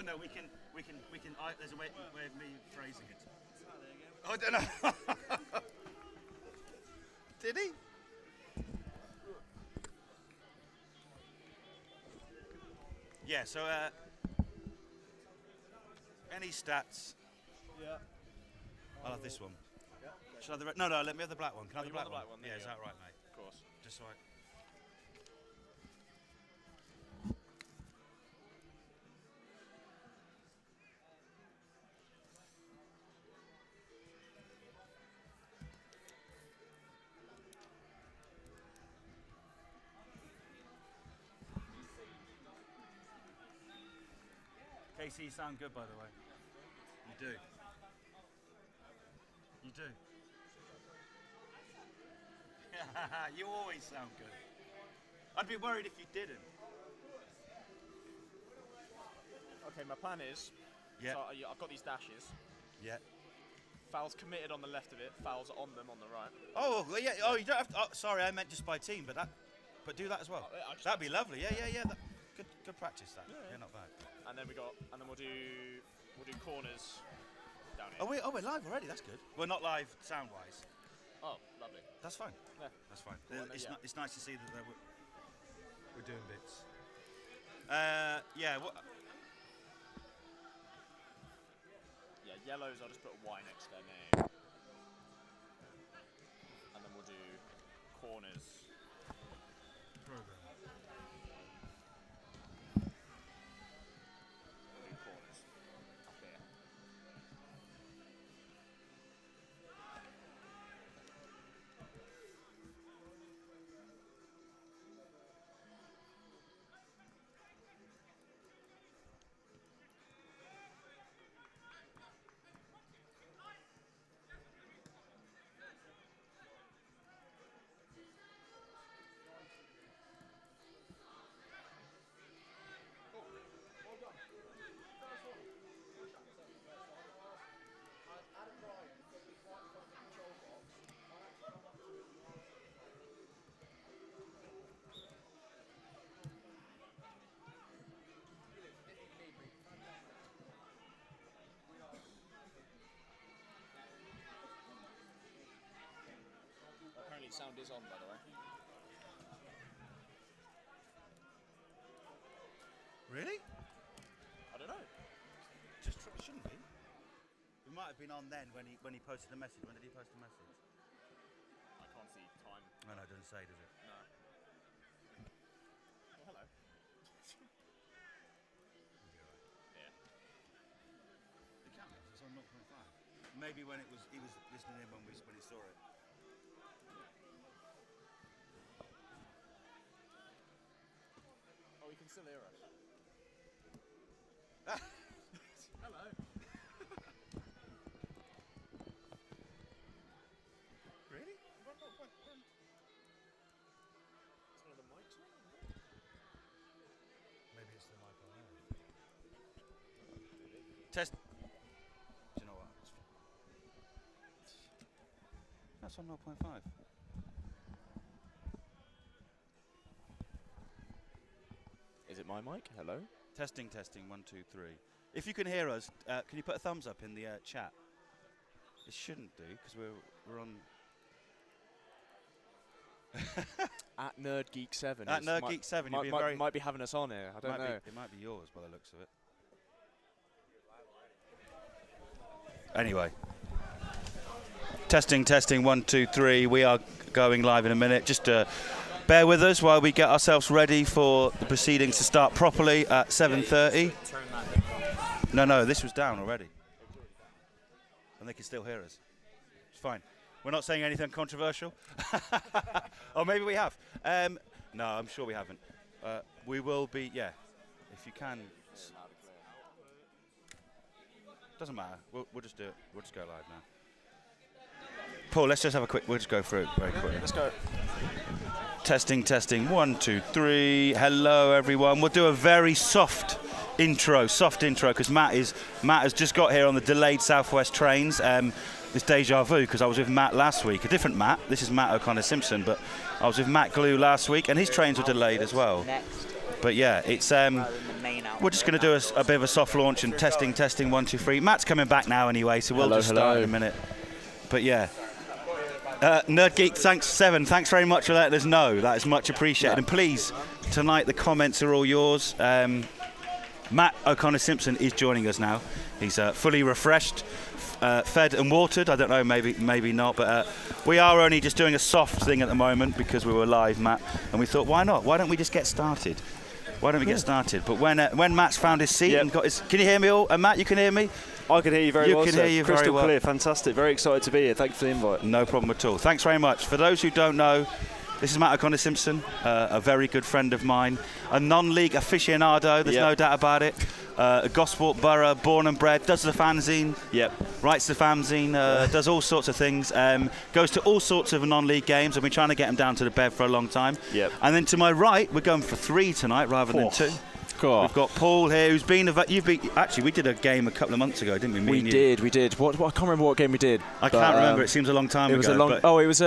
no. We can. There's a way of me phrasing it. Oh, I don't know. Did he? Yeah. So, any stats? Yeah. I'll have this one. Yeah. Should I have the no, let me have the black one. Can I have the black one? Yeah, is that right, mate? Of course. Just so I... Casey, you sound good, by the way. You do. You do. You always sound good. I'd be worried if you didn't. Okay, my plan is. Yeah. So I've got these dashes. Yeah. Fouls committed on the left of it. Fouls on them on the right. Oh, well, yeah. Oh, you don't have to. Oh, sorry, I meant just by team, but do that as well. Oh, That'd be lovely. Yeah. Good practice. That. Yeah, not bad. And then we'll do corners down here. Oh, we're live already. That's good. We're not live sound-wise. Oh, lovely. That's fine. Yeah. That's fine. Cool, It's nice to see that we're doing bits. Yeah. What? Yeah, yellows. I'll just put a Y next to their name, and then we'll do corners. Program. Apparently sound is on, by the way. Really? I don't know. Just it shouldn't be. It might have been on then when he posted a message. When did he post a message? I can't see time. No, it doesn't say, does it? No. Well, hello. Yeah. The camera, it's on 0.5. Maybe when he was listening in when he saw it. Oh, you can still hear us. Hello. Really? It's one of the mics on. Maybe it's the mic on there. Test. Do you know what? That's on 0.5. Is it my mic? Hello? Testing, 1, 2, 3. If you can hear us, can you put a thumbs up in the chat? It shouldn't do because we're on. At NerdGeek7. At NerdGeek7, might be having us on here. I don't know. It might be yours by the looks of it. Anyway. Testing, 1, 2, 3. We are going live in a minute. Just bear with us while we get ourselves ready for the proceedings to start properly at 7:30. No, this was down already. And they can still hear us. It's fine. We're not saying anything controversial. Or maybe we have. No, I'm sure we haven't. We will be, yeah. If you can. Doesn't matter. We'll just do it. We'll just go live now. Paul, let's just have a quick, we'll just go through it very quickly. Let's go. Testing, 1, 2, 3. Hello, everyone. We'll do a very soft intro, because Matt has just got here on the delayed Southwest trains. This deja vu, because I was with Matt last week. A different Matt. This is Matt O'Connor-Simpson, but I was with Matt Glue last week, and his trains were delayed as well. But yeah, it's we're just going to do a bit of a soft launch and testing 1 2 3. Matt's coming back now anyway, so we'll just start in a minute. But yeah, Nerd Geek, thanks very much for letting us know. That is much appreciated. And please, tonight the comments are all yours. Matt O'Connor-Simpson is joining us now. He's fully refreshed, fed and watered. I don't know, maybe not, but we are only just doing a soft thing at the moment because we were live, Matt, and we thought, why not? Why don't we just get started? Get started? But when Matt's found his seat and got his, can you hear me all? And Matt, you can hear me? I can hear you very well. You can hear you very well. Crystal clear, fantastic. Very excited to be here. Thank you for the invite. No problem at all. Thanks very much. For those who don't know, this is Matt O'Connor-Simpson, a very good friend of mine, a non-league aficionado, there's no doubt about it. A Gosport Borough, born and bred, does the fanzine, writes the fanzine, does all sorts of things, goes to all sorts of non-league games. I've been trying to get him down to the Bev for a long time. And then to my right, we're going for 3 tonight rather than 2. God. We've got Paul here, who's been. Actually, we did a game a couple of months ago, didn't we? We did. What I can't remember what game we did. I can't remember. It seems a long time ago. It was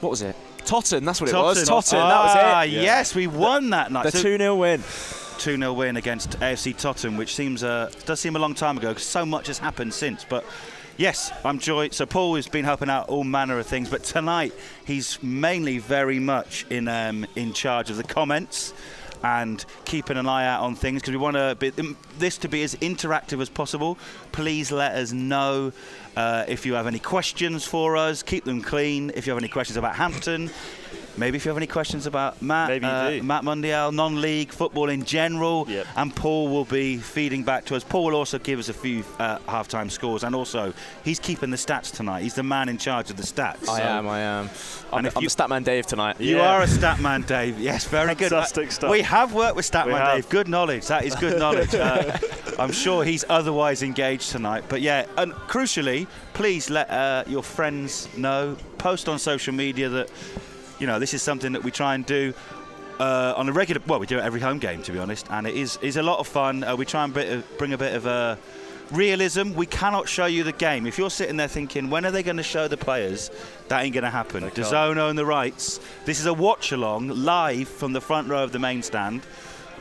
what was it? Totten. That's what it was. Totten. Oh, that was it. Yes, we won that night. The 2-0 win. 2-0 win against AFC Totten, which does seem a long time ago because so much has happened since. But yes, I'm joy. So Paul has been helping out all manner of things, but tonight he's mainly very much in charge of the comments and keeping an eye out on things because we want this to be as interactive as possible. Please let us know if you have any questions for us. Keep them clean. If you have any questions about Hampton, maybe if you have any questions about Matt Mundial, non-league football in general, and Paul will be feeding back to us. Paul will also give us a few half-time scores, and also he's keeping the stats tonight. He's the man in charge of the stats. I am. I'm the Statman Dave tonight. You are a Statman Dave. Yes, very good. Fantastic stuff. We have worked with Statman Dave. Good knowledge. That is good knowledge. I'm sure he's otherwise engaged tonight. But yeah, and crucially, please let your friends know. Post on social media that this is something that we try and do on a regular. Well, we do it every home game, to be honest, and it is a lot of fun. We try and bring a bit of realism. We cannot show you the game. If you're sitting there thinking, when are they going to show the players? That ain't going to happen. DAZN own the rights. This is a watch-along live from the front row of the main stand,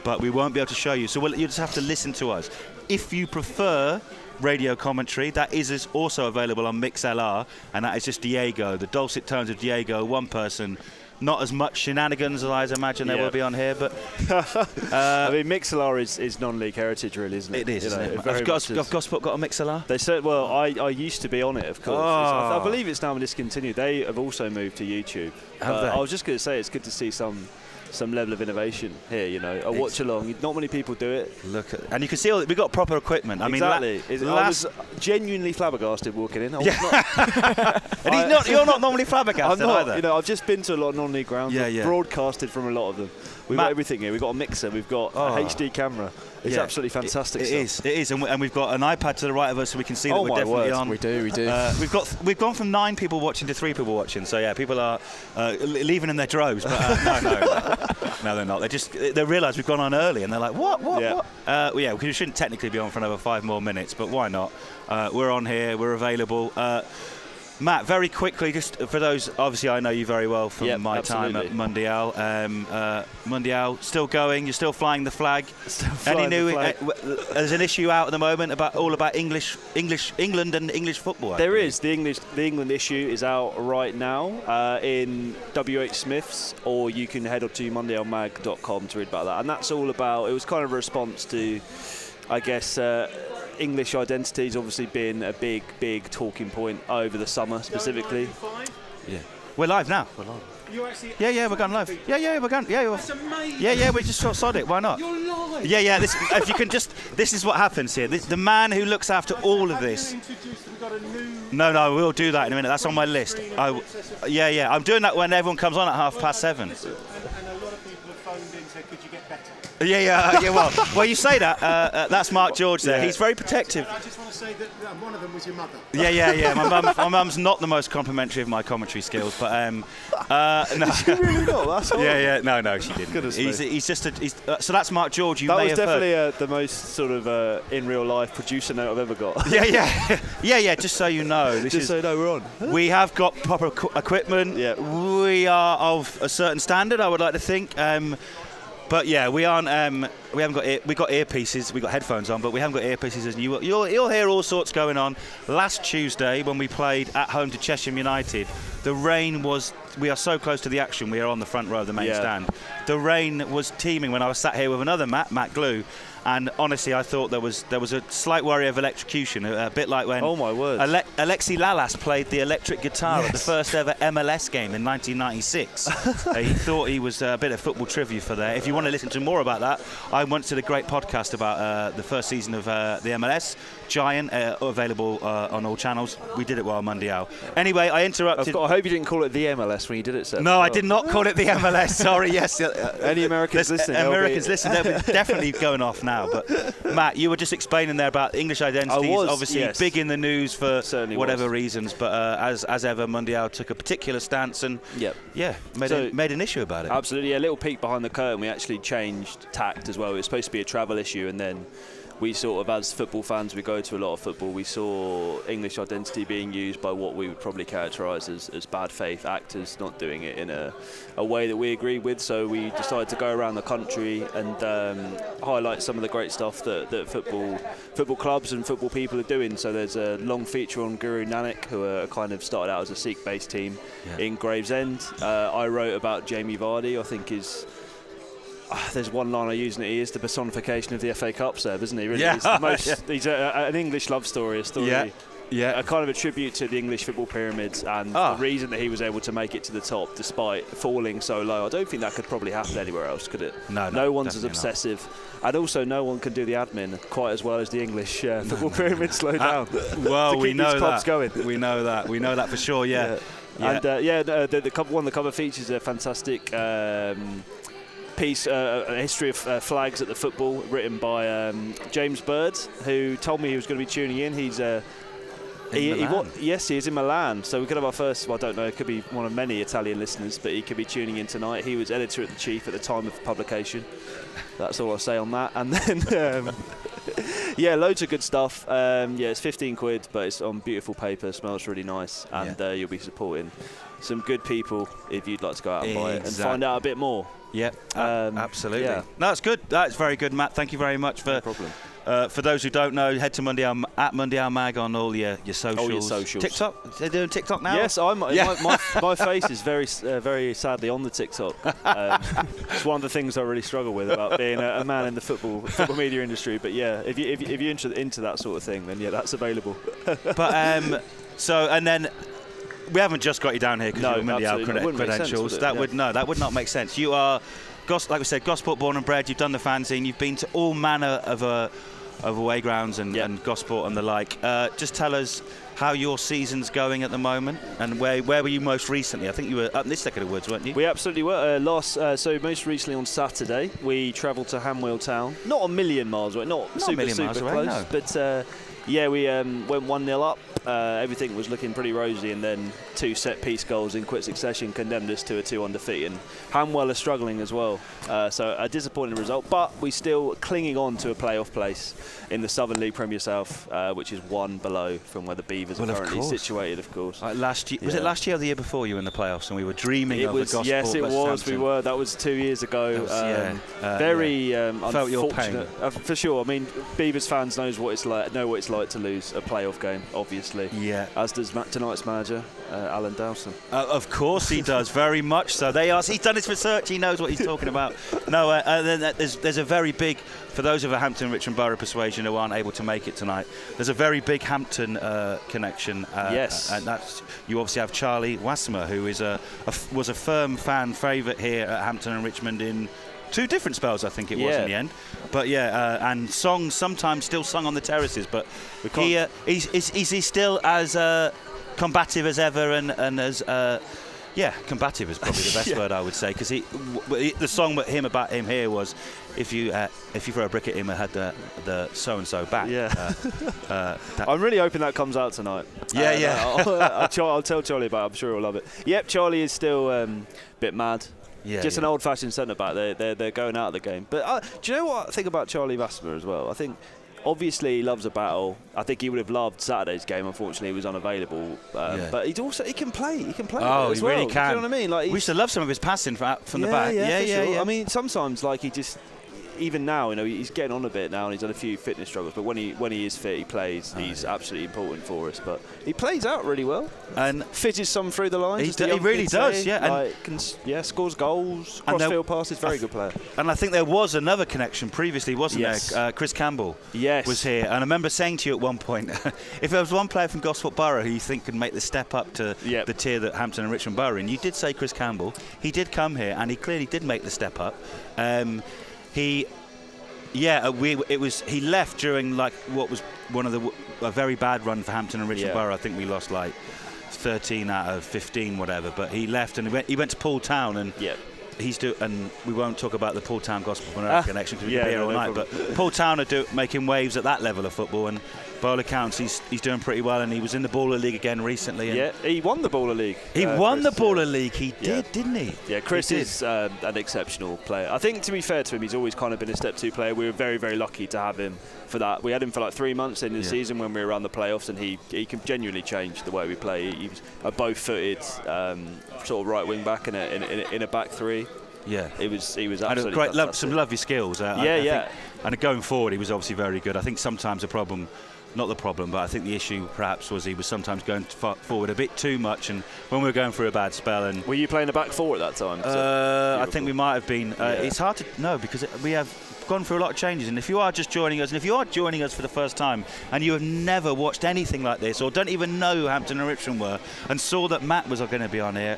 but we won't be able to show you. So you just have to listen to us. If you prefer radio commentary, that is also available on MixLR, and that is just Diego, the dulcet tones of Diego, one person. Not as much shenanigans as I imagine there will be on here, but I mean, MixLR is non-league heritage, really, isn't it? It is. Isn't it? Have Gosport got a MixLR? They said. Well, I used to be on it, of course. I believe it's now discontinued. They have also moved to YouTube. I was just going to say it's good to see some level of innovation here, a watch along. Not many people do it. And you can see we've got proper equipment. I mean, I was genuinely flabbergasted walking in. And you're not normally flabbergasted either. I've just been to a lot of non-league grounds. Broadcasted from a lot of them. We've got everything here. We've got a mixer. We've got a HD camera. It's absolutely fantastic stuff. It is, and we've got an iPad to the right of us, so we can see that we're definitely on. We do. We've gone from 9 people watching to 3 people watching. So yeah, people are leaving in their droves. But no, they're not. They realise we've gone on early, and they're like, what? We shouldn't technically be on for another 5 more minutes, but why not? We're on here. We're available. Matt, very quickly, just for those, obviously I know you very well from my time at Mundial. Mundial, still going, you're still flying the flag. There's an issue out at the moment about England and English football. There is. The England issue is out right now in WH Smith's, or you can head up to mundialmag.com to read about that. And that's all about, it was kind of a response to, I guess, English identity's obviously been a big talking point over the summer specifically. Yeah, we're live now. You actually? Yeah, we're going live. Yeah, we're going. Yeah, that's amazing. Yeah, we just sod it. Why not? You're live. Yeah. If you can just, this is what happens here. The man who looks after all of this. No, we'll do that in a minute. That's on my list. Yeah. I'm doing that when everyone comes on at 7:30. And a lot of people have phoned in and said, could you get better? Yeah. Well, you say that. That's Mark George there. He's very protective. I just want to say that one of them was your mother. Yeah. My mum's not the most complimentary of my commentary skills, but no. She really not. That's all. Yeah. No, she didn't. He's just so that's Mark George. That was definitely the most sort of in real life producer note I've ever got. Yeah. Just so you know, we're on. We have got proper equipment. Yeah. We are of a certain standard, I would like to think. But yeah, we aren't. We haven't got. We got earpieces. We got headphones on, but we haven't got earpieces. And you'll hear all sorts going on. Last Tuesday, when we played at home to Cheshire United, the rain was. We are so close to the action. We are on the front row of the main stand. The rain was teeming when I was sat here with another Matt Glue. And honestly, I thought there was a slight worry of electrocution, a bit like when Alexi Lalas played the electric guitar at the first ever MLS game in 1996. He thought he was a bit of football trivia for there. If you want to listen to more about that, I went to the great podcast about the first season of the MLS. Giant, available on all channels. We did it while Mundial. Anyway, I interrupted. I hope you didn't call it the MLS when you did it, Seth. No, I did not call it the MLS. Sorry, yes. Any Americans listening? Americans listening, they'll be definitely going off now. But Matt, you were just explaining there about English identities. Obviously, big in the news for whatever reasons. But as ever, Mundial took a particular stance and made an issue about it. Absolutely, a little peek behind the curtain. We actually changed tact as well. It was supposed to be a travel issue, and then we sort of, as football fans, we go to a lot of football. We saw English identity being used by what we would probably characterise as bad faith actors, not doing it in a way that we agree with. So we decided to go around the country and highlight some of the great stuff that football clubs and football people are doing. So there's a long feature on Guru Nanak, who are kind of started out as a Sikh-based team in Gravesend. I wrote about Jamie Vardy. I think there's one line I use in it. He is the personification of the FA Cup, Seb, isn't he? Really, he's an English love story, a kind of a tribute to the English football pyramids, and the reason that he was able to make it to the top despite falling so low. I don't think that could probably happen anywhere else, could it? No one's as obsessive, and also no one can do the admin quite as well as the English football pyramid slow down. Well, we know that. Going. We know that for sure. Yeah. And one of the cover features a fantastic piece, a history of flags at the football, written by James Bird, who told me he was going to be tuning in. He's he is in Milan, so we could have our first, well, I don't know, it could be one of many Italian listeners, but he could be tuning in tonight. He was editor-at-the-chief at the time of publication. That's all I'll say on that. And then loads of good stuff. It's 15 quid, but it's on beautiful paper, smells really nice, and you'll be supporting some good people if you'd like to go out and buy it and find out a bit more. Yeah, absolutely. Yeah. No, that's good. That's very good, Matt. Thank you very much for. No problem. For those who don't know, head to Mundial at Mundial Mag on all your socials. All your socials. TikTok? They're doing TikTok now? Yes, my face is very sadly on the TikTok. It's one of the things I really struggle with about being a man in the football media industry. But yeah, if you're into that sort of thing, then that's available. But and then. We haven't just got you down here because you're Mundial credentials. That would not make sense. You are, like we said, Gosport born and bred. You've done the fanzine. You've been to all manner of away grounds and Gosport and the like. Just tell us how your season's going at the moment, and where were you most recently? I think you were up in this neck of the woods, weren't you? We absolutely were. So most recently on Saturday, we travelled to Hamwell Town. Not a million miles away, not super close, no. But we went 1-0 up. Everything was looking pretty rosy, and then 2 set-piece goals in quick succession condemned us to a 2-1 defeat. And Hamwell are struggling as well, so a disappointing result. But we're still clinging on to a playoff place in the Southern League Premier South, which is one below from where the Beavers are currently situated, of course. Last year, was it last year or the year before you were in the playoffs, and we were dreaming of the Gosport? Yes, it was. We were. That was 2 years ago. Very felt your pain. For sure. I mean, Beavers fans know what it's like to lose a playoff game, obviously. Yeah. As does tonight's manager, Alan Dowson. Of course he does, very much so. He's done his research, he knows what he's talking about. No, then there's a very big, for those of a Hampton Richmond Borough persuasion who aren't able to make it tonight, there's a very big Hampton connection. Yes. And that's, you obviously have Charlie Wasmer, who is was a firm fan favourite here at Hampton and Richmond in 2 different spells, I think it was in the end. But and songs sometimes still sung on the terraces. But is he still as combative as ever and as combative is probably the best word I would say, because the song about him here was if you throw a brick at him, it had the so and so back. I'm really hoping that comes out tonight. I'll tell Charlie about it. I'm sure he'll love it. Yep, Charlie is still a bit mad. An old-fashioned centre-back. They're going out of the game. But do you know what I think about Charlie Wasmer as well? I think obviously he loves a battle. I think he would have loved Saturday's game. Unfortunately, he was unavailable. But he can play. He can play. Oh, as he well. really can. Do you know what I mean? Like, we used to love some of his passing from the back. Yeah. I mean, sometimes like he just. Even now, he's getting on a bit now, and he's had a few fitness struggles. But when he is fit, he plays. He's absolutely important for us. But he plays out really well, and fitters some through the lines. He really does, yeah. Like, scores goals, crossfield passes. Very good player. And I think there was another connection previously, wasn't there? Chris Campbell was here, and I remember saying to you at one point, if there was one player from Gosport Borough who you think could make the step up to the tier that Hampton and Richmond Borough in, you did say Chris Campbell. He did come here, and he clearly did make the step up. He left during like what was a very bad run for Hampton and Richmond Borough. I think we lost like 13 out of 15, whatever. But he left and he went to Poole Town, and and we won't talk about the Poole Town Gospel connection because we'll be here all night. But Poole Town are making waves at that level of football, and by all accounts, he's doing pretty well, and he was in the Baller League again recently. Yeah, he won the Baller League. He won the Baller League. He did, didn't he? Yeah, Chris is an exceptional player. I think, to be fair to him, he's always kind of been a step 2 player. We were very, very lucky to have him for that. We had him for like 3 months in the season when we were around the playoffs, and he can genuinely change the way we play. He was a both-footed sort of right wing back in a back 3. Yeah, he was absolutely some lovely skills. I think, and going forward, he was obviously very good. I think sometimes not the problem, but I think the issue perhaps was he was sometimes going forward a bit too much, and when we were going through a bad spell. And were you playing a back 4 at that time? I think we might have been. It's hard to know because we have gone through a lot of changes, and if you are just joining us, and if you are joining us for the first time and you have never watched anything like this or don't even know who Hampton and Richmond were and saw that Matt was going to be on here,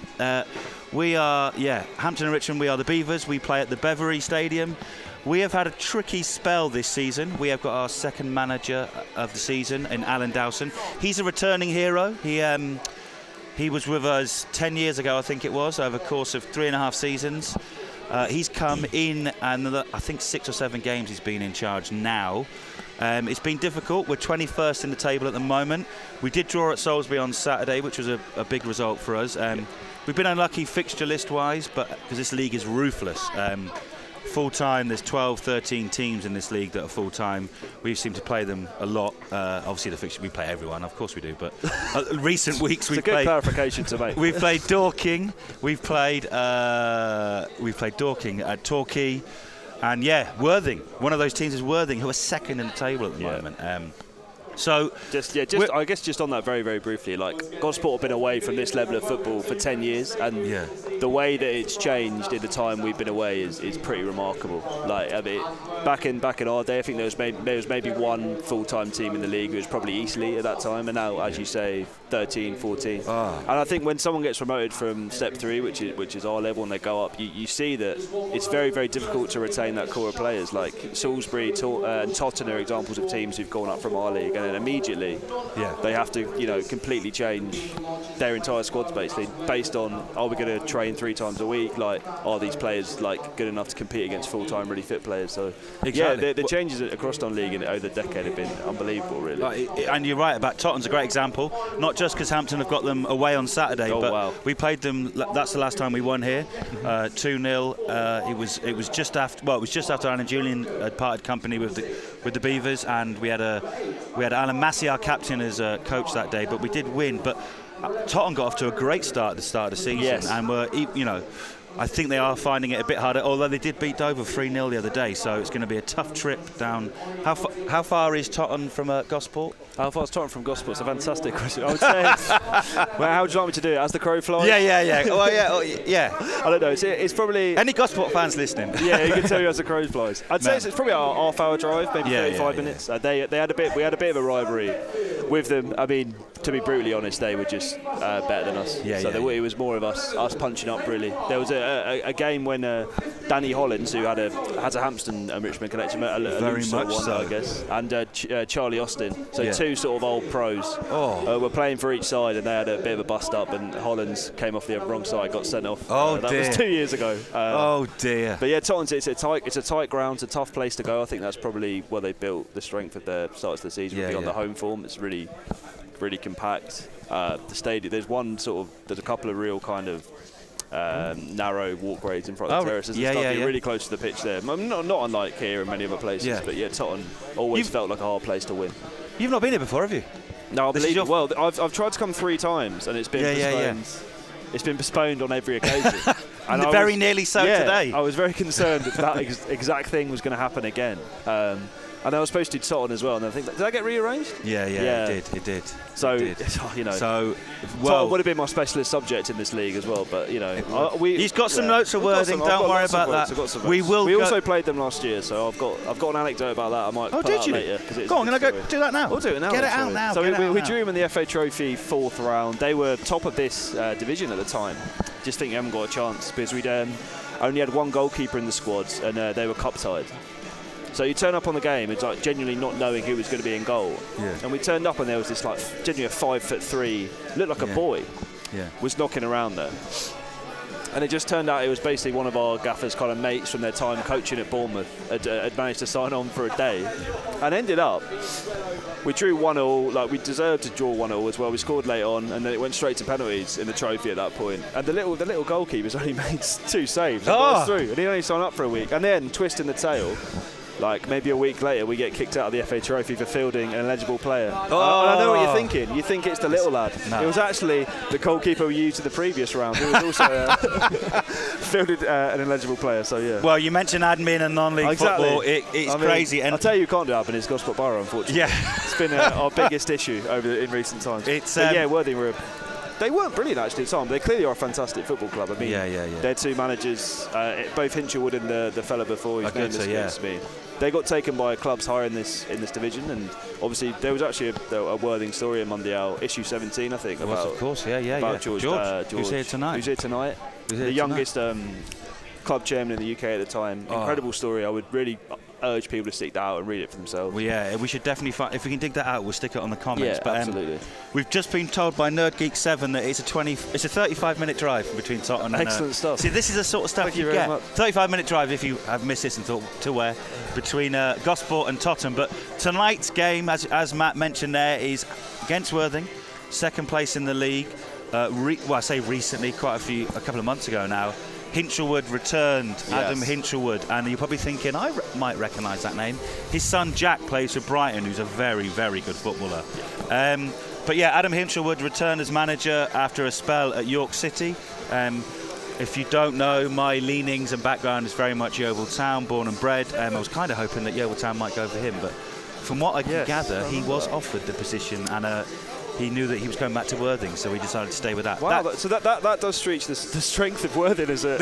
we are Hampton and Richmond. We are the Beavers. We play at the BEAVERS Stadium. We have had a tricky spell this season. We have got our second manager of the season in Alan Dowson. He's a returning hero. He was with us 10 years ago, I think it was, over a course of 3.5 seasons. He's come in, and I think 6 or 7 games he's been in charge now. It's been difficult. We're 21st in the table at the moment. We did draw at Salisbury on Saturday, which was a big result for us. We've been unlucky fixture list-wise, but because this league is ruthless. Full-time, there's 12, 13 teams in this league that are full-time. We seem to play them a lot. Obviously, the fixture, we play everyone, of course we do, but recent weeks we've played... It's a good clarification to make. We've played Dorking, we've played Dorking at Torquay, and Worthing. One of those teams is Worthing, who are second in the table at the moment. So I guess just on that very, very briefly, like Gosport have been away from this level of football for 10 years, and the way that it's changed in the time we've been away is pretty remarkable. Like, I mean, back in our day, I think there was maybe one full-time team in the league. It was probably Eastleigh at that time, and now, as you say, 13, 14. And I think when someone gets promoted from Step 3, which is our level, and they go up, you see that it's very, very difficult to retain that core of players. Like Salisbury and Tottenham are examples of teams who've gone up from our league, and then immediately they have to completely change their entire squads based on, are we going to train 3 times a week? Like, are these players like good enough to compete against full-time, really fit players? So the changes across non-league over the decade have been unbelievable, really. And you're right about Tottenham's a great example. Not just because Hampton have got them away on Saturday, we played them. That's the last time we won here, 2-0. It was just after Alan Julian had parted company with the Beavers, and we had Alan Massey, our captain, as a coach that day. But we did win. But Tottenham got off to a great start at the start of the season, and I think they are finding it a bit harder, although they did beat Dover 3-0 the other day, so it's going to be a tough trip down. How far is Tottenham from Gosport? How far is Tottenham from Gosport? It's a fantastic question. I would say, well, how would you like me to do it? As the crow flies? Yeah. Well, yeah. I don't know. It's probably... Any Gosport fans listening? Yeah, you can tell you as the crow flies. I'd say it's probably a half-hour drive, maybe 35 minutes. They had a bit. We had a bit of a rivalry with them. I mean, to be brutally honest, they were just better than us. It was more of us punching up, really. There was a game when Danny Hollins, who has a Hampton and Richmond connection, very much one, so, I guess, and Charlie Austin. So two sort of old pros were playing for each side, and they had a bit of a bust up, and Hollins came off the wrong side, got sent off. That was 2 years ago. Oh dear. But yeah, Tottenham, it's a tight ground, it's a tough place to go. I think that's probably where they built the strength of their starts of the season. On the home form, it's really compact. The stadium, there's a couple of real kind of narrow walkways in front of the terraces and stuff. You're really close to the pitch there. Not unlike here and many other places, but Tottenham always felt like a hard place to win. You've not been here before, have you? No, I believe it. Well, I've tried to come 3 times and it's been postponed. It's been postponed on every occasion. And very nearly so today. I was very concerned that exact thing was going to happen again. And I was supposed to do Tottenham as well, and I think, did that get rearranged? Yeah, it did. So, Tottenham would have been my specialist subject in this league as well, but he's got some notes of Worthing. Don't worry about that. We also played them last year, so I've got an anecdote about that. I might put out later. Go on, can I go do that now? We'll do it now. Get it out now. So we drew them in the FA Trophy 4th round. They were top of this division at the time. Just think you haven't got a chance because we'd only had 1 goalkeeper in the squads, and they were cup tied. So you turn up on the game, it's like genuinely not knowing who was going to be in goal. Yeah. And we turned up and there was this like genuinely a 5'3", looked like a boy, was knocking around there. And it just turned out it was basically one of our gaffers' kind of mates from their time coaching at Bournemouth had managed to sign on for a day, and ended up we drew 1-1. Like we deserved to draw 1-1 as well. We scored late on, and then it went straight to penalties in the trophy at that point. And the little goalkeeper's only made 2 saves and got us through, and he only signed up for a week. And then twist in the tail. Like maybe a week later, we get kicked out of the FA Trophy for fielding an eligible player. And I know what you're thinking. You think it's the little lad. No. It was actually the goalkeeper we used in the previous round, who was also fielded an eligible player. So yeah. Well, you mentioned admin and non-league football. It's crazy. And I'll tell you, can't do admin. It's Gosport Borough, unfortunately. Yeah, it's been our biggest issue in recent times. Worthing were. They weren't brilliant actually at the time. They clearly are a fantastic football club. I mean, their 2 managers, both Hinchelwood and the fella before whose name escapes me. They got taken by clubs higher in this division, and obviously there was actually a Worthing story in Mondial issue 17, I think. About George. Who's here tonight? The youngest club chairman in the UK at the time. Incredible story. I would really urge people to seek that out and read it for themselves. Well, we should definitely find, if we can dig that out, we'll stick it on the comments. Yeah, absolutely. We've just been told by Nerd Geek 7 that it's a 35-minute drive between Tottenham and excellent stuff. See, this is the sort of stuff you get. 35-minute drive if you have missed this and thought to where between Gosport and Tottenham. But tonight's game, as Matt mentioned there, is against Worthing, 2nd place in the league. I say recently, a couple of months ago now. Hinchelwood returned, Adam Hinchelwood, and you're probably thinking, I might recognise that name. His son Jack plays for Brighton, who's a very, very good footballer. But Adam Hinchelwood returned as manager after a spell at York City. If you don't know, my leanings and background is very much Yeovil Town, born and bred. I was kind of hoping that Yeovil Town might go for him, but from what I can gather, he was offered the position, and he knew that he was going back to Worthing, so he decided to stay with that. Wow, so that does stretch the strength of Worthing as a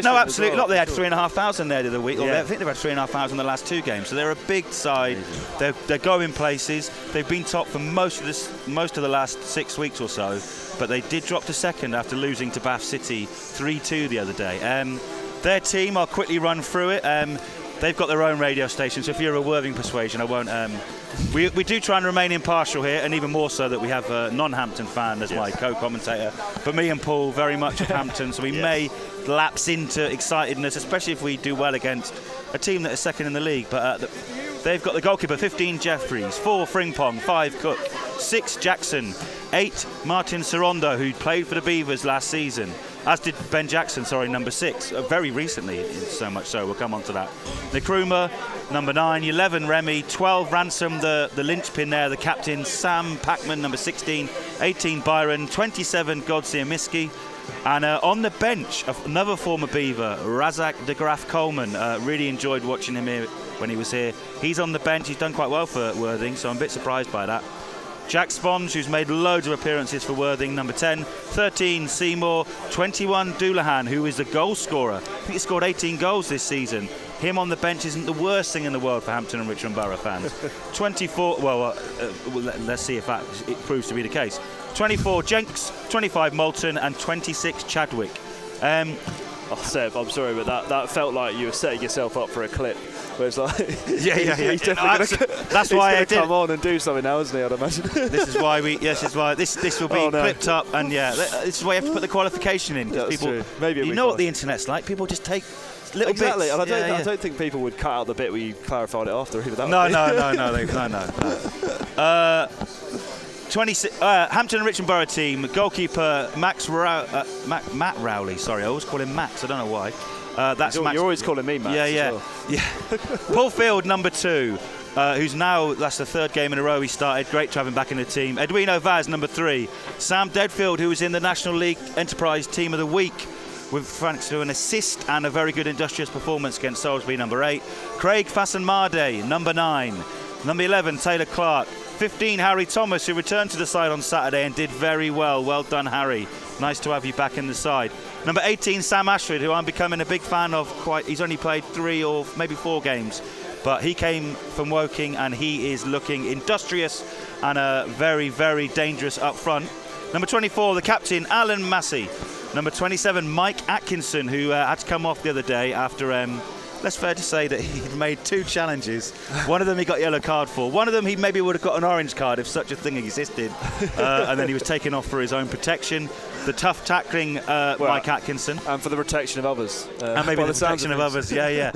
no, absolutely not. They had 3,500 there the other week. I think they've had 3,500 in the last 2 games, so they're a big side. They're going places. They've been top for most of the last 6 weeks or so, but they did drop to 2nd after losing to Bath City 3-2 the other day. Their team, I'll quickly run through it. They've got their own radio station, so if you're a Worthing persuasion, I won't. We do try and remain impartial here, and even more so that we have a non-Hampton fan as my co-commentator. But me and Paul very much of Hampton, so we may lapse into excitedness, especially if we do well against a team that is 2nd in the league. But they've got the goalkeeper 15 Jeffries, 4 Frimpong, 5 Cook, 6 Jackson, 8 Martin Sorondo, who played for the Beavers last season, as did Ben Jackson, number 6, very recently, so much so, we'll come on to that. Nkrumah, number 9, 11 Remy, 12 Ransom, the linchpin there, the captain, Sam Packman, number 16, 18 Byron, 27 Godsir Miski, and on the bench, another former Beaver, Razak de Graaf Coleman. Really enjoyed watching him here when he was here. He's on the bench, he's done quite well for Worthing, so I'm a bit surprised by that. Jack Sponge, who's made loads of appearances for Worthing, number 10, 13 Seymour, 21 Doulahan, who is the goal scorer. I think he scored 18 goals this season. Him on the bench isn't the worst thing in the world for Hampton and Richmond Borough fans. 24, let's see if it proves to be the case. 24 Jenks, 25 Moulton, and 26 Chadwick. Seb, I'm sorry, but that felt like you were setting yourself up for a clip. Where it's like, he's definitely that's why I did come on and do something now, isn't he? I'd imagine. This is why this will be clipped up, and this is why you have to put the qualification in. That's people, true. Maybe you know what the internet's like. People just take little bits. Exactly, and I don't think people would cut out the bit where you clarified it after either. No. Hampton and Richmond Borough team, goalkeeper Matt Rowley. Sorry, I always call him Max. I don't know why. That's Max. You're always calling me Max. Yeah. Paul Field, number 2, who's now, that's the 3rd game in a row he started. Great to have him back in the team. Edwino Vaz, number 3. Sam Deadfield, who was in the National League Enterprise Team of the Week, with thanks to an assist and a very good industrious performance against Salisbury, number 8. Craig Fasenmade, number 9. Number 11, Taylor Clark. 15, Harry Thomas, who returned to the side on Saturday and did very well. Well done, Harry. Nice to have you back in the side. Number 18, Sam Ashford, who I'm becoming a big fan of. He's only played 3 or maybe 4 games, but he came from Woking and he is looking industrious and very, very dangerous up front. Number 24, the captain, Alan Massey. Number 27, Mike Atkinson, who had to come off the other day after that's fair to say that he made 2 challenges. One of them he got a yellow card for. One of them he maybe would have got an orange card if such a thing existed. And then he was taken off for his own protection. The tough tackling Mike Atkinson. And for the protection of others. And maybe the protection of others, yeah.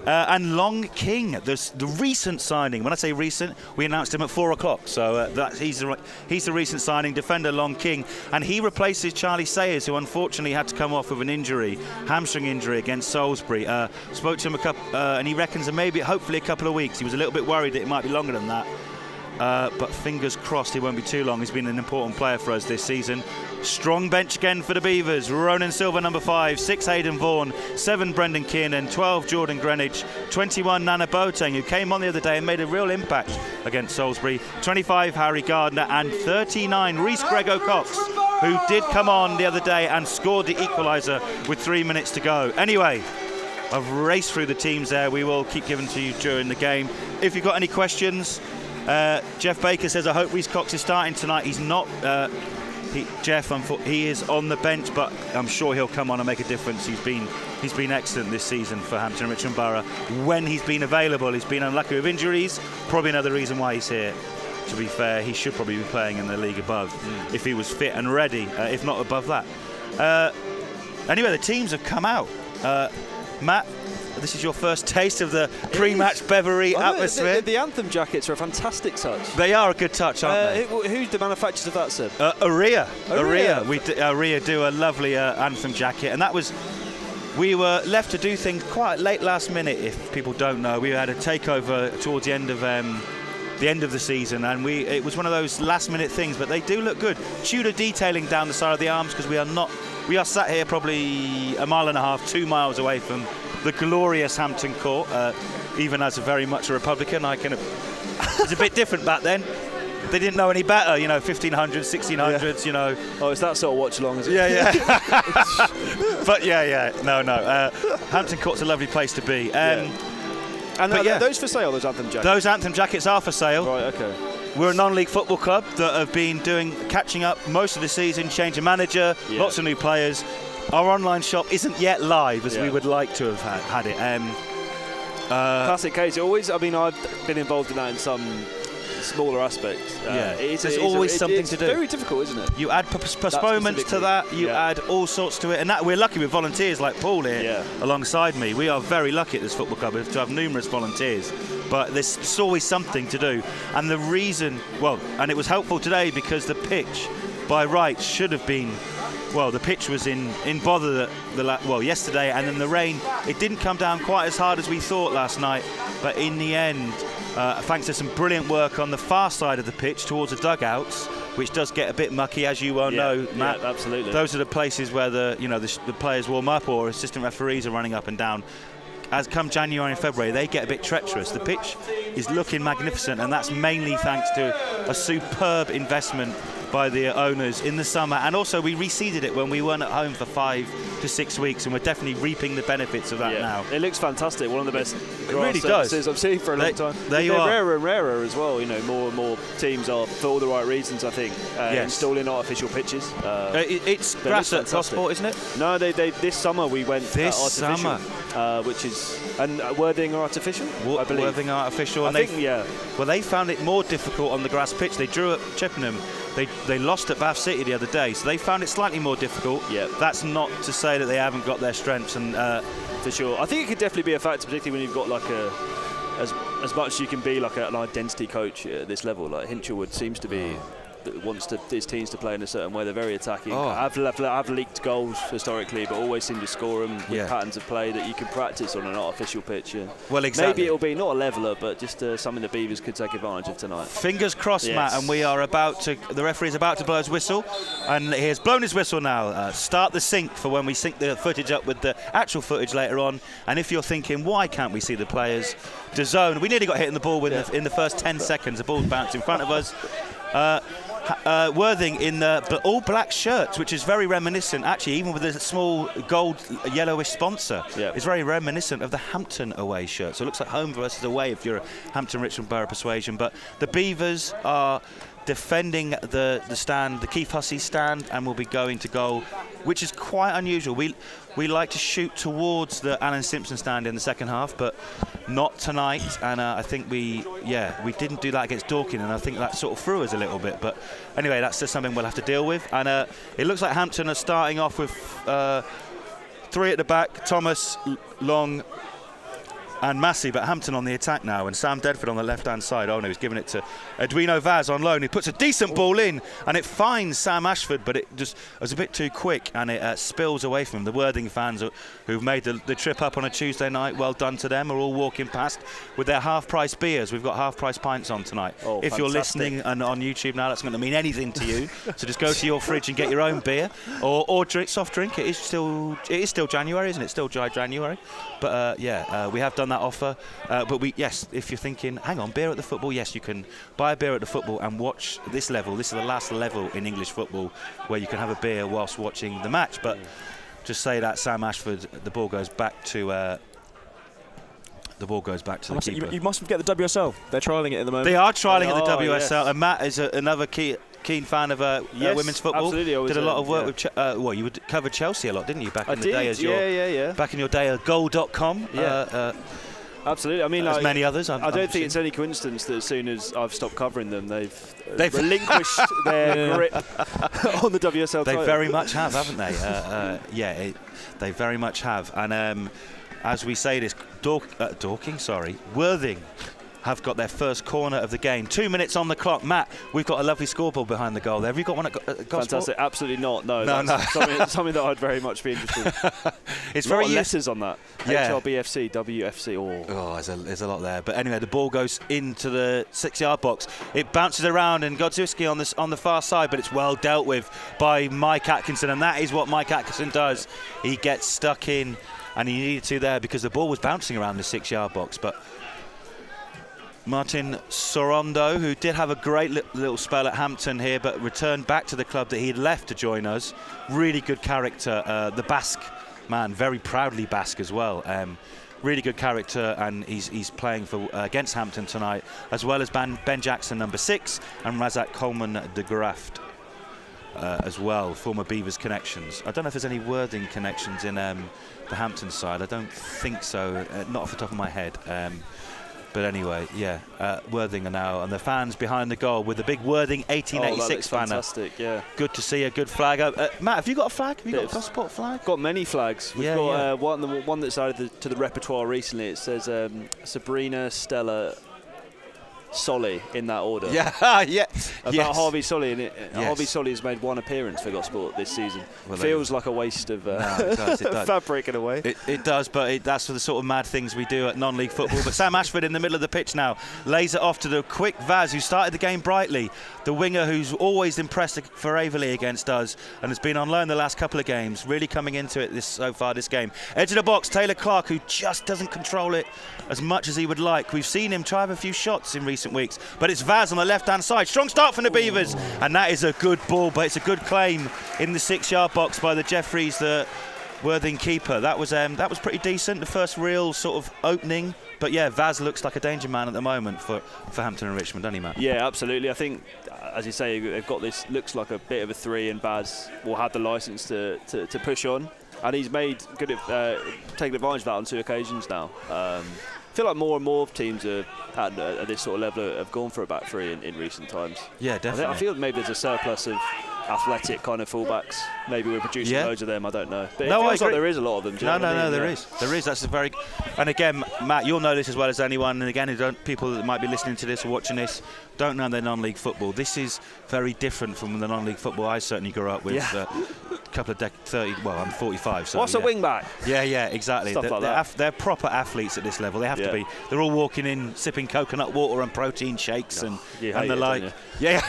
And Long King, the recent signing. When I say recent, we announced him at 4 o'clock. So he's the recent signing, defender Long King. And he replaces Charlie Sayers, who unfortunately had to come off with an injury, hamstring injury against Salisbury. Spoke to him and he reckons hopefully a couple of weeks. He was a little bit worried that it might be longer than that. But fingers crossed it won't be too long. He's been an important player for us this season. Strong bench again for the Beavers. Ronan Silver, number 5. 6, Hayden Vaughan. 7, Brendan Kiernan. 12, Jordan Greenwich. 21, Nana Boateng, who came on the other day and made a real impact against Salisbury. 25, Harry Gardner. And 39, Reece Grego Cox, who did come on the other day and scored the equaliser with 3 minutes to go. Anyway, I've raced through the teams there. We will keep giving to you during the game. If you've got any questions, Jeff Baker says, I hope Reece Cox is starting tonight. He's not. He is on the bench, but I'm sure he'll come on and make a difference. He's been excellent this season for Hampton and Richmond Borough. When he's been available, he's been unlucky with injuries. Probably another reason why he's here. To be fair, he should probably be playing in the league above if he was fit and ready, if not above that. Anyway, the teams have come out. Matt, this is your first taste of the pre-match beverage atmosphere. The anthem jackets are a fantastic touch. They are a good touch, aren't they? Who's the manufacturers of that, Seb? Aria. Aria do a lovely anthem jacket, and that was. We were left to do things quite late last minute. If people don't know, we had a takeover towards the end of the season, and it was one of those last-minute things. But they do look good. Tudor detailing down the side of the arms, because we are sat here probably 1.5 miles, 2 miles away from the glorious Hampton Court. Even as very much a Republican, it was a bit different back then. They didn't know any better, 1500s, 1600s, Oh, it's that sort of watch along, is it? Yeah. But no. Hampton Court's a lovely place to be. And those for sale, those anthem jackets? Those anthem jackets are for sale. Right, okay. We're a non-league football club that have been catching up most of the season, changing manager, lots of new players. Our online shop isn't yet live as we would like to have had it. Classic case. I've been involved in that in some smaller aspects. There's always something to do. It's very difficult, isn't it? You add postponements to that. You add all sorts to it, and that we're lucky with volunteers like Paul here alongside me. We are very lucky at this football club to have numerous volunteers. But there's always something to do, and the reason, and it was helpful today because the pitch, by rights, should have been. Well, the pitch was in bother yesterday, and then the rain. It didn't come down quite as hard as we thought last night, but in the end, thanks to some brilliant work on the far side of the pitch towards the dugouts, which does get a bit mucky, as you well know, Matt. Yeah, absolutely. Those are the places where the players warm up or assistant referees are running up and down. As come January and February, they get a bit treacherous. The pitch is looking magnificent, and that's mainly thanks to a superb investment by the owners in the summer, and also we reseeded it when we weren't at home for 5 to 6 weeks, and we're definitely reaping the benefits of that now. It looks fantastic. One of the best really surfaces I've seen for a long time. They're rarer and rarer as well. More and more teams are, for all the right reasons, I think, installing artificial pitches. It's grass at Gosport, isn't it? No, they this summer we went artificial, summer, which is Worthing artificial. I believe Worthing artificial, and well, they found it more difficult on the grass pitch. They drew at Chippenham. They lost at Bath City the other day, so they found it slightly more difficult. Yeah, that's not to say that they haven't got their strengths, and for sure, I think it could definitely be a factor, particularly when you've got like as much as you can be like an identity coach at this level. Like Hinchelwood seems to be wants his teams to play in a certain way. They're very attacking. Oh. Have leaked goals historically, but always seem to score them with patterns of play that you can practice on an artificial pitch. Yeah. Well, exactly. Maybe it'll be not a leveler, but just something the Beavers could take advantage of tonight. Fingers crossed, Yes. Matt, and we are about to. The referee is about to blow his whistle, and he has blown his whistle now. Start the sync for when we sync the footage up with the actual footage later on. And if you're thinking, why can't we see the players? DAZN, we nearly got hit in the ball in the first 10 seconds. The ball's bounced in front of us. Worthing in the all black shirts, which is very reminiscent, actually, even with a small gold yellowish sponsor. Yeah. It's very reminiscent of the Hampton away shirt. So it looks like home versus away if you're a Hampton Richmond Borough persuasion. But the Beavers are defending the stand, the Keith Hussey stand, and will be going to goal, which is quite unusual. We like to shoot towards the Alan Simpson stand in the second half, but not tonight. And I think we didn't do that against Dorking, and I think that sort of threw us a little bit. But anyway, that's just something we'll have to deal with. And it looks like Hampton are starting off with 3 at the back: Thomas, Long, and Massey, but Hampton on the attack now, and Sam Dedford on the left-hand side. Oh no, he's giving it to Edwino Vaz on loan. He puts a decent ball in, and it finds Sam Ashford, but it just was a bit too quick, and it spills away from him. The Worthing fans who've made the trip up on a Tuesday night, well done to them, are all walking past with their half-price beers. We've got half-price pints on tonight. Oh, if fantastic. you're listening and on YouTube now, that's going to mean anything to you. So just go to your fridge and get your own beer, or drink soft drink. It is still January, isn't it? Still dry January, but we have done that offer. But if you're thinking, hang on, beer at the football, yes, you can buy a beer at the football and watch this level. This is the last level in English football where you can have a beer whilst watching the match. But just say that Sam Ashford, the ball goes back to the keeper. You must forget the WSL. They're trialling it at the moment. They are trialling at the WSL, yes. and Matt is another keen fan of Yes, women's football. absolutely. Did a lot of work with. You would cover Chelsea a lot, didn't you? Back in the day, as back in your day at goal.com. Yeah. Absolutely. I mean, as many others. I don't think it's any coincidence that as soon as I've stopped covering them, they've relinquished their grip on the WSL They title. very much have, haven't they? They very much have. And as we say this, Worthing have got their first corner of the game. 2 minutes on the clock. Matt, we've got a lovely scoreboard behind the goal there. Have you got one at Gosport? Fantastic. Absolutely not. No. Something that I'd very much be interested in. It's very very letters on that. Yeah. HRBFC, WFC. There's a lot there. But anyway, the ball goes into the 6-yard box. It bounces around, and Godzinski on the far side, but it's well dealt with by Mike Atkinson, and that is what Mike Atkinson does. He gets stuck in, and he needed to there because the ball was bouncing around the 6-yard box. But Martin Sorondo, who did have a great little spell at Hampton here, but returned back to the club that he'd left to join us. Really good character, the Basque man, very proudly Basque as well. Really good character, and he's playing for against Hampton tonight, as well as Ben Jackson, number 6, and Razak Coleman de Graft as well, former Beavers connections. I don't know if there's any Worthing connections in the Hampton side. I don't think so, not off the top of my head. But anyway, Worthing are now, and the fans behind the goal with the big Worthing 1886 banner. Fantastic, yeah. Good to see a good flag. Matt, have you got a flag? Have you got a Gosport flag? Got many flags. We've got one that's added to the repertoire recently. It says Sabrina, Stella, Solly in that order. About Harvey Solly, and Harvey Solly has made one appearance for Gosport this season. Well, feels like a waste of it does. fabric in a way. It does, but that's for the sort of mad things we do at non-league football. But Sam Ashford in the middle of the pitch now lays it off to the quick Vaz, who started the game brightly. The winger who's always impressed for Averley against us and has been on loan the last couple of games, really coming into it so far this game. Edge of the box, Taylor Clark, who just doesn't control it as much as he would like. We've seen him try have a few shots in recent weeks, but it's Vaz on the left-hand side. Strong start from the Beavers, and that is a good ball, but it's a good claim in the 6-yard box by the Jeffries, the Worthing keeper. That was pretty decent, the first real sort of opening. But yeah, Vaz looks like a danger man at the moment for Hampton and Richmond, doesn't he, Matt? Yeah, absolutely. I think, as you say, they've got this, looks like a bit of a 3, and Vaz will have the licence to push on. And he's made good at taking advantage of that on 2 occasions now. I feel like more and more teams at this sort of level have gone for a back 3 in recent times. Yeah, definitely. I feel maybe there's a surplus of athletic kind of fullbacks. Maybe we're producing loads of them. I don't know. But No, it I feels like agree. there is a lot of them. Do you know what I mean? There is. There is. That's a very. And again, Matt, you'll know this as well as anyone. And again, people that might be listening to this or watching this don't know their non-league football. This is very different from the non-league football I certainly grew up with. Yeah. A couple of 30. Well, I'm 45. So What's a wing back? Yeah, exactly. Stuff like that. They're proper athletes at this level. They have to be. They're all walking in, sipping coconut water and protein shakes and the like. Yeah,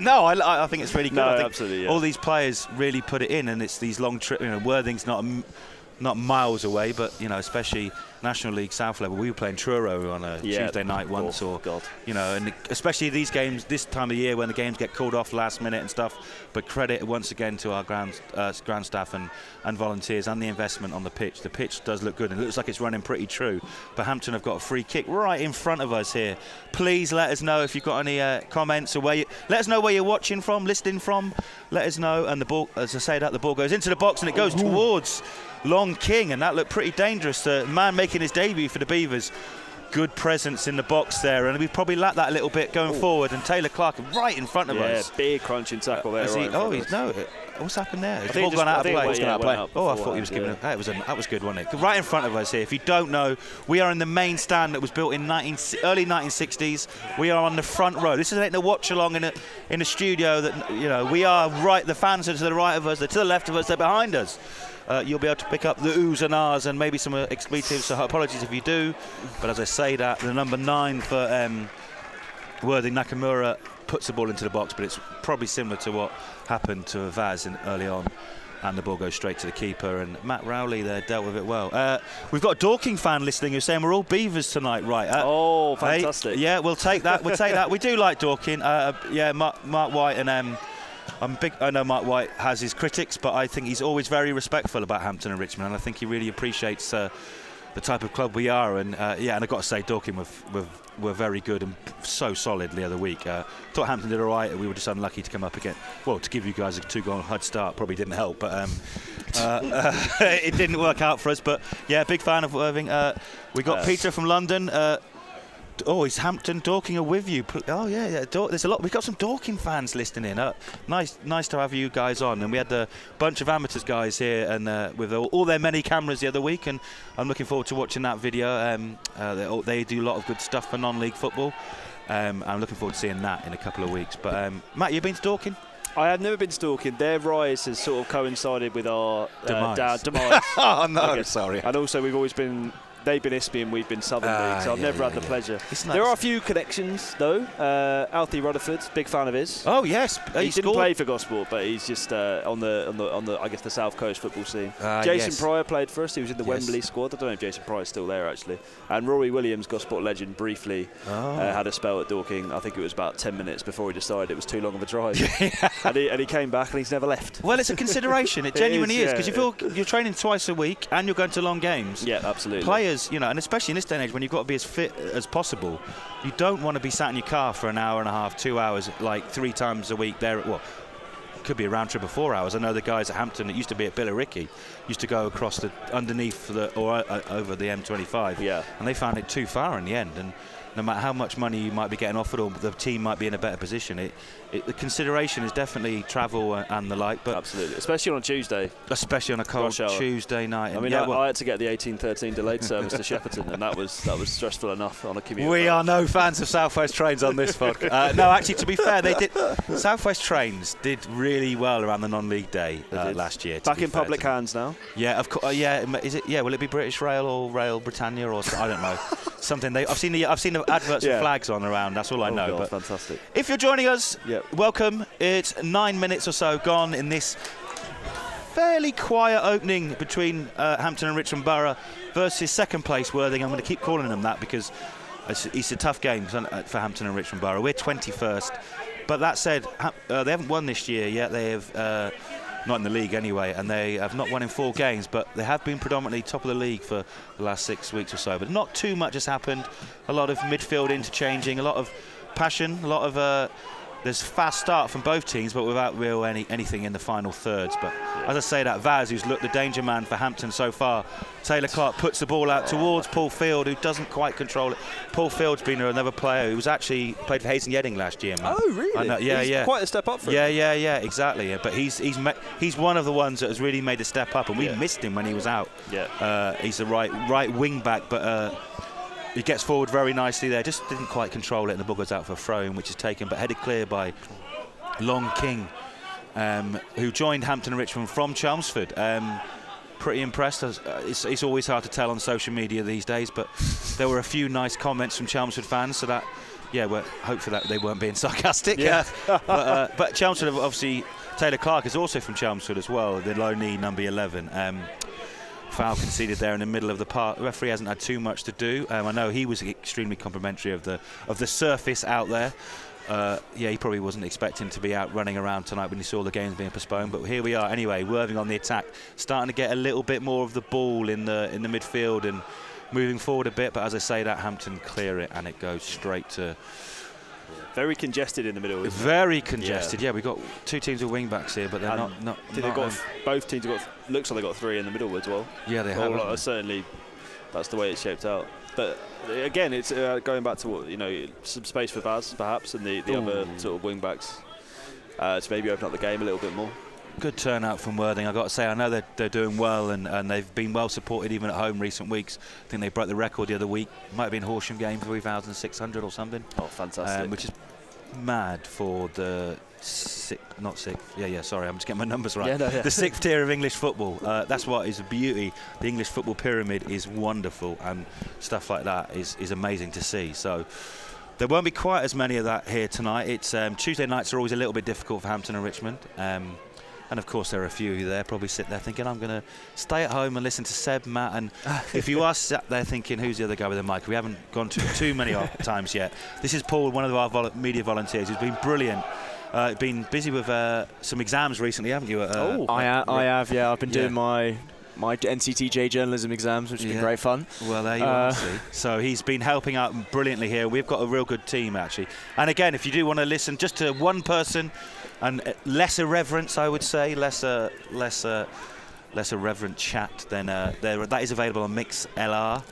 no, I think it's really good. No, I think absolutely. Yeah. all these players really put it in, and it's these long trips. Worthing's not miles away, but especially National League South level. We were playing Truro on a Tuesday night once, and especially these games this time of year when the games get called off last minute and stuff. But credit once again to our ground staff and volunteers and the investment on the pitch. The pitch does look good and it looks like it's running pretty true. But Hampton have got a free kick right in front of us here. Please let us know if you've got any comments or let us know where you're watching from, listening from. Let us know. And the ball, as I say, the ball goes into the box and it goes towards Long King, and that looked pretty dangerous. The man making his debut for the Beavers. Good presence in the box there, and we probably lacked that a little bit going forward. And Taylor Clark right in front of us. Yeah, big crunching tackle there. What's happened there? I think gone out of play. I thought he was giving it. That was good, wasn't it? Right in front of us here. If you don't know, we are in the main stand that was built in early 1960s. We are on the front row. This isn't a watch along in a studio. That we are right. The fans are to the right of us. They're to the left of us. They're behind us. You'll be able to pick up the oohs and ahs and maybe some expletives, so apologies if you do. But as I say that, the number 9 for Worthing, Nakamura, puts the ball into the box, but it's probably similar to what happened to Vaz early on. And the ball goes straight to the keeper, and Matt Rowley there dealt with it well. We've got a Dorking fan listening who's saying we're all Beavers tonight, right? Fantastic. Yeah, we'll take that. We do like Dorking. Mark White and... I know Mark White has his critics, but I think he's always very respectful about Hampton and Richmond, and I think he really appreciates the type of club we are. And and I've got to say, Dorking were very good and so solid the other week. Thought Hampton did all right. We were just unlucky to come up again. Well, to give you guys a 2-goal head start probably didn't help, but it didn't work out for us. But yeah, big fan of Worthing. We got Peter from London. Is Hampton Dorking are with you? There's a lot. We've got some Dorking fans listening in. Nice to have you guys on. And we had a bunch of amateurs guys here, and with all their many cameras the other week. And I'm looking forward to watching that video. They do a lot of good stuff for non-league football. I'm looking forward to seeing that in a couple of weeks. But Matt, you been to Dorking? I have never been to Dorking. Their rise has sort of coincided with our demise. Oh no, sorry. And also we've always been. They've been Ispy and we've been Southern League, so I've never had the pleasure. There are a few connections, though. Alfie Rutherford, big fan of his. Oh yes, he didn't play for Gosport, but he's just on the I guess the South Coast football scene. Jason Pryor played for us. He was in the Wembley squad. I don't know if Jason Pryor's still there actually. And Rory Williams, Gosport legend, briefly had a spell at Dorking. I think it was about 10 minutes before he decided it was too long of a drive. and he came back and he's never left. Well, it's a consideration. It genuinely is, because you're training twice a week and you're going to long games. Yeah, absolutely. Players. And especially in this day and age when you've got to be as fit as possible, you don't want to be sat in your car for an hour and a half, 2 hours, like 3 times a week there. Well, it could be a round trip of 4 hours. I know the guys at Hampton that used to be at Billericay used to go across underneath over the M25, and they found it too far in the end. And no matter how much money you might be getting offered or the team might be in a better position, the consideration is definitely travel and the like. But absolutely, especially on a Tuesday. Especially on a cold Tuesday night. I mean, I had to get the 1813 delayed service to Shepperton, and that was stressful enough on a commute. We are no fans of South West Trains on this podcast. No, actually, to be fair, they did. South West Trains did really well around the non-league day last year. Back in public hands now. Yeah, of course. Is it? Yeah, will it be British Rail or Rail Britannia or I don't know. Something I've seen the adverts with flags on around. That's all I know. God, but fantastic. If you're joining us, welcome. It's 9 minutes or so gone in this fairly quiet opening between Hampton and Richmond Borough versus second place Worthing. I'm going to keep calling them that because it's a tough game for Hampton and Richmond Borough. We're 21st, but that said, they haven't won this year yet. They have. Not in the league anyway, and they have not won in 4 games, but they have been predominantly top of the league for the last 6 weeks or so. But not too much has happened. A lot of midfield interchanging, a lot of passion, a lot of there's fast start from both teams, but without real anything in the final thirds. But as I say that, Vaz, who's looked the danger man for Hampton so far, Taylor Clark puts the ball out towards Paul Field, who doesn't quite control it. Paul Field's been another player who was actually played for Hayes and Yedding last year, man. Oh, really? He's quite a step up for him. Yeah, exactly. But he's one of the ones that has really made a step up, and we missed him when he was out. Yeah. He's the right wing back, but he gets forward very nicely there. Just didn't quite control it, and the ball goes out for a throw-in, which is taken, but headed clear by Long King, who joined Hampton and Richmond from Chelmsford. Pretty impressed. It's always hard to tell on social media these days, but there were a few nice comments from Chelmsford fans, so that, hopefully that they weren't being sarcastic. Yeah. But Chelmsford, obviously, Taylor Clark is also from Chelmsford as well, the low knee number 11. Foul conceded there in the middle of the park. The referee hasn't had too much to do. I know he was extremely complimentary of the surface out there. He probably wasn't expecting to be out running around tonight when he saw the games being postponed. But here we are anyway, Worthing on the attack, starting to get a little bit more of the ball in the midfield and moving forward a bit. But as I say that, Hampton clear it and it goes straight to. Very congested in the middle. Very congested. Yeah, we've got two teams with wing backs here, but they're not. Both teams have got. Looks like they got three in the middle as well. Yeah, they have. Certainly, that's the way it's shaped out. But again, it's going back to what some space for Vaz perhaps, and the other sort of wing backs to maybe open up the game a little bit more. Good turnout from Worthing. I've got to say, I know they're doing well and they've been well supported even at home recent weeks. I think they broke the record the other week. Might have been Horsham game, 3,600 or something. Oh, fantastic. Which is mad for the sorry, I'm just getting my numbers right. The sixth tier of English football. That's what is a beauty. The English football pyramid is wonderful, and stuff like that is amazing to see. So there won't be quite as many of that here tonight. It's Tuesday nights are always a little bit difficult for Hampton and Richmond. And of course there are a few who there probably sit there thinking, I'm going to stay at home and listen to Seb, Matt, and if you are sat there thinking, who's the other guy with the mic? We haven't gone to too many times yet. This is Paul, one of our media volunteers, who's been brilliant. Been busy with some exams recently, haven't you? I have, yeah. I've been doing my NCTJ journalism exams, which has been great fun. Well, there you are. See. So he's been helping out brilliantly here. We've got a real good team, actually. And again, if you do want to listen just to one person, and less irreverence, I would say, less irreverent chat, then that is available on MixLR.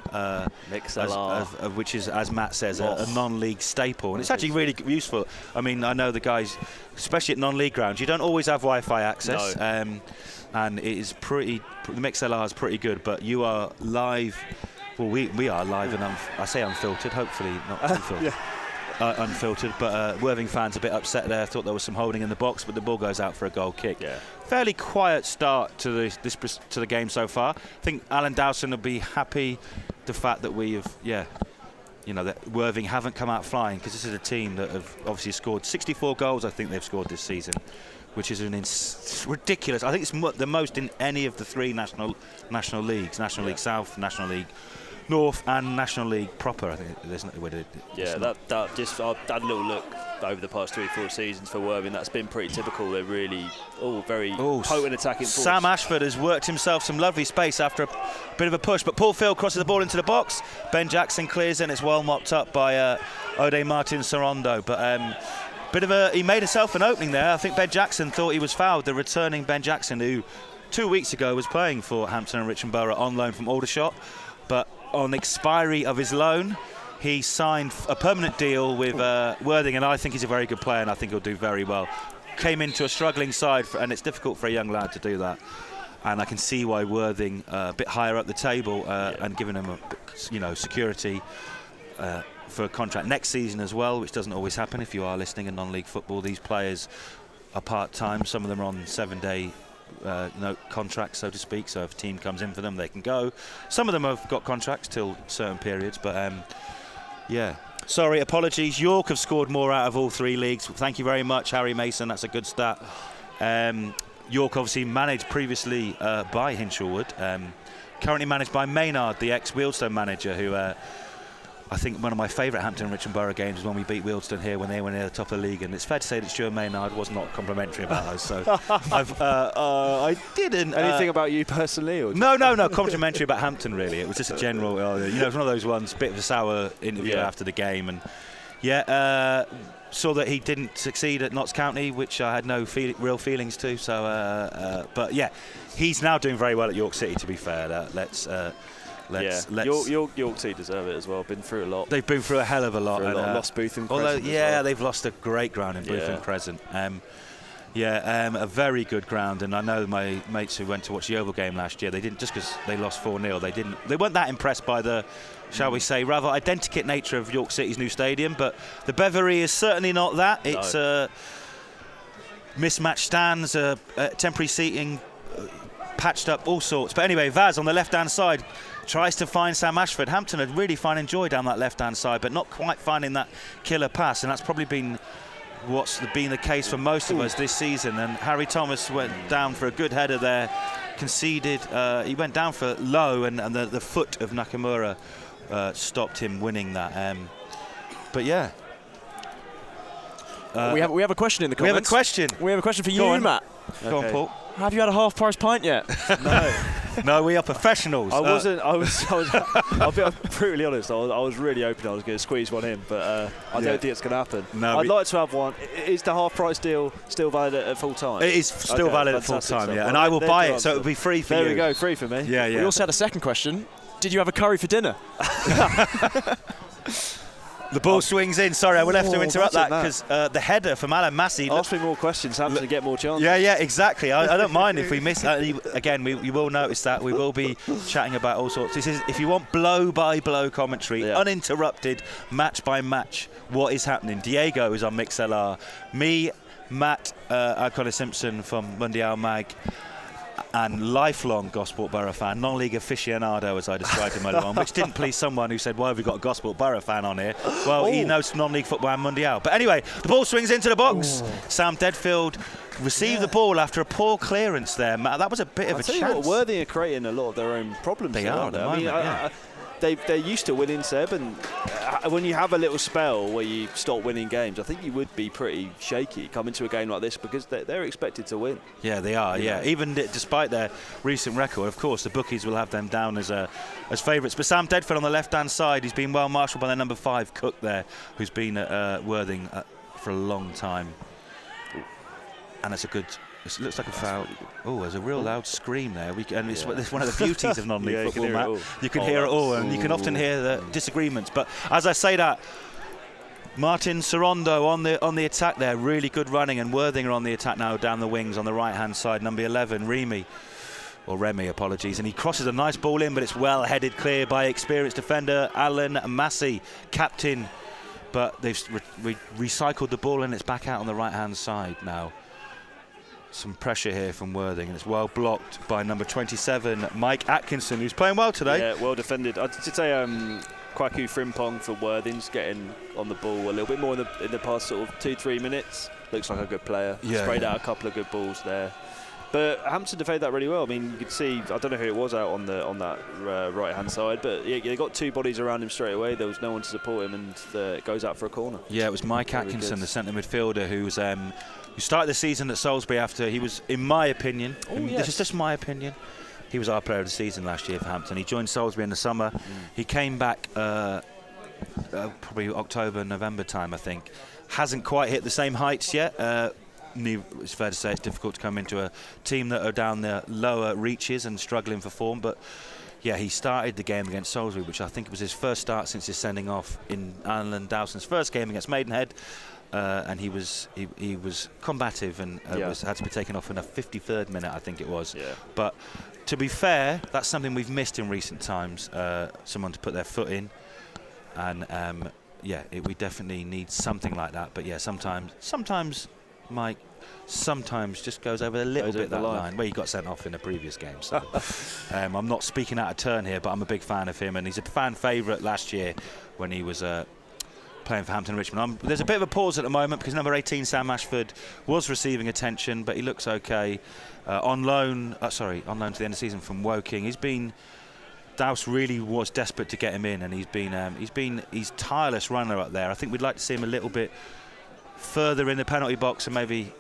MixLR. Which is, as Matt says, a non-league staple. And it's actually really useful. I mean, I know the guys, especially at non-league grounds, you don't always have Wi-Fi access. No. And it is the MixLR is pretty good, but you are live. Well, we are live, and I say unfiltered, hopefully not unfiltered. Unfiltered, but Worthing fans a bit upset there. Thought there was some holding in the box, but the ball goes out for a goal kick. Yeah. Fairly quiet start to the game so far. I think Alan Dowson will be happy the fact that that Worthing haven't come out flying, because this is a team that have obviously scored 64 goals. I think they've scored this season, which is ridiculous. I think it's the most in any of the three national leagues: National League South, National League North, and National League proper. I think there's not. I've had a little look over the past 3-4 seasons for Worthing. That's been pretty typical. They're really very potent attacking force. Sam Ashford has worked himself some lovely space after a bit of a push, but Paul Field crosses the ball into the box. Ben Jackson clears and it's well mopped up by Ode Martin Sorondo. But he made himself an opening there. I think Ben Jackson thought he was fouled. The returning Ben Jackson, who 2 weeks ago was playing for Hampton and Richmond Borough on loan from Aldershot, but on expiry of his loan, he signed a permanent deal with Worthing, and I think he's a very good player, and I think he'll do very well. Came into a struggling side, and it's difficult for a young lad to do that. And I can see why Worthing a bit higher up the table and giving him security for a contract next season as well, which doesn't always happen if you are listening in non-league football. These players are part-time. Some of them are on 7-day contracts, so to speak, so if a team comes in for them, they can go. Some of them have got contracts till certain periods, but sorry, apologies. York have scored more out of all three leagues. Thank you very much, Harry Mason. That's a good stat. York obviously managed previously by Hinshelwood, currently managed by Maynard, the ex-Wealdstone manager, who I think one of my favourite Hampton and Richmond Borough games was when we beat Wealdstone here when they were near the top of the league, and it's fair to say that Stuart Maynard was not complimentary about those. So I didn't. Anything about you personally? Or no, complimentary about Hampton really. It was just a general, it was one of those ones, bit of a sour interview after the game, and saw that he didn't succeed at Notts County, which I had no real feelings to. So, but yeah, he's now doing very well at York City. To be fair, let's. York City deserve it as well. Been through a lot. They've been through a hell of a lot. Lost Bootham Crescent. Although, as well. they've lost a great ground in Bootham Crescent. A very good ground, and I know my mates who went to watch the Oval game last year. They didn't, just because they lost 4-0. They weren't that impressed by the, shall we say, rather identikit nature of York City's new stadium. But the Beverley is certainly not that. It's mismatched stands, temporary seating, patched up, all sorts. But anyway, Vaz on the left-hand side tries to find Sam Ashford. Hampton had really fine and joy down that left-hand side, but not quite finding that killer pass, and that's probably been what's been the case for most of us this season. And Harry Thomas went down for a good header there, conceded. He went down for low, and the foot of Nakamura stopped him winning that. But yeah. We have a question in the comments. We have a question. We have a question for you, Matt. Go on, Paul. Have you had a half-price pint yet? No. No, we are professionals. I'll be brutally honest. I was really hoping I was going to squeeze one in, but I don't think it's going to happen. No, I'd like to have one. Is the half-price deal still valid at full time? It is still valid at full time, yeah. And I will buy it, so it'll be free for you. There we go, free for me. Yeah. We also had a second question. Did you have a curry for dinner? The ball swings in. Sorry, I will have to interrupt that because the header from Alan Massey. Ask me more questions, Hampton to get more chances. Yeah, exactly. I don't mind if we miss. Again, you will notice that we will be chatting about all sorts. This is if you want blow-by-blow commentary, uninterrupted, match-by-match, what is happening. Diego is on MixLR. Me, Matt, Icona Simpson from Mundial Mag, and lifelong Gosport Borough fan, non-league aficionado, as I described him earlier on, which didn't please someone who said, why have we got a Gosport Borough fan on here? Well, he knows non-league football and Mundial. But anyway, the ball swings into the box. Sam Deadfield received the ball after a poor clearance there. Matt, that was a bit of a chance. I'll tell you what, Worthing are creating a lot of their own problems. They are at the moment, they're used to winning, Seb, and when you have a little spell where you stop winning games, I think you would be pretty shaky coming to a game like this because they're expected to win. Yeah, they are, Even despite their recent record, of course, the bookies will have them down as favourites. But Sam Deadfield on the left-hand side, he's been well marshalled by their number 5, Cook there, who's been at Worthing for a long time. And it's a good... It looks like a foul. Oh, there's a real loud scream there. It's one of the beauties of non-league football, Matt. You can hear it all, and you can often hear the disagreements. But as I say that, Martin Sorondo on the attack there, really good running, and Worthing are on the attack now down the wings on the right-hand side. Number 11, Remy, apologies, and he crosses a nice ball in, but it's well headed clear by experienced defender Alan Massey, captain. But they've recycled the ball, and it's back out on the right-hand side now. Some pressure here from Worthing, and it's well blocked by number 27, Mike Atkinson, who's playing well today. Yeah, well defended. I'd say Kwaku Frimpong for Worthing's getting on the ball a little bit more in the past sort of 2-3 minutes. Looks like a good player. Sprayed out a couple of good balls there. But Hampton defended that really well. I mean, you could see, I don't know who it was out on that right-hand side, but they got 2 bodies around him straight away. There was no one to support him, and it goes out for a corner. Yeah, it was Mike Atkinson, the centre midfielder, who started the season at Salisbury after he was, in my opinion, this is just my opinion, he was our player of the season last year for Hampton. He joined Salisbury in the summer. He came back probably October, November time, I think. Hasn't quite hit the same heights yet. It's fair to say it's difficult to come into a team that are down the lower reaches and struggling for form, but yeah, he started the game against Salisbury, which I think was his first start since his sending off in Alan Dowson's first game against Maidenhead. And he was combative and had to be taken off in a 53rd minute, I think it was. Yeah. But to be fair, that's something we've missed in recent times, someone to put their foot in. And we definitely need something like that. But yeah, sometimes Mike just goes over a little bit that line. Well, he got sent off in a previous game. So I'm not speaking out of turn here, but I'm a big fan of him, and he's a fan favourite last year when he was playing for Hampton Richmond. There's a bit of a pause at the moment because number 18, Sam Ashford, was receiving attention, but he looks okay. On loan to the end of the season from Woking. Douse really was desperate to get him in, and he's tireless runner up there. I think we'd like to see him a little bit further in the penalty box and maybe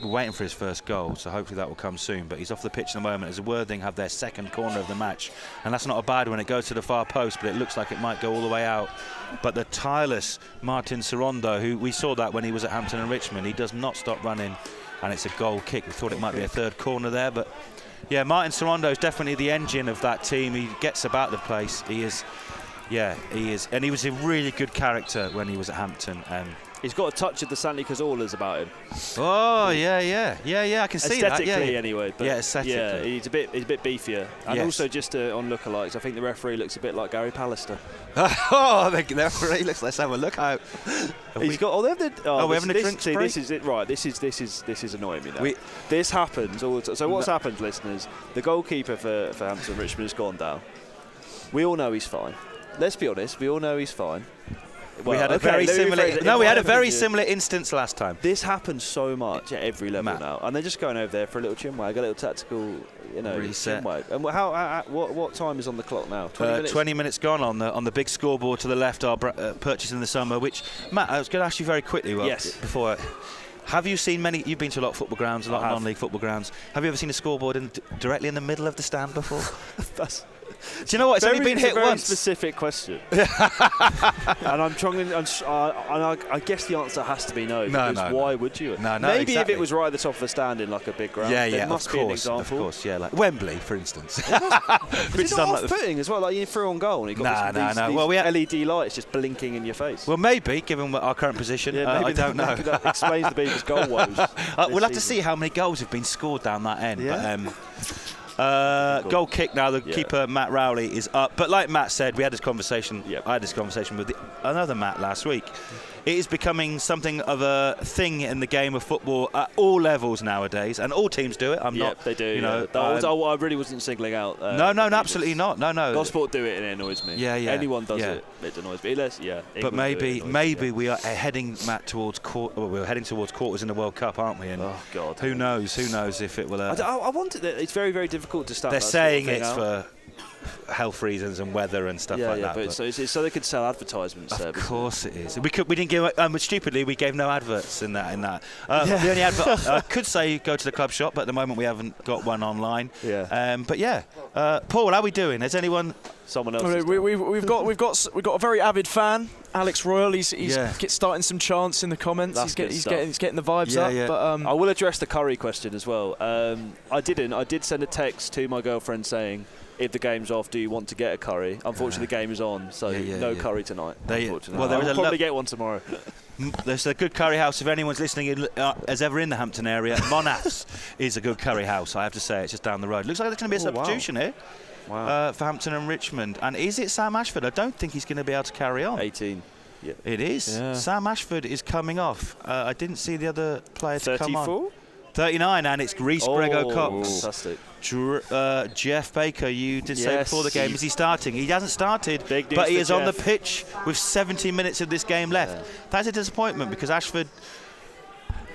we're waiting for his first goal, so hopefully that will come soon. But he's off the pitch at the moment as Worthing have their second corner of the match, and that's not a bad one. It goes to the far post, but it looks like it might go all the way out. But the tireless Martin Sorondo, who we saw that when he was at Hampton and Richmond, he does not stop running, and it's a goal kick. We thought it might be a third corner there, but yeah, Martin Sorondo is definitely the engine of that team. He gets about the place. He is, yeah, he is, and he was a really good character when he was at Hampton. He's got a touch of the Santley Cazorlas about him. Oh yeah, I can see that. Aesthetically, anyway. But yeah, aesthetically. Yeah, he's a bit beefier, and Yes. also just on lookalikes. I think the referee looks a bit like Gary Pallister. Oh, the referee looks. Let's have a look out. He's got. Oh, we're having a drink See, break? this is it. Right. This is annoying me now. This happens all the time. So what's happened, listeners? The goalkeeper for Hampton Richmond has gone down. We all know he's fine. Let's be honest. We all know he's fine. We had a very similar instance last time. This happens so much at every level Matt. now, and they're just going over there for a little chinwag, a little tactical, reset. chinwag. And what time is on the clock now? 20 minutes. 20 minutes gone on the big scoreboard to the left. Our purchase in the summer. Which Matt, I was going to ask you very quickly. Yes. Before. Have you seen many? You've been to a lot of football grounds, a lot of non-league football grounds. Have you ever seen a scoreboard directly in the middle of the stand before? Do you know what? It's only been hit very once. Specific question. And I'm trying. I guess the answer has to be no. No. Why would you? No. Maybe exactly. if it was right at the top of a stand in like a big ground. There must be an example. Of course, yeah, like Wembley, for instance. It's not off-putting as well. Like you threw on goal and you got these Well, we had LED lights just blinking in your face. Well, maybe, given our current position, I don't know. That explains the Beavers' goal woes. We'll have to see how many goals have been scored down that end. Yeah. But, goal kick now. The keeper, Matt Rowley, is up. But like Matt said, we had this conversation. Yep. I had this conversation with another Matt last week. It is becoming something of a thing in the game of football at all levels nowadays, and all teams do it. They do. I really wasn't singling out. No, absolutely not. No. Gosport do it and it annoys me. Yeah. Anyone does it annoys me. But maybe we are heading, Matt, towards we're heading towards quarters in the World Cup, aren't we? And oh God. Who knows if it will. I want it. It's very, very difficult to start. They're saying it's for health reasons and weather and stuff like that. But so they could sell advertisements. Of course it is. We didn't give. Stupidly, we gave no adverts in that. The only advert I could say go to the club shop, but at the moment we haven't got one online. Yeah. Paul, how are we doing? Has anyone? Someone else. We've got a very avid fan, Alex Royal. He's starting some chants in the comments. That's He's getting the vibes up. Yeah. But I will address the curry question as well. I did send a text to my girlfriend saying, if the game's off, do you want to get a curry? Unfortunately, the game is on, so no curry tonight. Unfortunately, I'll probably get one tomorrow. There's a good curry house. If anyone's listening is ever in the Hampton area, Monaf's is a good curry house. I have to say, it's just down the road. Looks like there's going to be a substitution here. Wow. For Hampton and Richmond. And is it Sam Ashford? I don't think he's going to be able to carry on. 18. Yeah. It is. Yeah. Sam Ashford is coming off. I didn't see the other player to come on. 34? 39, and it's Reece Grego Cox. Fantastic. Jeff Baker, you did say before the game, is he starting? He hasn't started, Big news but he for is on the Jeff. pitch with 70 minutes of this game left. Yeah. That's a disappointment because Ashford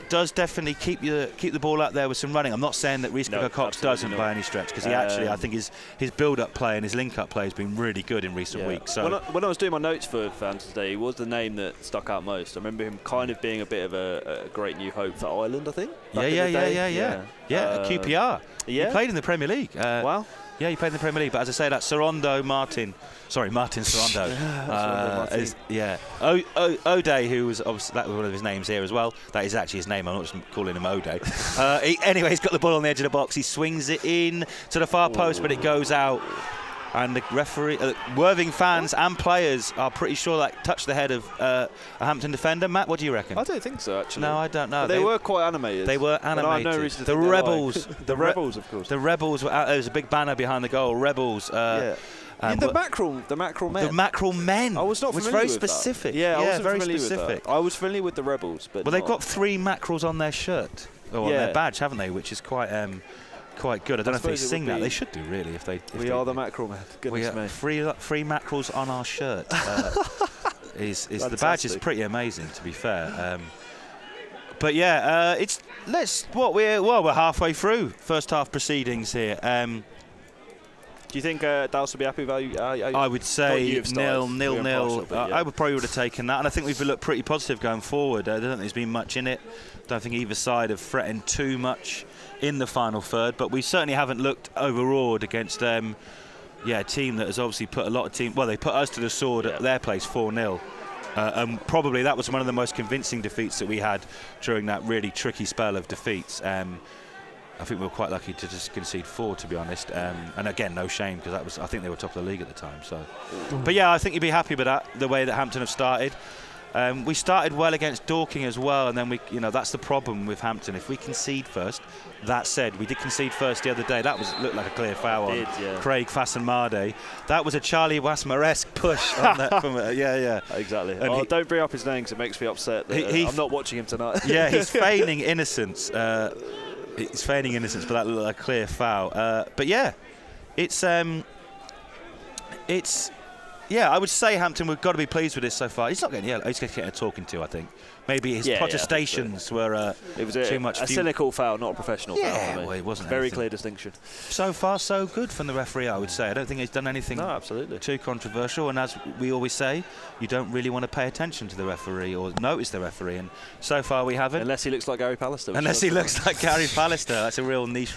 does definitely keep the ball out there with some running. I'm not saying that Reece Grego Cox doesn't by any stretch, because he actually, I think his build-up play and his link-up play has been really good in recent weeks. So when I was doing my notes for Hampton today, he was the name that stuck out most. I remember him kind of being a bit of a great new hope for Ireland, I think. Yeah, QPR. He played in the Premier League. Wow. Yeah, he played in the Premier League, but as I say, that's Martin Sorondo. O'Day, who was obviously, that was one of his names here as well. That is actually his name. I'm not just calling him O'Day. Anyway, he's got the ball on the edge of the box. He swings it in to the far post, but it goes out. And the referee, Worthing fans and players are pretty sure that touched the head of a Hampton defender. Matt, what do you reckon? I don't think so, actually. No, I don't know. But they were quite animated. They were animated. I have no reason to the think Rebels. The Rebels, of course. The Rebels were out. There was a big banner behind the goal. Rebels. The mackerel men. The mackerel men. I was not familiar very with specific. That. Yeah, I wasn't very familiar specific. with that. I was familiar with the Rebels, but they've got 3 mackerels on their shirt or on their badge, haven't they? Which is quite good. I don't know if they sing that. They should do, really. If we are the mackerel men. Goodness me. 3 mackerels on our shirt. Is the badge is pretty amazing, to be fair. But yeah, we're halfway through first half proceedings here. Do you think Dallas will be happy with how you? I would say nil. I would probably would have taken that, and I think we've looked pretty positive going forward. I don't think there's been much in it. I don't think either side have threatened too much in the final third, but we certainly haven't looked overawed against a team that has obviously put a lot of they put us to the sword at their place 4-0. And probably that was one of the most convincing defeats that we had during that really tricky spell of defeats. I think we were quite lucky to just concede 4, to be honest. And again, no shame, because I think they were top of the league at the time. So, but yeah, I think you'd be happy with that, the way that Hampton have started. We started well against Dorking as well, and then that's the problem with Hampton. If we concede first, that said, we did concede first the other day. That looked like a clear foul on Craig Fasenmade. That was a Charlie Wasmer-esque push on that. Exactly. And don't bring up his name because it makes me upset. I'm not watching him tonight. Yeah, he's feigning innocence. He's feigning innocence, but that looked like a clear foul. But yeah, I would say Hampton, we've got to be pleased with this so far. He's not getting yellow. He's getting a talking to, I think. Maybe his protestations were it was too much. A cynical foul, not a professional foul. Well, it wasn't very anything. Clear distinction. So far, so good from the referee, I would say. I don't think he's done anything too controversial. And as we always say, you don't really want to pay attention to the referee or notice the referee. And so far, we haven't. Unless he looks like Gary Pallister. Unless he looks like Gary Pallister. That's a real niche.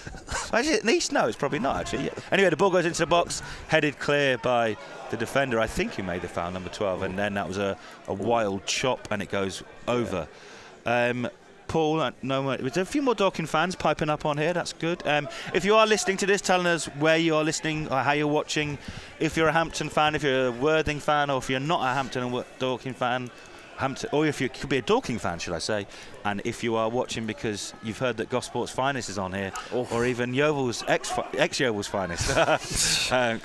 Actually, niche? No, it's probably not, actually. Yeah. Anyway, the ball goes into the box, headed clear by the defender. I think he made the foul, number 12. And then that was a wild chop, and it goes over. Paul, there's a few more Dorking fans piping up on here. That's good. If you are listening to this, telling us where you are listening or how you're watching. If you're a Hampton fan, if you're a Worthing fan, or if you're not a Hampton and Dorking fan, or if you could be a Dorking fan, should I say, and if you are watching because you've heard that Gosport's Finest is on here, or even Yeovil's ex-Yeovil's Finest,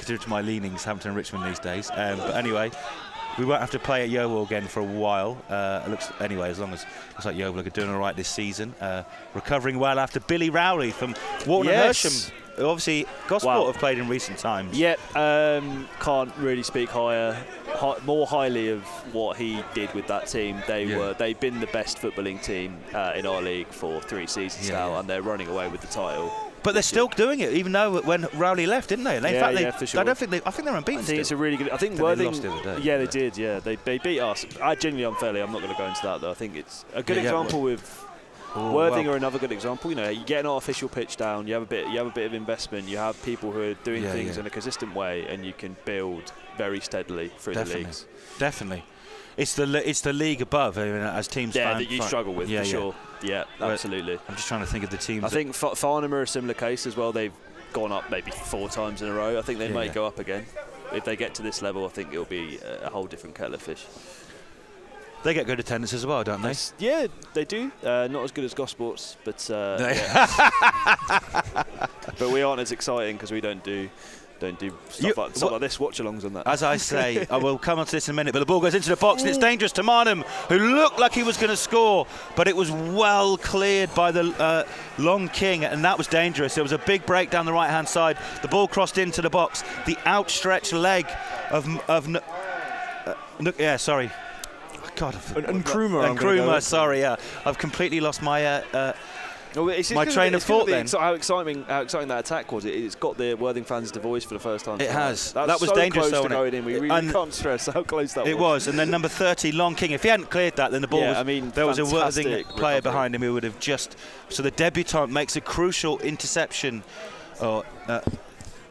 due to my leanings, Hampton and Richmond these days. But anyway, we won't have to play at Yeovil again for a while. As long as it looks like Yeovil are doing all right this season. Recovering well after Billy Rowley from Walton and Hersham. Obviously, Gosport have played in recent times. Yep, can't really speak more highly of what he did with that team. They've been the best footballing team in our league for 3 seasons now, and they're running away with the title. But they're still doing it, even though when Rowley left, didn't they? For sure. I think they're unbeaten. I think it's a really good. I think Worthing. They lost the other day. They did. Yeah, they beat us. Genuinely unfairly. I'm not going to go into that though. I think it's a good example with Worthing, or another good example. You get an artificial pitch down. You have a bit of investment. You have people who are doing things in a consistent way, and you can build very steadily through the leagues. Definitely. It's the league above, as teams. That you struggle with for sure. Yeah, absolutely. I'm just trying to think of the teams. I think Farnham are a similar case as well. They've gone up maybe 4 times in a row. I think they might go up again. If they get to this level, I think it'll be a whole different kettle of fish. They get good attendance as well, don't they? Yeah, they do. Not as good as Gosport's, but but we aren't as exciting because we don't do stuff like this, watch-alongs on that. As I say, I will come on to this in a minute, but the ball goes into the box and it's dangerous to Marnham, who looked like he was going to score, but it was well cleared by the Long King, and that was dangerous. There was a big break down the right-hand side. The ball crossed into the box. The outstretched leg of God, Nkrumah, sorry, I've completely lost my my train of thought then. How exciting that attack was. It's got the Worthing fans to voice for the first time. It has. That was so dangerous close to going in. We really can't stress how close that was. It was. And then number 30, Long King. If he hadn't cleared that, then the ball there was a Worthing player behind him who would have just... So the debutant makes a crucial interception or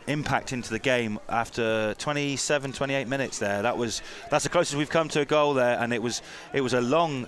impact into the game after 27, 28 minutes there. That's the closest we've come to a goal there, and it was a long...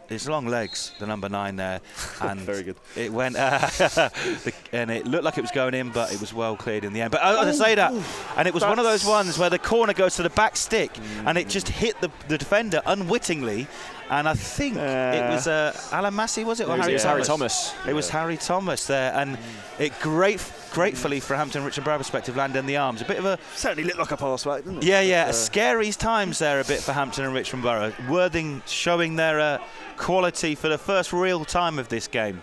His long legs, the number 9 there, and very good. It went, and it looked like it was going in, but it was well cleared in the end. But I was to say that, and it was one of those ones where the corner goes to the back stick, and it just hit the defender unwittingly. And I think it was Alan Massey, was it? Or Harry Thomas. It was Harry Thomas there, and it gratefully for Hampton Richmond Borough perspective landed in the arms. A bit of a... Certainly looked like a pass back, didn't it? Yeah. Scary times there a bit for Hampton and Richmond Borough. Worthing showing their quality for the first real time of this game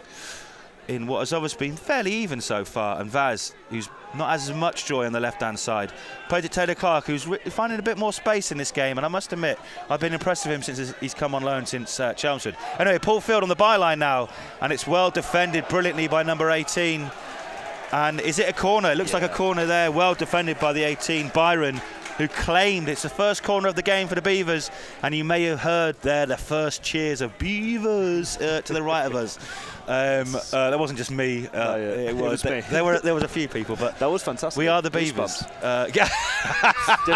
in what has obviously been fairly even so far. And Vaz, who's not as much joy on the left-hand side, played it Taylor Clark, who's finding a bit more space in this game. And I must admit, I've been impressed with him since he's come on loan since Chelmsford. Anyway, Paul Field on the byline now, and it's well defended brilliantly by number 18. And is it a corner? It looks like a corner there. Well defended by the 18, Byron, who claimed it's the first corner of the game for the Beavers. And you may have heard there the first cheers of Beavers to the right of us. That wasn't just me. It was me. There was a few people, but that was fantastic. We are the Beavers. Just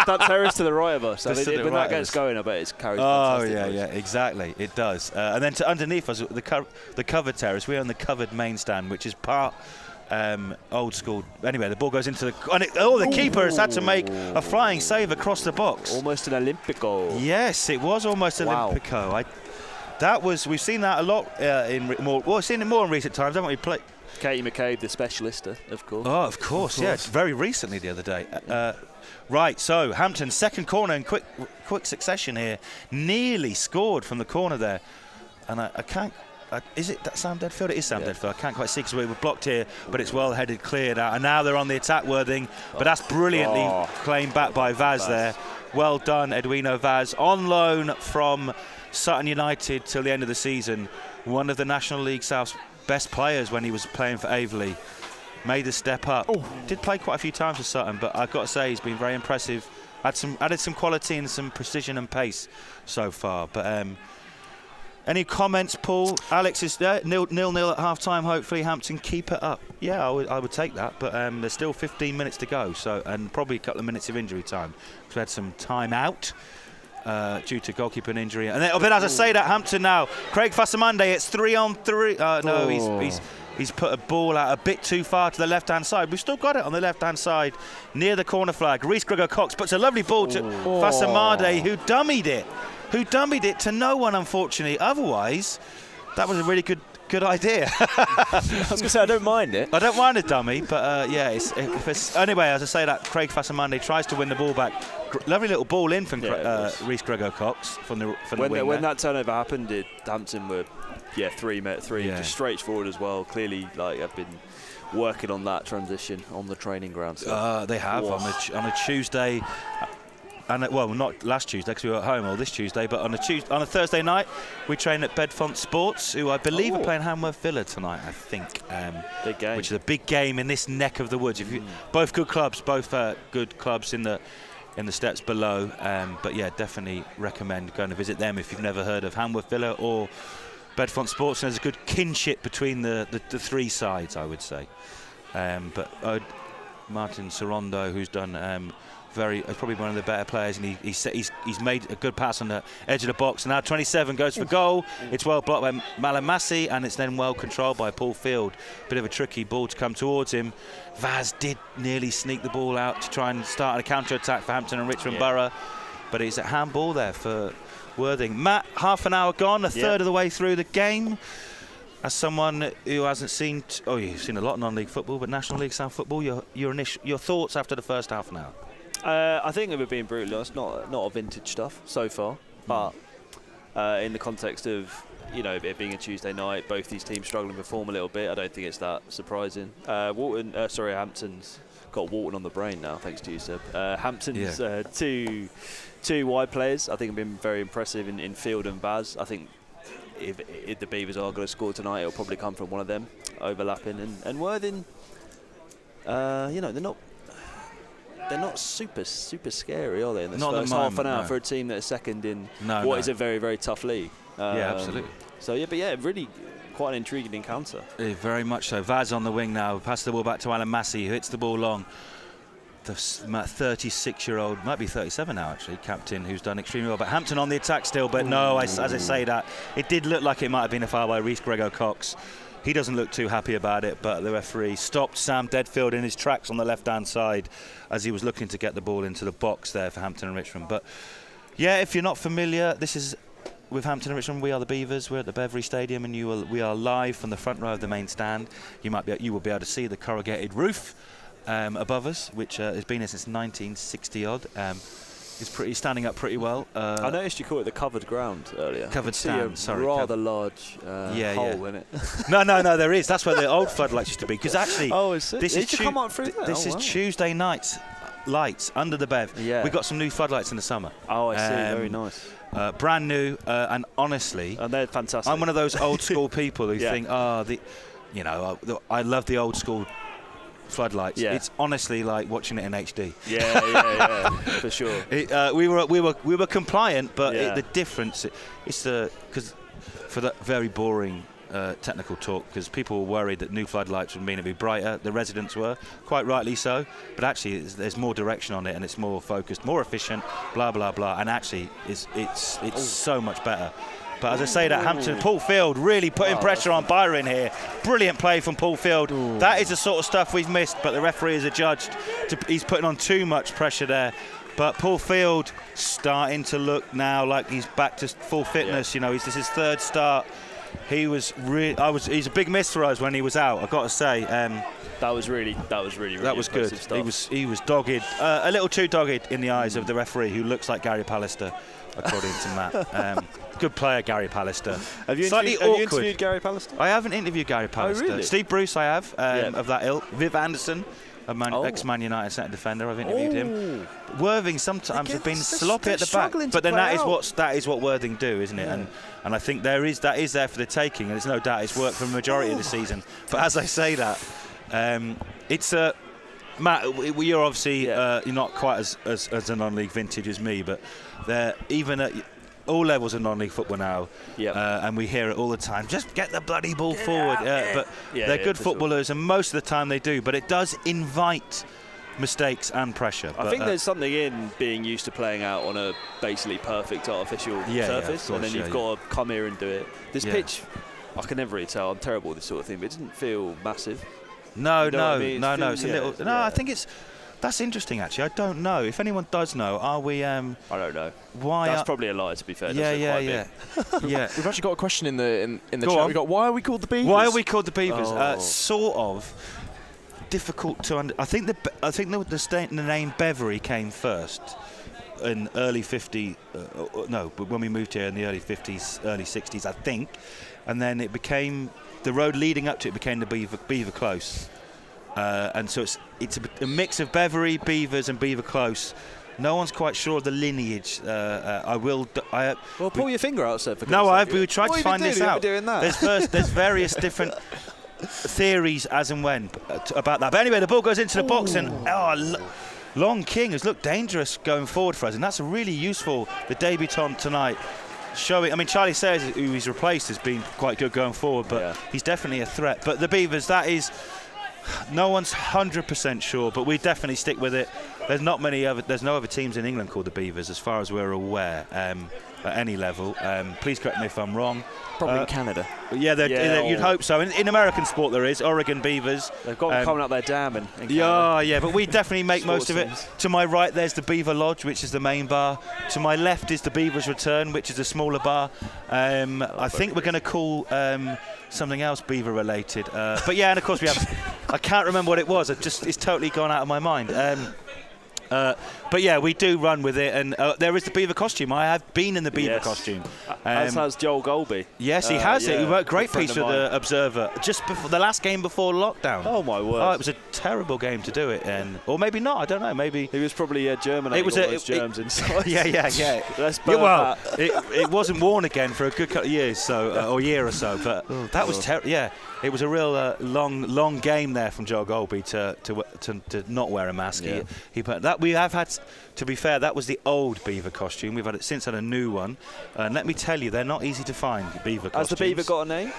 that terrace to the right of us. When that gets going, I bet it's carried. Oh yeah, exactly. It does. And then underneath us, the covered terrace. We're on the covered main stand, which is part. Old school. Anyway, the ball goes into the. The keeper has had to make a flying save across the box. Almost an Olympico. Yes, it was almost Olympico. We've seen that a lot we've seen it more in recent times, haven't we? Katie McCabe, the specialist, of course. Oh, of course, yeah. Very recently the other day. Right, so Hampton's second corner in quick succession here. Nearly scored from the corner there. And I can't. Is it that Sam Deadfield? It is Sam Deadfield. I can't quite see because we were blocked here, but it's well headed, cleared out. And now they're on the attack, Worthing. But that's brilliantly claimed back by Vaz there. Well done, Edwino Vaz. On loan from Sutton United till the end of the season. One of the National League South's best players when he was playing for Aveley. Made the step up. Did play quite a few times for Sutton, but I've got to say he's been very impressive. Added some quality and some precision and pace so far. But any comments, Paul? Alex is there. 0-0 at half-time. Hopefully Hampton keep it up. Yeah, I would take that. But there's still 15 minutes to go, and probably a couple of minutes of injury time. We had some time out due to goalkeeper injury. And then, but as I say that, Hampton now. Craig Fasamande, it's 3-on-3. No, he's put a ball out a bit too far to the left-hand side. We've still got it on the left-hand side near the corner flag. Rhys Gregor-Cox puts a lovely ball to Fasamande, who dummied it to no one, unfortunately. Otherwise, that was a really good idea. I was going to say, I don't mind it. I don't mind a dummy, but anyway, as I say that, Craig Fasamande tries to win the ball back. Lovely little ball in from Rhys Gregor-Cox from the wing. When that turnover happened, Hampton were 3 just straight forward as well. Clearly, I've been working on that transition on the training ground. So. They have on a Tuesday. And not last Tuesday because we were at home, or this Tuesday, but on a Thursday night we train at Bedfont Sports, who I believe are playing Hanworth Villa tonight. I think, big game, which is a big game in this neck of the woods. Both good clubs in the steps below. But yeah, definitely recommend going to visit them if you've never heard of Hanworth Villa or Bedfont Sports. And there's a good kinship between the three sides, I would say. But Martin Sorondo, who's done. Probably one of the better players, and he's made a good pass on the edge of the box. And now 27 goes for goal. It's well blocked by Malamasi, and it's then well controlled by Paul Field. Bit of a tricky ball to come towards him. Vaz did nearly sneak the ball out to try and start a counter-attack for Hampton and Richmond Borough, but it's a handball there for Worthing. Matt, half an hour gone, a third of the way through the game. As someone who hasn't seen, you've seen a lot of non-league football, but National League South football, your thoughts after the first half an hour? I think, if we're being brutally honest, not a vintage stuff so far, but in the context of it being a Tuesday night, both these teams struggling to form a little bit, I don't think it's that surprising. Hampton's got Walton on the brain now, thanks to you, Seb. Hampton's two wide players, I think, have been very impressive in Field and Vaz. I think if the Beavers are going to score tonight, it'll probably come from one of them overlapping. And Worthing, they're not super scary, are they, in this first half an hour for a team that is second in what is a very, very tough league. Absolutely. So, really quite an intriguing encounter. Very much so. Vaz on the wing now. Passes the ball back to Alan Massey, who hits the ball long. The 36-year-old, might be 37 now, actually, captain, who's done extremely well. But Hampton on the attack still, but as I say that, it did look like it might have been a foul by Rhys Gregor-Cox. He doesn't look too happy about it, but the referee stopped Sam Deadfield in his tracks on the left-hand side as he was looking to get the ball into the box there for Hampton and Richmond. But yeah, if you're not familiar, this is with Hampton and Richmond. We are the Beavers. We're at the Beverley Stadium, and we are live from the front row of the main stand. You will be able to see the corrugated roof above us, which has been here since 1960 odd. It's standing up pretty well. I noticed you called it the covered ground earlier. Covered stand, sorry. Rather large hole in it. No, there is. That's where the old floodlights used to be. Because actually, this is Tuesday night lights under the Bev. Yeah. We got some new floodlights in the summer. Oh, I see. Very nice. Brand new, and honestly, and they're fantastic. I'm one of those old school people who think, I love the old school floodlights. Yeah. It's honestly like watching it in HD. Yeah, for sure. We were compliant, but Yeah. the difference it's because for that very boring technical talk, because people were worried that new floodlights would mean it'd be brighter. The residents were, quite rightly so, but actually there's more direction on it and it's more focused, more efficient, blah blah blah, and actually it's so much better. But as I say that, Hampton, Paul Field really putting pressure on Byron here. Brilliant play from Paul Field. Ooh. That is the sort of stuff we've missed, but the referee is adjudged. He's putting on too much pressure there. But Paul Field starting to look now like he's back to full fitness. You know, this is his third start. He was he's a big miss for us when he was out, I've got to say. That was really good. Stuff. He was dogged, a little too dogged in the eyes of the referee, who looks like Gary Pallister, according to Matt. Good player, Gary Pallister. Have you interviewed Gary Pallister? I haven't interviewed Gary Pallister. Oh, really? Steve Bruce, I have, of that ilk. Viv Anderson, ex-Man United centre defender. I've interviewed him. Worthing sometimes have been sloppy at the back, but then that is what Worthing do, isn't it? Yeah. And I think that is there for the taking, and there's no doubt it's worked for the majority of the season. But as I say that, it's a Matt. You're obviously you're not quite as a non-league vintage as me, but they're even at all levels of non-league football now, and we hear it all the time. Just get the bloody ball forward. But they're good footballers, and most of the time they do. But it does invite mistakes and pressure. I think there's something in being used to playing out on a basically perfect artificial surface, and then you've got to come here and do it. This pitch, I can never really tell. I'm terrible with this sort of thing, but it doesn't feel massive. No. It's a little. No, I think it's. That's interesting, actually. I don't know. If anyone does know, are we... I don't know. Why? That's probably a lie, to be fair. Yeah. Yeah. We've actually got a question in the chat. On. We got, why are we called the Beavers? Why are we called the Beavers? Sort of difficult to I think the name Beverley came first in early 50. But when we moved here in the early 50s, early 60s, I think, and then it became the road leading up to it became the Beaver Close. And so it's a mix of Beverley, Beavers, and Beaver Close. No one's quite sure of the lineage. Well, pull your finger out, sir. We tried to find this out. There's various different theories as and when about that. But anyway, the ball goes into the box, and Long King has looked dangerous going forward for us, and that's a really useful. The debutant tonight. Showing, I mean, Charlie Sayers, who he's replaced, has been quite good going forward, but he's definitely a threat. But the Beavers, that is. No one's 100% sure, but we definitely stick with it. There's no other teams in England called the Beavers, as far as we're aware, at any level. Please correct me if I'm wrong. Probably in Canada. You'd hope so. In American sport, there is Oregon Beavers. They've got them coming up their dam in Canada. Yeah, but we definitely make most of it. To my right, there's the Beaver Lodge, which is the main bar. To my left is the Beavers Return, which is a smaller bar. I think we're going to call something else Beaver related. But yeah, and of course we have. I can't remember what it was. It's totally gone out of my mind. But yeah, we do run with it, and there is the Beaver costume. I have been in the Beaver costume. As has Joel Golby. Yes, he has it. He worked great piece with the Observer just before the last game before lockdown. Oh my word! Oh, it was a terrible game to do it, or maybe not. I don't know. Maybe he was probably germinating all those germs inside. Yeah. It wasn't worn again for a good couple of years, or year or so. But that was terrible. Yeah. It was a real long game there from Joel Golby to not wear a mask. Yeah. He put that. We have had, to be fair, that was the old Beaver costume. We've since had a new one, and let me tell you, they're not easy to find. Beaver costumes. Has the Beaver got a name?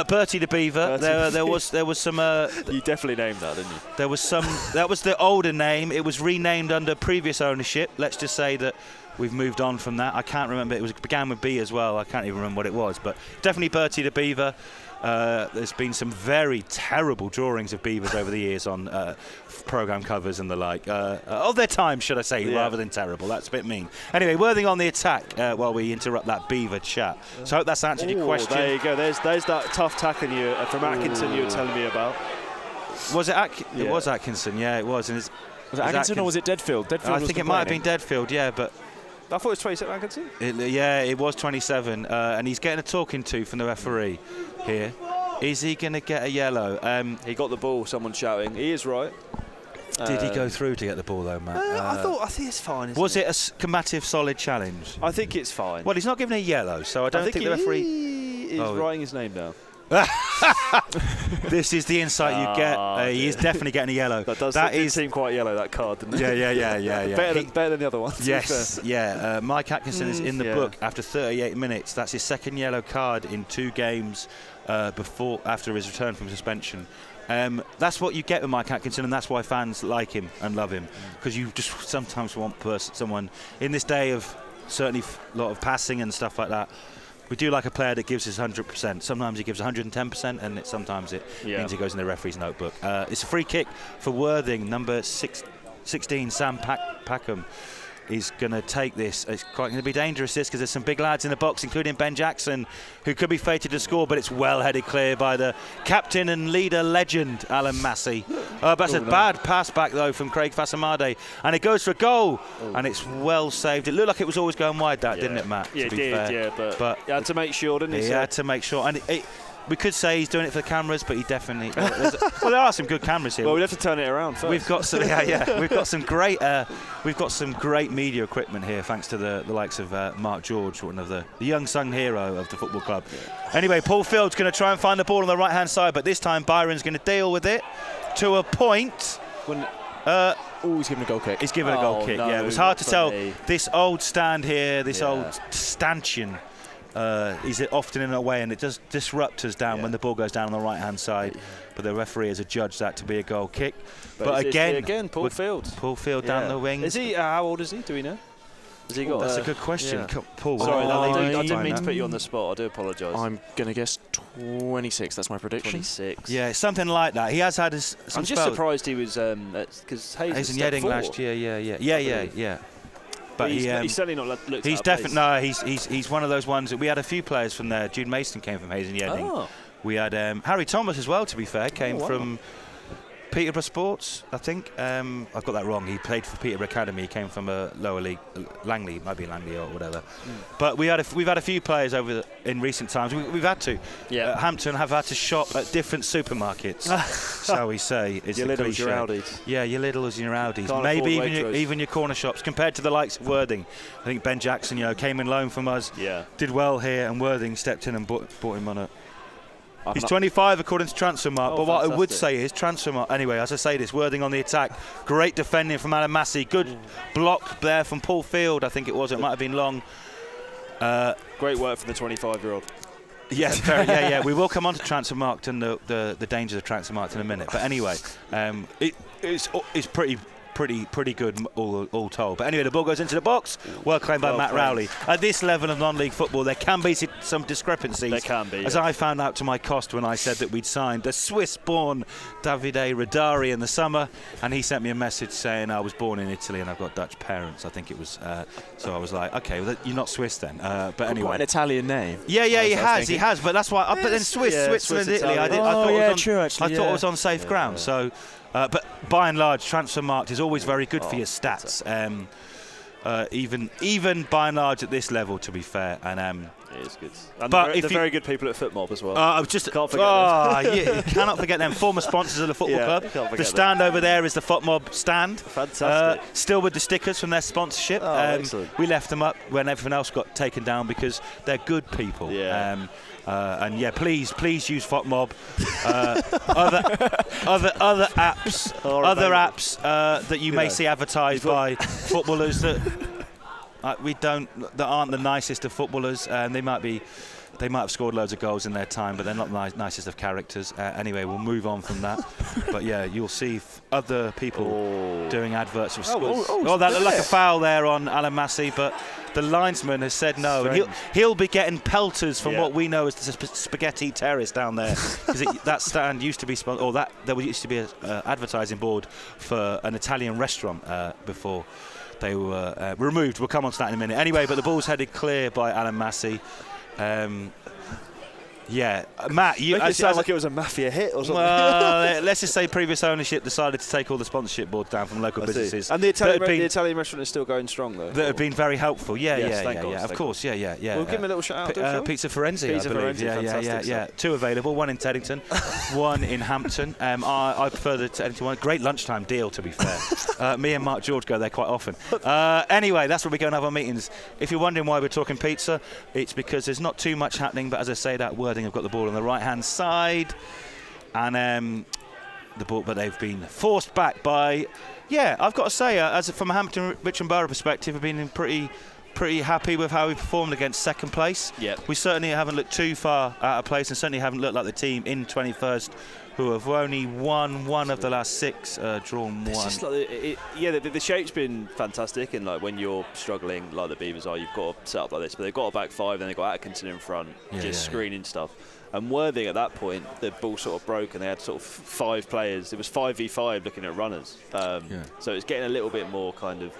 Bertie the Beaver. There was some. You definitely named that, didn't you? There was some. That was the older name. It was renamed under previous ownership. Let's just say that. We've moved on from that. I can't remember. It began with B as well. I can't even remember what it was, but definitely Bertie the Beaver. There's been some very terrible drawings of beavers over the years on programme covers and the like. Of their time, should I say, rather than terrible. That's a bit mean. Anyway, Worthing on the attack while we interrupt that Beaver chat. So I hope that's answered your question. There you go. There's that tough tackle from Atkinson you were telling me about. Was it It was Atkinson, yeah, it was. And was it Atkinson or was it Deadfield? I think it might have been Deadfield, yeah, but... I thought it was 27 Atkinson. It was 27, and he's getting a talking to from the referee here. Is he going to get a yellow? He got the ball, someone shouting. He is right. Did he go through to get the ball, though, Matt? I think it's fine. Was it a combative, solid challenge? I think it's fine. Well, he's not given a yellow, so I don't think the referee... He is writing his name down. This is the insight you get. He is definitely getting a yellow. That did seem quite yellow, that card, didn't it? Yeah. better than the other ones. Yes, yeah. Mike Atkinson is in the book after 38 minutes. That's his second yellow card in 2 games after his return from suspension. That's what you get with Mike Atkinson, and that's why fans like him and love him, because you just sometimes want someone in this day of certainly a lot of passing and stuff like that. We do like a player that gives his 100%. Sometimes he gives 110%, and sometimes it means he goes in the referee's notebook. It's a free kick for Worthing. Number 16, Sam Packham, is going to take this. It's quite going to be dangerous, this, because there's some big lads in the box, including Ben Jackson, who could be fated to score, but it's well headed clear by the captain and leader legend, Alan Massey. That's a bad pass back, though, from Craig Fasamade, and it goes for a goal, and it's well saved. It looked like it was always going wide, didn't it, Matt? Yeah, it did, but he had to make sure, didn't he? He had to make sure, and we could say he's doing it for the cameras, but he definitely. Well, there are some good cameras here. Well, we'd have to turn it around first. We've got some, We've got some great media equipment here, thanks to the likes of Mark George, one of the young sung hero of the football club. Yeah. Anyway, Paul Field's going to try and find the ball on the right-hand side, but this time Byron's going to deal with it to a point. He's given a goal kick. He's given a goal kick. It was hard to tell. Me. This old stand here, this old stanchion. Is often in a way, and it does disrupt us down when the ball goes down on the right-hand side. But the referee has adjudged that to be a goal kick. But again, Paul Field. Paul Field down the wing. Is he? How old is he? Do we know? Has he got? That's a good question, Paul. Sorry, I didn't mean to put you on the spot. I do apologise. I'm gonna guess 26. That's my prediction. 26. Yeah, something like that. He has had some I'm just surprised he was because Hazen Yedding last year. Yeah. But he's certainly not looked. He's definitely he's one of those ones that we had a few players from there. Jude Mason came from Hazen Yedding. Oh. We had Harry Thomas as well. To be fair, came from Peterborough Sports, I think. I've got that wrong. He played for Peterborough Academy. He came from a lower league, Langley, might be Langley or whatever. But we've had a few players in recent times. We've had to. Yeah. Hampton have had to shop at different supermarkets, shall we say? It's your Lidl's, your Aldi's. Yeah, your Lidl's and your Aldi's. Can't maybe afford even your corner shops. Compared to the likes of Worthing, I think Ben Jackson, came in loan from us. Yeah. Did well here, and Worthing stepped in and bought him on a. He's 25 according to Transfermarkt, but what I would say is Transfermarkt. Anyway, as I say this, Worthing on the attack. Great defending from Alan Massey. Good block there from Paul Field, I think it was. It might have been long. Great work for the 25-year-old. Yes, yeah. We will come on to Transfermarkt and the dangers of Transfermarkt in a minute. But anyway, it's pretty good all told. But anyway, the ball goes into the box. Well claimed by Matt Rowley. At this level of non-league football, there can be some discrepancies. There can be. As I found out to my cost when I said that we'd signed the Swiss-born Davide Radari in the summer, and he sent me a message saying I was born in Italy and I've got Dutch parents. I think it was. So I was like, okay, well, you're not Swiss then. But anyway, quite an Italian name. Yeah, he has. But that's why. But then Switzerland, Italy. I thought it was on safe ground. So. But by and large, Transfermarkt is always very good for your stats. Even by and large at this level, to be fair. And it is good. And but they're very good people at FootMob as well. I was just can't forget them. You cannot forget them. Former sponsors of the football club. The stand over there is the FootMob stand. Fantastic. Still with the stickers from their sponsorship. Excellent. We left them up when everything else got taken down because they're good people. Yeah. And please use FOTMob. Other apps that you may see advertised by footballers that aren't the nicest of footballers, and they might have scored loads of goals in their time, but they're not the nicest of characters. Anyway, we'll move on from that. But yeah, you'll see other people doing adverts for schools. That looked like a foul there on Alan Massey, but the linesman has said no. And he'll be getting pelters from what we know as the spaghetti terrace down there, because that stand used to be there used to be an advertising board for an Italian restaurant before they were removed. We'll come on to that in a minute. Anyway, but the ball's headed clear by Alan Massey. Matt, make it sound like it was a mafia hit or something. Well, let's just say previous ownership decided to take all the sponsorship boards down from local businesses. And the Italian restaurant is still going strong, though. That have been very helpful. God, of course. We'll give him a little shout out. Pizza Forense, I believe. Yeah. 2 available, 1 in Teddington, 1 in Hampton. I prefer the Teddington one. Great lunchtime deal, to be fair. Me and Mark George go there quite often. Anyway, that's where we go and have our meetings. If you're wondering why we're talking pizza, it's because there's not too much happening, but as I say that, Worthing Worthing have got the ball on the right-hand side, and the ball, but they've been forced back by. Yeah, I've got to say, from a Hampton Richmond Borough perspective, I've been pretty happy with how we performed against second place. Yep. We certainly haven't looked too far out of place, and certainly haven't looked like the team in 21st who have only won one of the last 6, drawn It's one. just like the shape's been fantastic, and like when you're struggling like the Beavers are, you've got to set up like this. But they've got a back 5, then they've got Atkinson in front, screening stuff. And Worthing at that point, the ball sort of broke, and they had sort of 5 players. It was 5v5 looking at runners. So it's getting a little bit more kind of.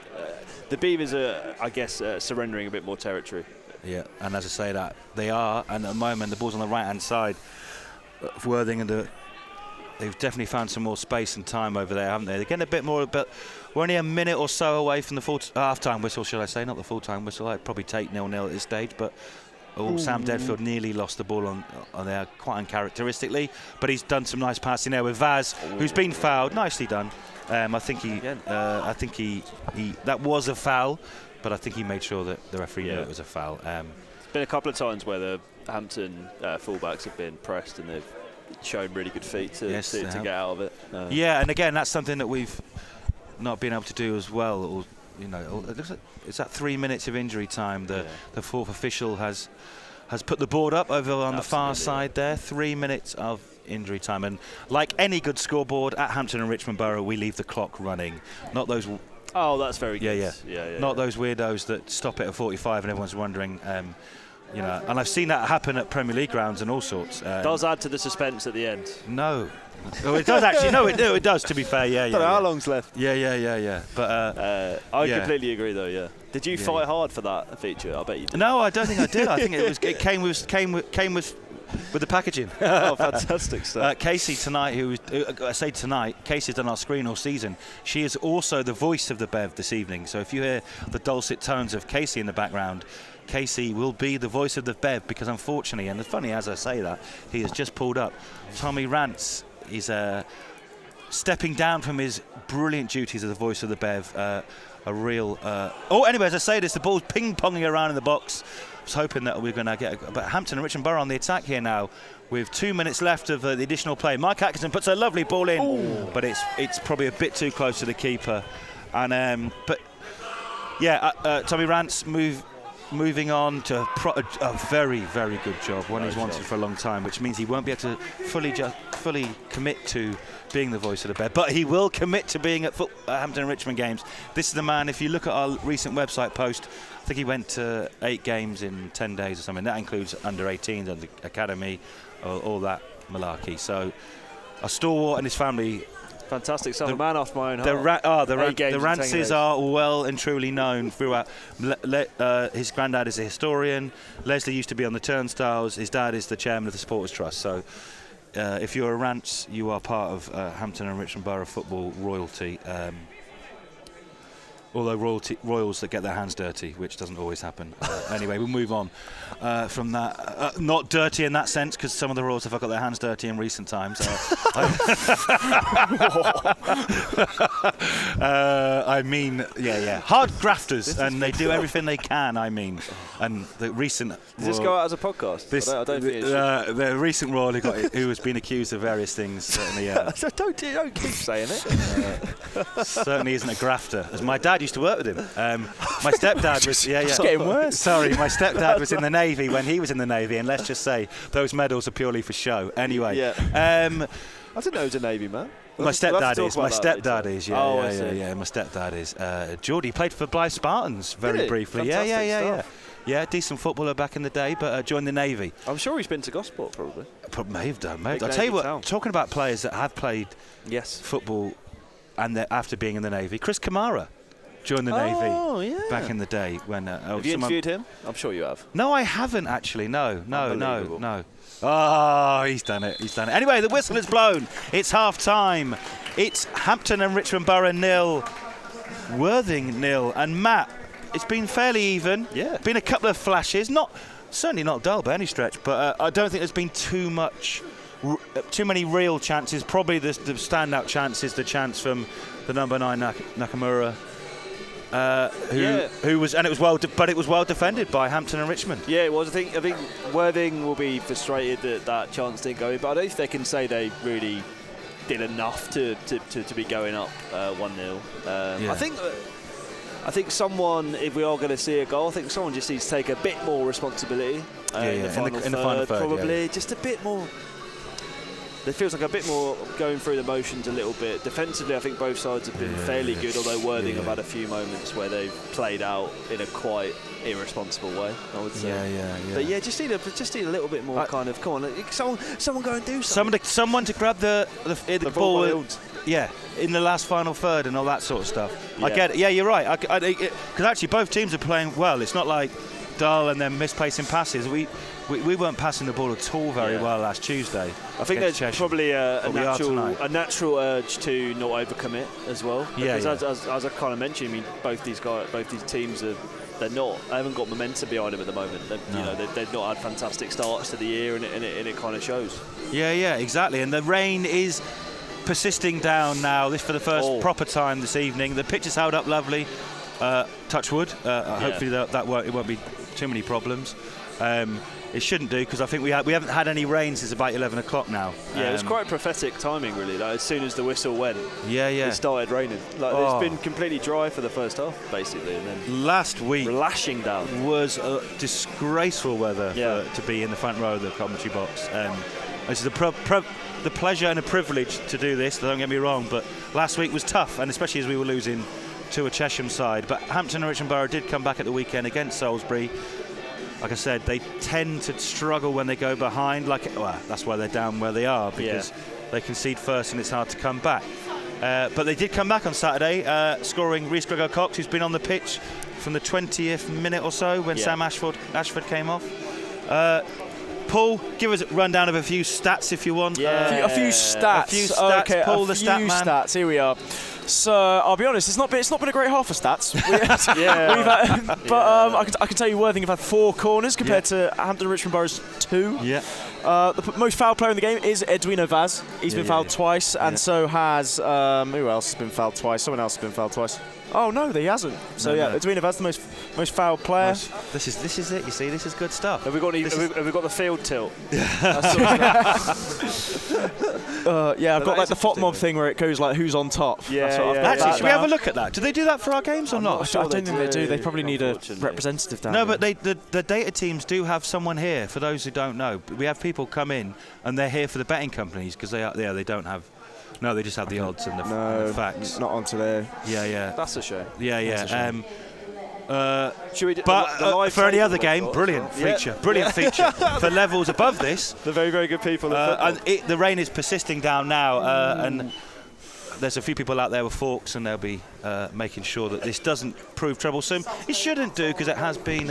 The Beavers are, I guess, surrendering a bit more territory. Yeah, and as I say that, they are, and at the moment the ball's on the right-hand side of Worthing, and they've definitely found some more space and time over there, haven't they? They're getting a bit more, but we're only a minute or so away from the half-time whistle, shall I say, not the full-time whistle. I'd probably take 0-0 at this stage, but Sam Deadfield nearly lost the ball on there, quite uncharacteristically, but he's done some nice passing there with Vaz, who's been fouled. Nicely done. I think he that was a foul, but I think he made sure that the referee knew it was a foul. There's been a couple of times where the Hampton fullbacks have been pressed, and they've shown really good feet to get out of it. Yeah, and again, that's something that we've not been able to do as well. Or, it's that 3 minutes of injury time. The fourth official has put the board up over on the far side there. 3 minutes of injury time, and like any good scoreboard at Hampton and Richmond Borough, we leave the clock running. Not those. Oh, that's very good. Yeah. Not those weirdos that stop it at 45 and everyone's wondering. And I've seen that happen at Premier League grounds and all sorts. Does add to the suspense at the end. No. Oh, it does actually. No, it does. To be fair, yeah. Don't know how long's left. Yeah. But I completely agree, though. Yeah. Did you fight hard for that feature? I bet you did. No, I don't think I did. I think it came with the packaging. Oh, fantastic stuff. Casey tonight, Casey's done our screen all season. She is also the voice of the Bev this evening. So if you hear the dulcet tones of Casey in the background, Casey will be the voice of the Bev, because unfortunately, and it's funny as I say that, he has just pulled up. Tommy Rance is stepping down from his brilliant duties as the voice of the Bev. Anyway, as I say this, the ball's ping-ponging around in the box. I was hoping that we were going to get but Hampton and Richmond Borough on the attack here now with 2 minutes left of the additional play. Mike Atkinson puts a lovely ball in, but it's probably a bit too close to the keeper. And Tommy Rance moving on to a very, very good job, one he's wanted for a long time, which means he won't be able to fully commit to being the voice of the Bev, but he will commit to being at Hampton and Richmond games. This is the man. If you look at our recent website post, I think he went to 8 games in 10 days or something. That includes under 18s, under academy, all that malarkey. So a stalwart and his family. Fantastic stuff. A man after my own heart. The Rances are well and truly known throughout. His granddad is a historian. Leslie used to be on the turnstiles. His dad is the chairman of the Supporters Trust. So if you're a Rance, you are part of Hampton and Richmond Borough football royalty. Although royals that get their hands dirty, which doesn't always happen. Anyway, we'll move on from that. Not dirty in that sense, because some of the royals have got their hands dirty in recent times. I mean, hard grafters, and they do everything they can. I mean, and the recent. Does this go out as a podcast? I don't think it should. The recent royal who has been accused of various things certainly. Don't keep saying it. Certainly isn't a grafter, as my dad used to work with him. My stepdad was It's getting worse. Sorry, my stepdad was in the Navy when he was in the Navy, and let's just say those medals are purely for show. Anyway, I didn't know he was a Navy man. My stepdad is. My stepdad is. Yeah. My stepdad is. Geordie played for Blythe Spartans very briefly. Fantastic stuff. Yeah, decent footballer back in the day, but joined the Navy. I'm sure he's been to Gosport, probably. May have done. I'll tell you what. Talking about players that have played football and after being in the Navy, Chris Kamara joined the Navy back in the day when. Have you interviewed him? I'm sure you have. No, I haven't actually. No. Oh, he's done it. Anyway, the whistle is blown. It's half time. It's Hampton and Richmond Borough 0, Worthing 0, and Matt. It's been fairly even. Yeah. Been a couple of flashes. Certainly not dull by any stretch, but I don't think there's been too many real chances. Probably the standout chance is the chance from the number 9 Nakamura. who was, and it was but it was well defended by Hampton and Richmond. Yeah, it was. I think Worthing will be frustrated that that chance didn't go in, but I don't think they can say they really did enough to be going up 1-0. I think someone, if we are going to see a goal, I think someone just needs to take a bit more responsibility in the final third, probably. Just a bit more. It feels like a bit more going through the motions a little bit. Defensively, I think both sides have been fairly good, although Worthing have had a few moments where they've played out in a quite irresponsible way, I would say. But just need a little bit more come on, someone go and do something. Someone to grab the ball. In the last final third and all that sort of stuff. I get it. Yeah, you're right. Because actually both teams are playing well. It's not like dull and then misplacing passes. We weren't passing the ball at all very well last Tuesday. I think there's probably a natural urge to not overcommit as well. Because as I kind of mentioned, I mean, both these teams they haven't got momentum behind them at the moment. They've not had fantastic starts to the year, and it kind of shows. Yeah, exactly. And the rain is persisting down now. This for the first proper time this evening. The pitch is held up lovely. Touch wood. Hopefully it won't be too many problems. It shouldn't do, because I think we haven't had any rain since about 11 o'clock now. It was quite prophetic timing, really. Like, as soon as the whistle went, it started raining. It's been completely dry for the first half, basically. And then last week lashing down was disgraceful weather to be in the front row of the commentary box. This is the pleasure and a privilege to do this, don't get me wrong, but last week was tough, and especially as we were losing to a Chesham side. But Hampton and Richmond Borough did come back at the weekend against Salisbury. Like I said, they tend to struggle when they go behind. That's why they're down where they are, because they concede first and it's hard to come back. But they did come back on Saturday, scoring Rhys Gregor-Cox, who's been on the pitch from the 20th minute or so when Sam Ashford came off. Paul, give us a rundown of a few stats if you want. A few stats. Okay, Paul, the stat man. Stats. Here we are. So I'll be honest, it's not been a great half for stats. I can tell you Worthing have had 4 corners compared to Hampton and Richmond Borough's 2. The most fouled player in the game is Edwino Vaz. He's been fouled twice, and so has who else has been fouled twice? Someone else has been fouled twice. Oh no, he hasn't. So Edwino Vaz, the most fouled player. This is it. You see, this is good stuff. Have we got the field tilt? I've got like the FOTMob thing where it goes like who's on top. Actually, should we have a look at that? Do they do that for our games or not? I don't think they do. They probably need a representative down there. No, but the data teams do have someone here. For those who don't know, we have people come in and they're here for the betting companies, because they don't have. No, they just have the odds and the facts. Not onto there. That's a shame. For any other game, brilliant feature. For levels above this, the very, very good people. The rain is persisting down now, and there's a few people out there with forks, and they'll be making sure that this doesn't prove troublesome. It shouldn't do, because it has been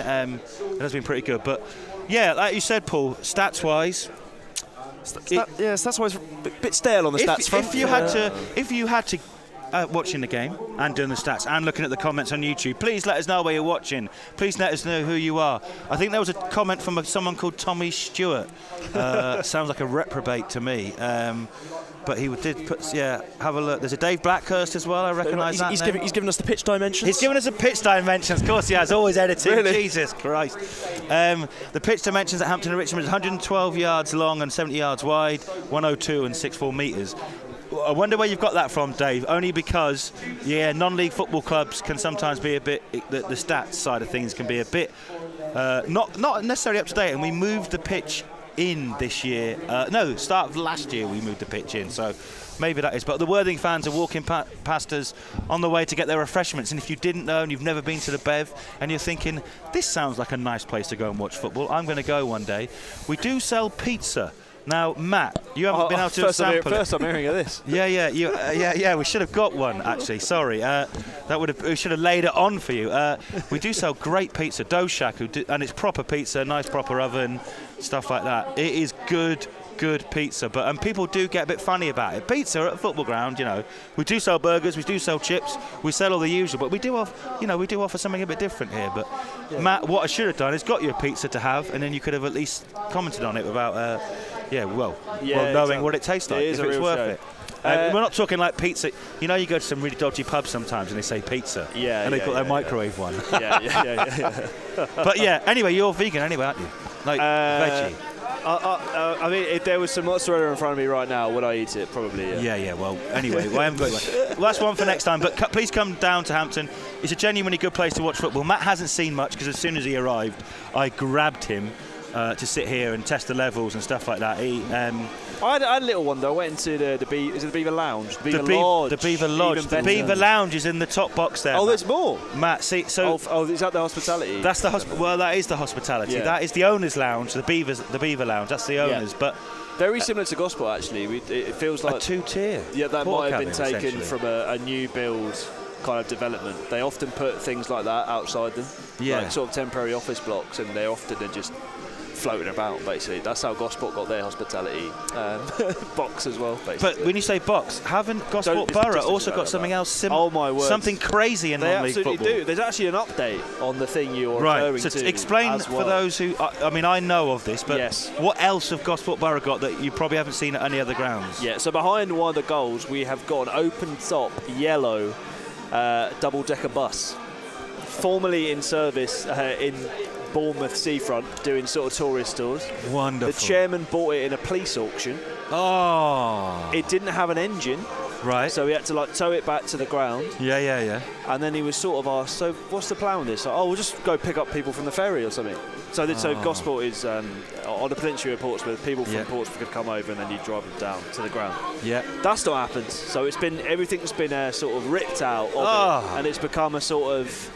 pretty good. But like you said, Paul, stats-wise. Stats-wise, a bit stale on the stats front. If you had to watching the game and doing the stats and looking at the comments on YouTube, please let us know where you're watching. Please let us know who you are. I think there was a comment from someone called Tommy Stewart. Sounds like a reprobate to me. But he did have a look. There's a Dave Blackhurst as well. I recognise that. He's given us the pitch dimensions. He's given us the pitch dimensions. Of course he has. Always editing. Really? Jesus Christ. The pitch dimensions at Hampton and Richmond is 112 yards long and 70 yards wide, 102 and 64 metres. I wonder where you've got that from, Dave. Only because, non-league football clubs can sometimes be a bit. The stats side of things can be a bit not necessarily up to date. And we moved the pitch in this year. Start of last year we moved the pitch in, so maybe that is. But the Worthing fans are walking past us on the way to get their refreshments, and if you didn't know and you've never been to the Bev and you're thinking, this sounds like a nice place to go and watch football, I'm going to go one day. We do sell pizza. Now, Matt, you haven't been able to sample it. First I'm hearing of this. We should have got one, actually. Sorry. We should have laid it on for you. We do sell great pizza, Dough Shack, and it's proper pizza, nice proper oven, stuff like that. It is good pizza, and people do get a bit funny about it. Pizza at a football ground, we do sell burgers, we do sell chips, we sell all the usual, but we do offer something a bit different here. But Matt, what I should have done is got you a pizza to have, and then you could have at least commented on it without knowing what it tastes like, if it's worth it. We're not talking like pizza. You know, you go to some really dodgy pubs sometimes and they say pizza. Yeah. And they've got their microwave one. Yeah. But yeah, anyway, you're vegan anyway, aren't you? Like veggie. I mean, if there was some mozzarella in front of me right now, would I eat it? Probably, yeah. Yeah, well, anyway, I haven't got one. Well, that's one for next time, but please come down to Hampton. It's a genuinely good place to watch football. Matt hasn't seen much because as soon as he arrived, I grabbed him to sit here and test the levels and stuff like that. I had a little one though. I went into the Beaver Lounge? The Beaver Lodge. The Beaver Lodge. The Beaver Lounge is in the top box there. Oh, Matt. there's more. Matt, see, so is that the hospitality? that's the well, that is the hospitality. Yeah. That is the owners' lounge. The Beaver Lounge. That's the owners, but very similar to Gospel actually. It feels like a two-tier. Yeah, that porta might have been cabin, taken from a new build kind of development. They often put things like that outside them, like sort of temporary office blocks, and they often are just floating about. Basically, that's how Gosport got their hospitality box as well. Basically. But when you say box, haven't Gosport Borough also got something else similar? Oh my word! Something crazy in non-league football. They absolutely do. There's actually an update on the thing you're referring so to. Explain as well. for those who. I mean, I know of this, but yes. What else have Gosport Borough got that you probably haven't seen at any other grounds? Yeah. So behind one of the goals, we have got an open-top yellow double-decker bus, formerly in service in Bournemouth seafront, doing sort of tourist tours. Wonderful. The chairman bought it in a police auction. Oh. It didn't have an engine, right. so he had to like tow it back to the ground. Yeah. And then he was sort of asked, so what's the plan with this? Like, we'll just go pick up people from the ferry or something. So Gosport is on the peninsula of Portsmouth. People from Portsmouth could come over and then you drive them down to the ground. Yeah. That's not happened. So everything's been sort of ripped out of it, and it's become a sort of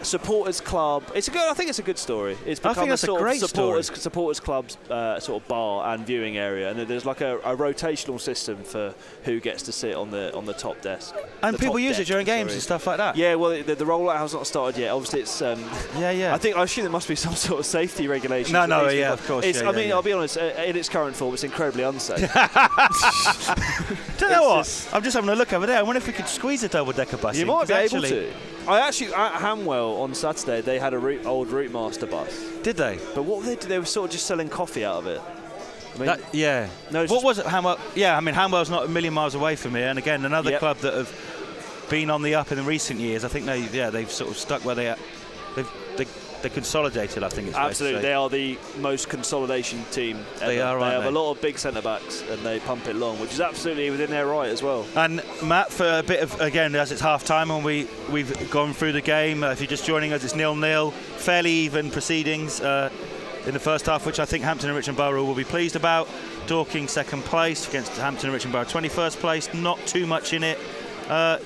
supporters club. I think it's a good story. It's become a sort of supporters club's sort of bar and viewing area, and there's like a rotational system for who gets to sit on the top desk. And people use it during games and stuff like that. Yeah, well, the rollout has not started yet. Obviously, it's I assume there must be some sort of safety regulations. No, of course. I'll be honest. In its current form, it's incredibly unsafe. Do you know what? I'm just having a look over there. I wonder if we could squeeze a double-decker bus. You might be able to. I actually, at Hamwell on Saturday, they had a old Route Master bus. Did they? But what were they do? They were sort of just selling coffee out of it. I mean, No, what was it, Hamwell? Yeah, I mean, Hamwell's not a million miles away from here. And again, another club that have been on the up in the recent years. I think they've sort of stuck where they are. They consolidated, I think it's absolutely. They are the most consolidation team ever. They have a lot of big centre-backs and they pump it long, which is absolutely within their right as well. And Matt, for a bit of, again, as it's half-time and we've gone through the game, if you're just joining us, it's 0-0, fairly even proceedings in the first half, which I think Hampton and Richmond Borough will be pleased about. Dorking second place against Hampton and Richmond Borough 21st place, not too much in it.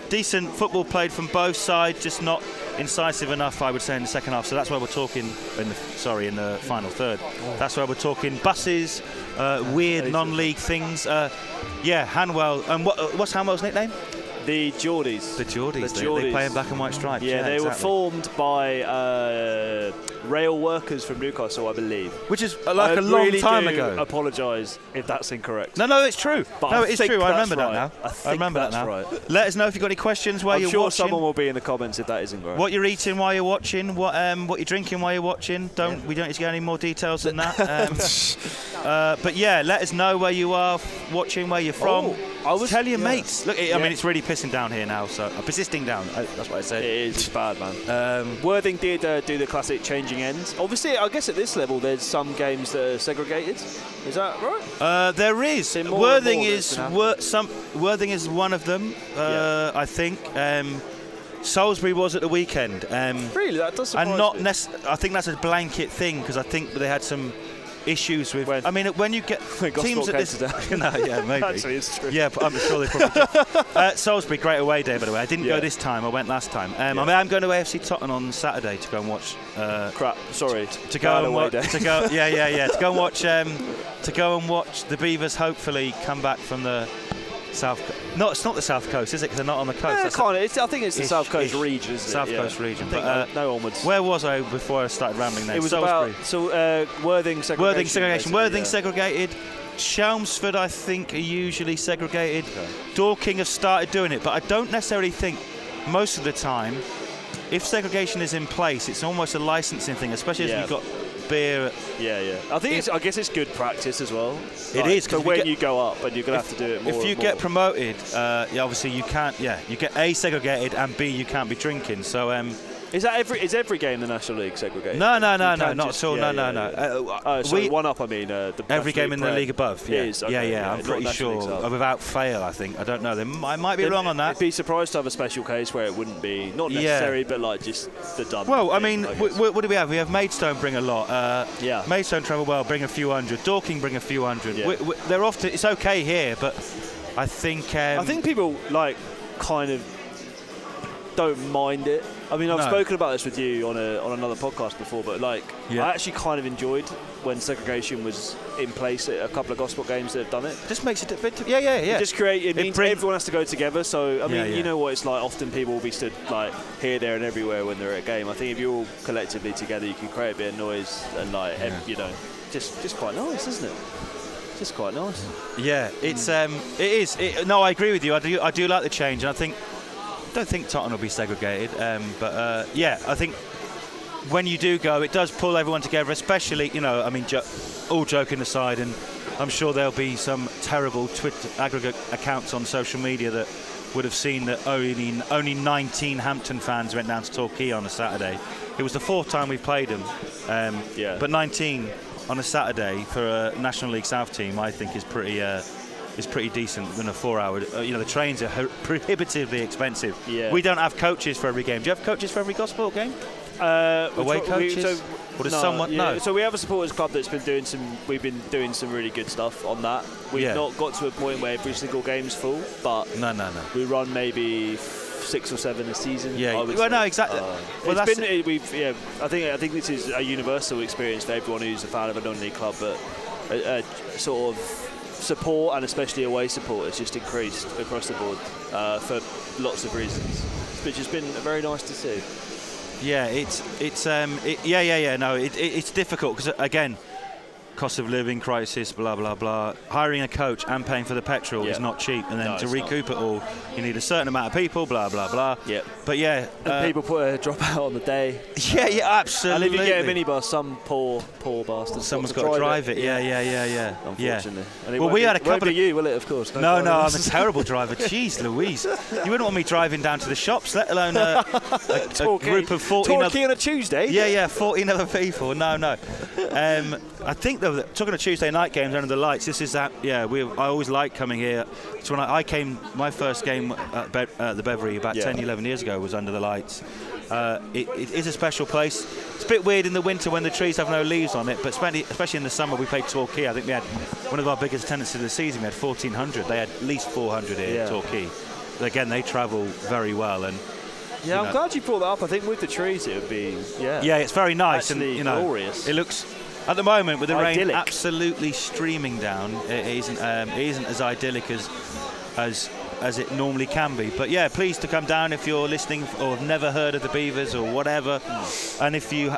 Decent football played from both sides, just not incisive enough, I would say, in the second half. So that's why we're talking in the final third. That's why we're talking buses, weird non-league things. Hanwell. And what's Hanwell's nickname? The Geordies. The Geordies. They play in black and white stripes. Yeah, they were formed by rail workers from Newcastle, I believe. Which is like a long time ago. I apologise if that's incorrect. No, it's true. It is true. I remember that now. I remember that now. Right. Let us know if you've got any questions while you're watching. I'm sure someone will be in the comments if that isn't right. What you're eating while you're watching, what you're drinking while you're watching. We don't need to get any more details than that. But yeah, let us know where you are watching, where you're from. Tell your mates. Look, I mean, it's really pissing down here now, so persisting down. That's what I said. It is. It's bad, man. Worthing did do the classic changing ends. Obviously, I guess at this level, there's some games that are segregated. Is that right? There is. Worthing is one of them. I think. Salisbury was at the weekend. Really, that does surprise me. I think that's a blanket thing because I think they had some issues with. When you get teams at this, maybe. Actually, it's true. Yeah, I'm sure they probably did. Salisbury, great away day, by the way. I didn't go this time. I went last time. I'm going to AFC Tottenham on Saturday to go and watch. To go and watch. To go and watch the Beavers. Hopefully, come back from the South. No, it's not the South Coast, is it? Because they're not on the coast. I think it's the South Coast region, isn't it? South Coast region. But no onwards. Where was I before I started rambling there? It was Salisbury. Worthing segregation. Worthing segregation. Worthing segregated. Chelmsford, I think, are usually segregated. Okay. Dorking have started doing it, but I don't necessarily think most of the time, if segregation is in place, it's almost a licensing thing, especially as we've got beer. Yeah. I think I guess it's good practice as well. It is, 'cause for when you go up, and you're gonna have to do it more. If you and get more. promoted, obviously you can't. Yeah, you get A, segregated, and B, you can't be drinking. So is every game in the National League segregated? no, You not can't at just- all. yeah, No. Sorry, one up. I mean, the Every National game in the Prem league above, yeah, is, okay, I'm not pretty National Leagues sure. up. Without fail, I think. I don't know. I might be wrong on that. I'd be surprised to have a special case where it wouldn't be not necessary, but like just the done. Well, I thing, mean, guess. what do we have? We have Maidstone bring a lot. Yeah. Maidstone travel well, bring a few hundred. Dorking bring a few hundred. Yeah. They're often. It's okay here, but I think. I think people like kind of don't mind it. I mean, I've No. spoken about this with you on another podcast before, but like Yeah. I actually kind of enjoyed when segregation was in place at a couple of gospel games that have done it. just makes it a bit. Yeah. It just it means brings- everyone has to go together. So I mean, Yeah. you know what it's like. Often people will be stood like here, there, and everywhere when they're at a game. I think if you're all collectively together, you can create a bit of noise and like you know, just quite nice, isn't it? Just quite nice. Yeah, it's it is. No, I agree with you. I do like the change, and I don't think Tottenham will be segregated. But I think when you do go, it does pull everyone together. Especially, I mean, all joking aside, and I'm sure there'll be some terrible Twitter aggregate accounts on social media that would have seen that only 19 Hampton fans went down to Torquay on a Saturday. It was the fourth time we've played them. But 19 on a Saturday for a National League South team, I think is pretty decent than a 4-hour. The trains are prohibitively expensive. Yeah. We don't have coaches for every game. Do you have coaches for every gospel game? Away coaches? Or does someone? No. So we have a supporters club that's been doing we've been doing some really good stuff on that. We've not got to a point where every single game's full, but No. we run maybe 6 or 7 a season. Yeah. I would Well, say. no, exactly. Well, It's been I think this is a universal experience for everyone who's a fan of a non-league club, but a sort of support, and especially away support, has just increased across the board for lots of reasons, which has been very nice to see. Yeah, it's difficult because again, cost of living crisis, blah blah blah. Hiring a coach and paying for the petrol is not cheap, and then No, to it's recoup it all, you need a certain amount of people, blah blah blah. Yeah. But yeah, And people put a drop out on the day. yeah, absolutely. And if you get a minibus, some poor bastard. Someone's got to drive it. Yeah. Unfortunately. And it Well, won't we be- had a won't couple be of- you, will it? Of course. No, I'm a terrible driver. Jeez Louise. You wouldn't want me driving down to the shops, let alone a group of 14 Torquay on a Tuesday. Yeah, 14 other people. No. I think talking of Tuesday night games under the lights, this is that. Yeah, I always like coming here. So when I came, my first game at the Beverly about 10, 11 years ago was under the lights. It is a special place. It's a bit weird in the winter when the trees have no leaves on it, but especially in the summer we played Torquay. I think we had one of our biggest attendances of the season. We had 1,400. They had at least 400 here at Torquay. Again, they travel very well, and Yeah, I'm glad you brought that up. I think with the trees it would be it's very nice actually and glorious. It looks at the moment with the rain Idyllic. absolutely streaming down. It isn't as idyllic as it normally can be. But yeah, please to come down if you're listening or have never heard of the Beavers or whatever. And if you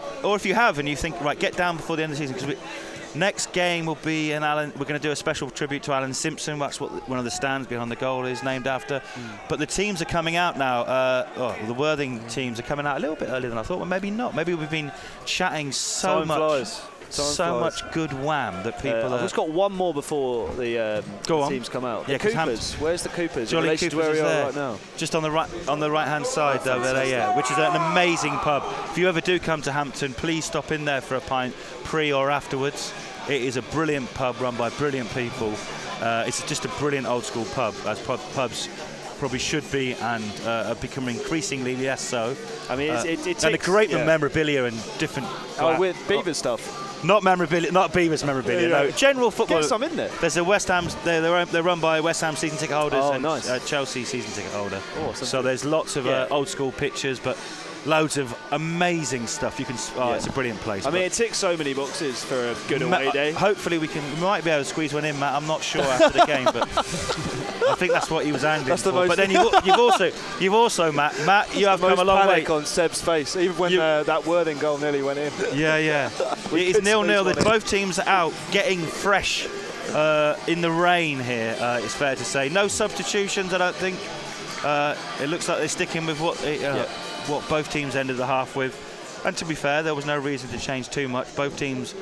have and you think right, get down before the end of the season, because next game will be we're going to do a special tribute to Alan Simpson. That's what one of the stands behind the goal is named after. But the teams are coming out now. The Worthing teams are coming out a little bit earlier than I thought. Well, maybe not. Maybe we've been chatting so much good wham that people I've just got one more before the teams come out. Yeah, the Coopers. Where's the Coopers? Jolly in relation to Coopers where we is are there. right now? Just on the right hand side over there, which is an amazing pub. If you ever do come to Hampton, please stop in there for a pint pre or afterwards. It is a brilliant pub run by brilliant people. It's just a brilliant old school pub, as pubs probably should be, and are becoming increasingly less so. I mean, it's and a great memorabilia and different. with Beavers stuff. Not memorabilia, not Beavers memorabilia. No, general football. Get some in there. There's a West Ham. They're run by West Ham season ticket holders and nice. Chelsea season ticket holder. Awesome. So there's lots of old school pictures, but loads of amazing stuff. You can. It's a brilliant place. I mean, it ticks so many boxes for a good away day. Hopefully we might be able to squeeze one in, Matt. I'm not sure after the game, but I think that's what he was angling That's the for. most But then you've also Matt, you have come a long way. Panic on Seb's face, even when that Worthing goal nearly went in. Yeah. It is 0-0. Both teams are out getting fresh in the rain here, it's fair to say. No substitutions, I don't think. It looks like they're sticking with what both teams ended the half with. And to be fair, there was no reason to change too much. Both teams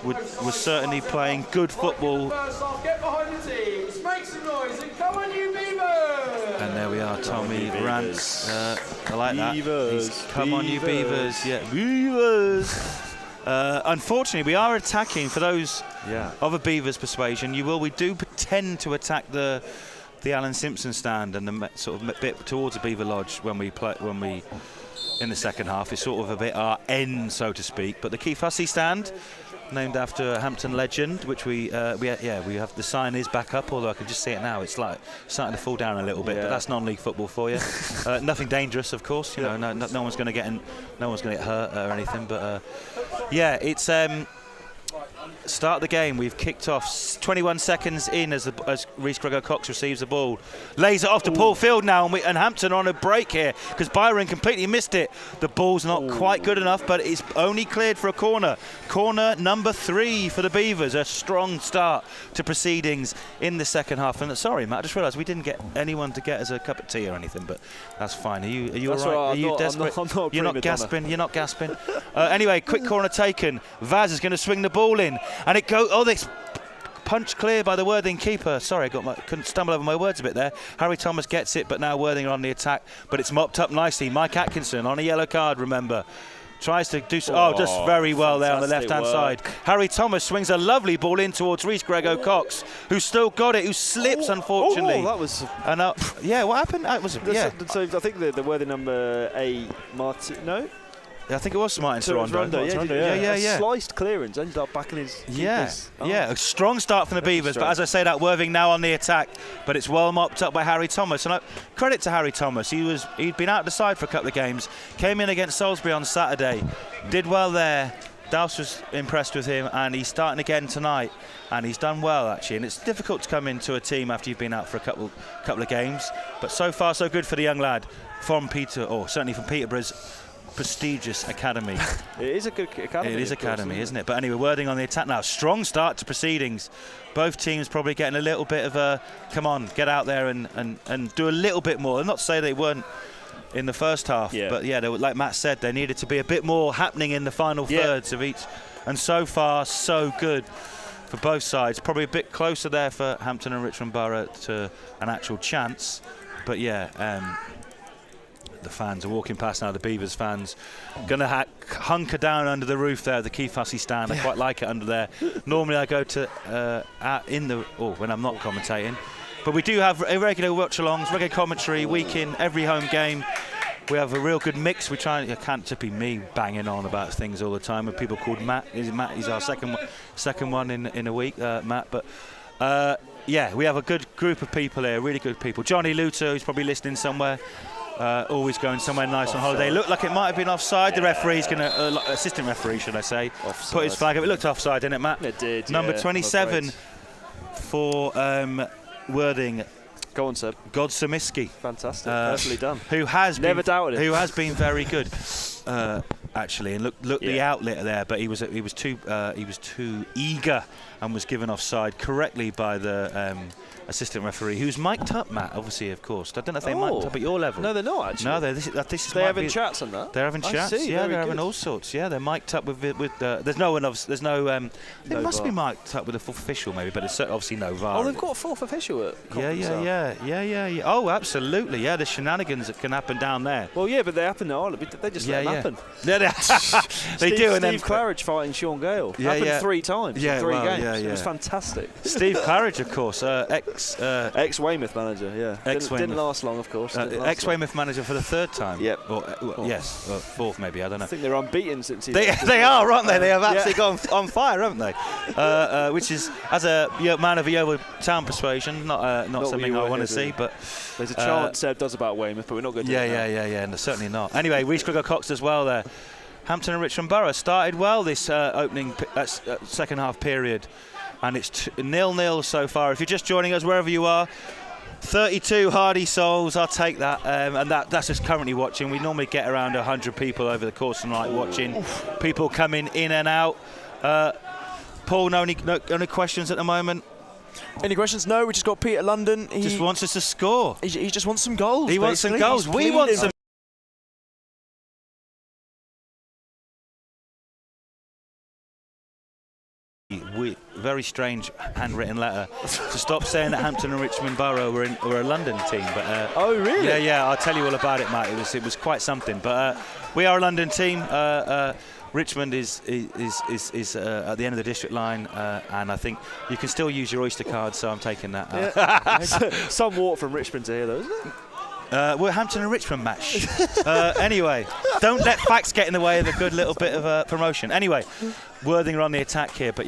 were certainly playing good football. Get behind the teams, make some noise, and come on, you Beavers! And there we are, Tommy rants. I like Beavers, that. Come on, you Beavers. Beavers. Yeah, Beavers. Unfortunately, we are attacking, for those of a Beavers persuasion, we do tend to attack the Alan Simpson stand and the sort of bit towards the Beaver Lodge when we in the second half is sort of a bit our end, so to speak. But the Keith Hussey stand, named after a Hampton legend, which we have. The sign is back up, although I can just see it now. It's like starting to fall down a little bit, but that's non-league football for you. Nothing dangerous, of course. You know, no one's going to get hurt or anything. But it's. Start of the game, we've kicked off 21 seconds in as Rhys Gregor-Cox receives the ball. Lays it off to Paul Field now, and Hampton are on a break here because Byron completely missed it. The ball's not quite good enough, but it's only cleared for a corner. Corner number 3 for the Beavers. A strong start to proceedings in the second half. And sorry, Matt, I just realised we didn't get anyone to get us a cup of tea or anything, but that's fine. Are you all right? Are you desperate? You're not gasping. You're not gasping. Anyway, quick corner taken. Vaz is going to swing the ball in. And it goes. Oh, this punch clear by the Worthing keeper. Sorry, couldn't stumble over my words a bit there. Harry Thomas gets it, but now Worthing are on the attack. But it's mopped up nicely. Mike Atkinson on a yellow card. Remember, tries to do. Just very well there on the left-hand side. Harry Thomas swings a lovely ball in towards Rhys Gregor-Cox, who's still got it. Who slips unfortunately. That was. And what happened? So I think the Worthing number 8, Martin. No. I think it was Martin Sorondo. Yeah. Sliced clearance, ended up back in his keepers. A strong start from the Beavers, but as I say that, Worthing now on the attack, but it's well mopped up by Harry Thomas. And credit to Harry Thomas, he'd been out of the side for a couple of games, came in against Salisbury on Saturday, did well there. Douse was impressed with him, and he's starting again tonight, and he's done well actually. And it's difficult to come into a team after you've been out for a couple of games, but so far so good for the young lad from certainly from Peterborough's prestigious academy. It is a good academy. It is academy, isn't it? But anyway, Worthing on the attack now. Strong start to proceedings. Both teams probably getting a little bit of a come on, get out there and do a little bit more. I'm not to say they weren't in the first half, but they were, like Matt said, there needed to be a bit more happening in the final thirds of each. And so far, so good for both sides. Probably a bit closer there for Hampton and Richmond Borough to an actual chance. But the fans are walking past now, the Beavers fans. Going to hunker down under the roof there, the Keith Hussey stand. I quite like it under there. Normally I go to when I'm not commentating. But we do have irregular watch-alongs, regular commentary, week in, every home game. We have a real good mix. We try. It can't just be me banging on about things all the time. With people called Matt. He's our second one in a week, Matt. But we have a good group of people here, really good people. Johnny Luter, who's probably listening somewhere. Always going somewhere nice on holiday. Looked like it might have been offside. The referee's going to, assistant referee, should I say, put his flag up. It looked offside, didn't it, Matt? It did. Number 27 for Worthing. Go on, Seb. Godsamiski. Fantastic. Perfectly done. Who has never doubted it. Who has been very good, actually. And look the outlet there, but he was too eager and was given offside correctly by the assistant referee, who's mic'd up, Matt, obviously, of course. I don't know if they're mic'd up at your level. No, they're not, actually. No, this is they're having chats on that? They're having chats, they're having all sorts. Yeah, they're mic'd up with there's no one, there's no... it must be mic'd up with a fourth official, maybe, but it's obviously no VAR. Oh, they've got a fourth official at Yeah. Oh, absolutely, yeah, there's shenanigans that can happen down there. Well, yeah, but they happen now. They just let them happen. They do, and then... Steve Claridge fighting Sean Gale. Happened 3 times in 3 games. It was fantastic. Steve Claridge, of course, ex-Weymouth manager, didn't last long, of course. Ex-Weymouth manager for the 3rd time. Yep. Yes, 4th maybe, I don't know. I think they're unbeaten since they are, aren't they? They have absolutely gone on fire, haven't they? Which is, as a man of a Yeovil town persuasion, not something I want to see, but... There's a chant Seb does about Weymouth, but we're not going to do that. Yeah, no, certainly not. Anyway, Rhys Gregor-Cox as well there. Hampton and Richmond Borough started well this second half period. And it's 0-0 so far. If you're just joining us, wherever you are, 32 hardy souls, I'll take that. And that's just currently watching. We normally get around 100 people over the course of the night watching. People coming in and out. Paul, no any questions at the moment? Any questions? No, we just got Peter London. He just wants us to score. He just wants some goals. He wants some goals. We want some very strange handwritten letter to stop saying that Hampton and Richmond Borough were a London team. But Oh, really? Yeah. I'll tell you all about it, Matt. It was quite something. But we are a London team. Richmond is at the end of the district line, and I think you can still use your Oyster card, so I'm taking that. Some walk from Richmond to here, though, isn't it? We're Hampton and Richmond match. Anyway, don't let facts get in the way of a good little bit of promotion. Anyway, Worthing are on the attack here, but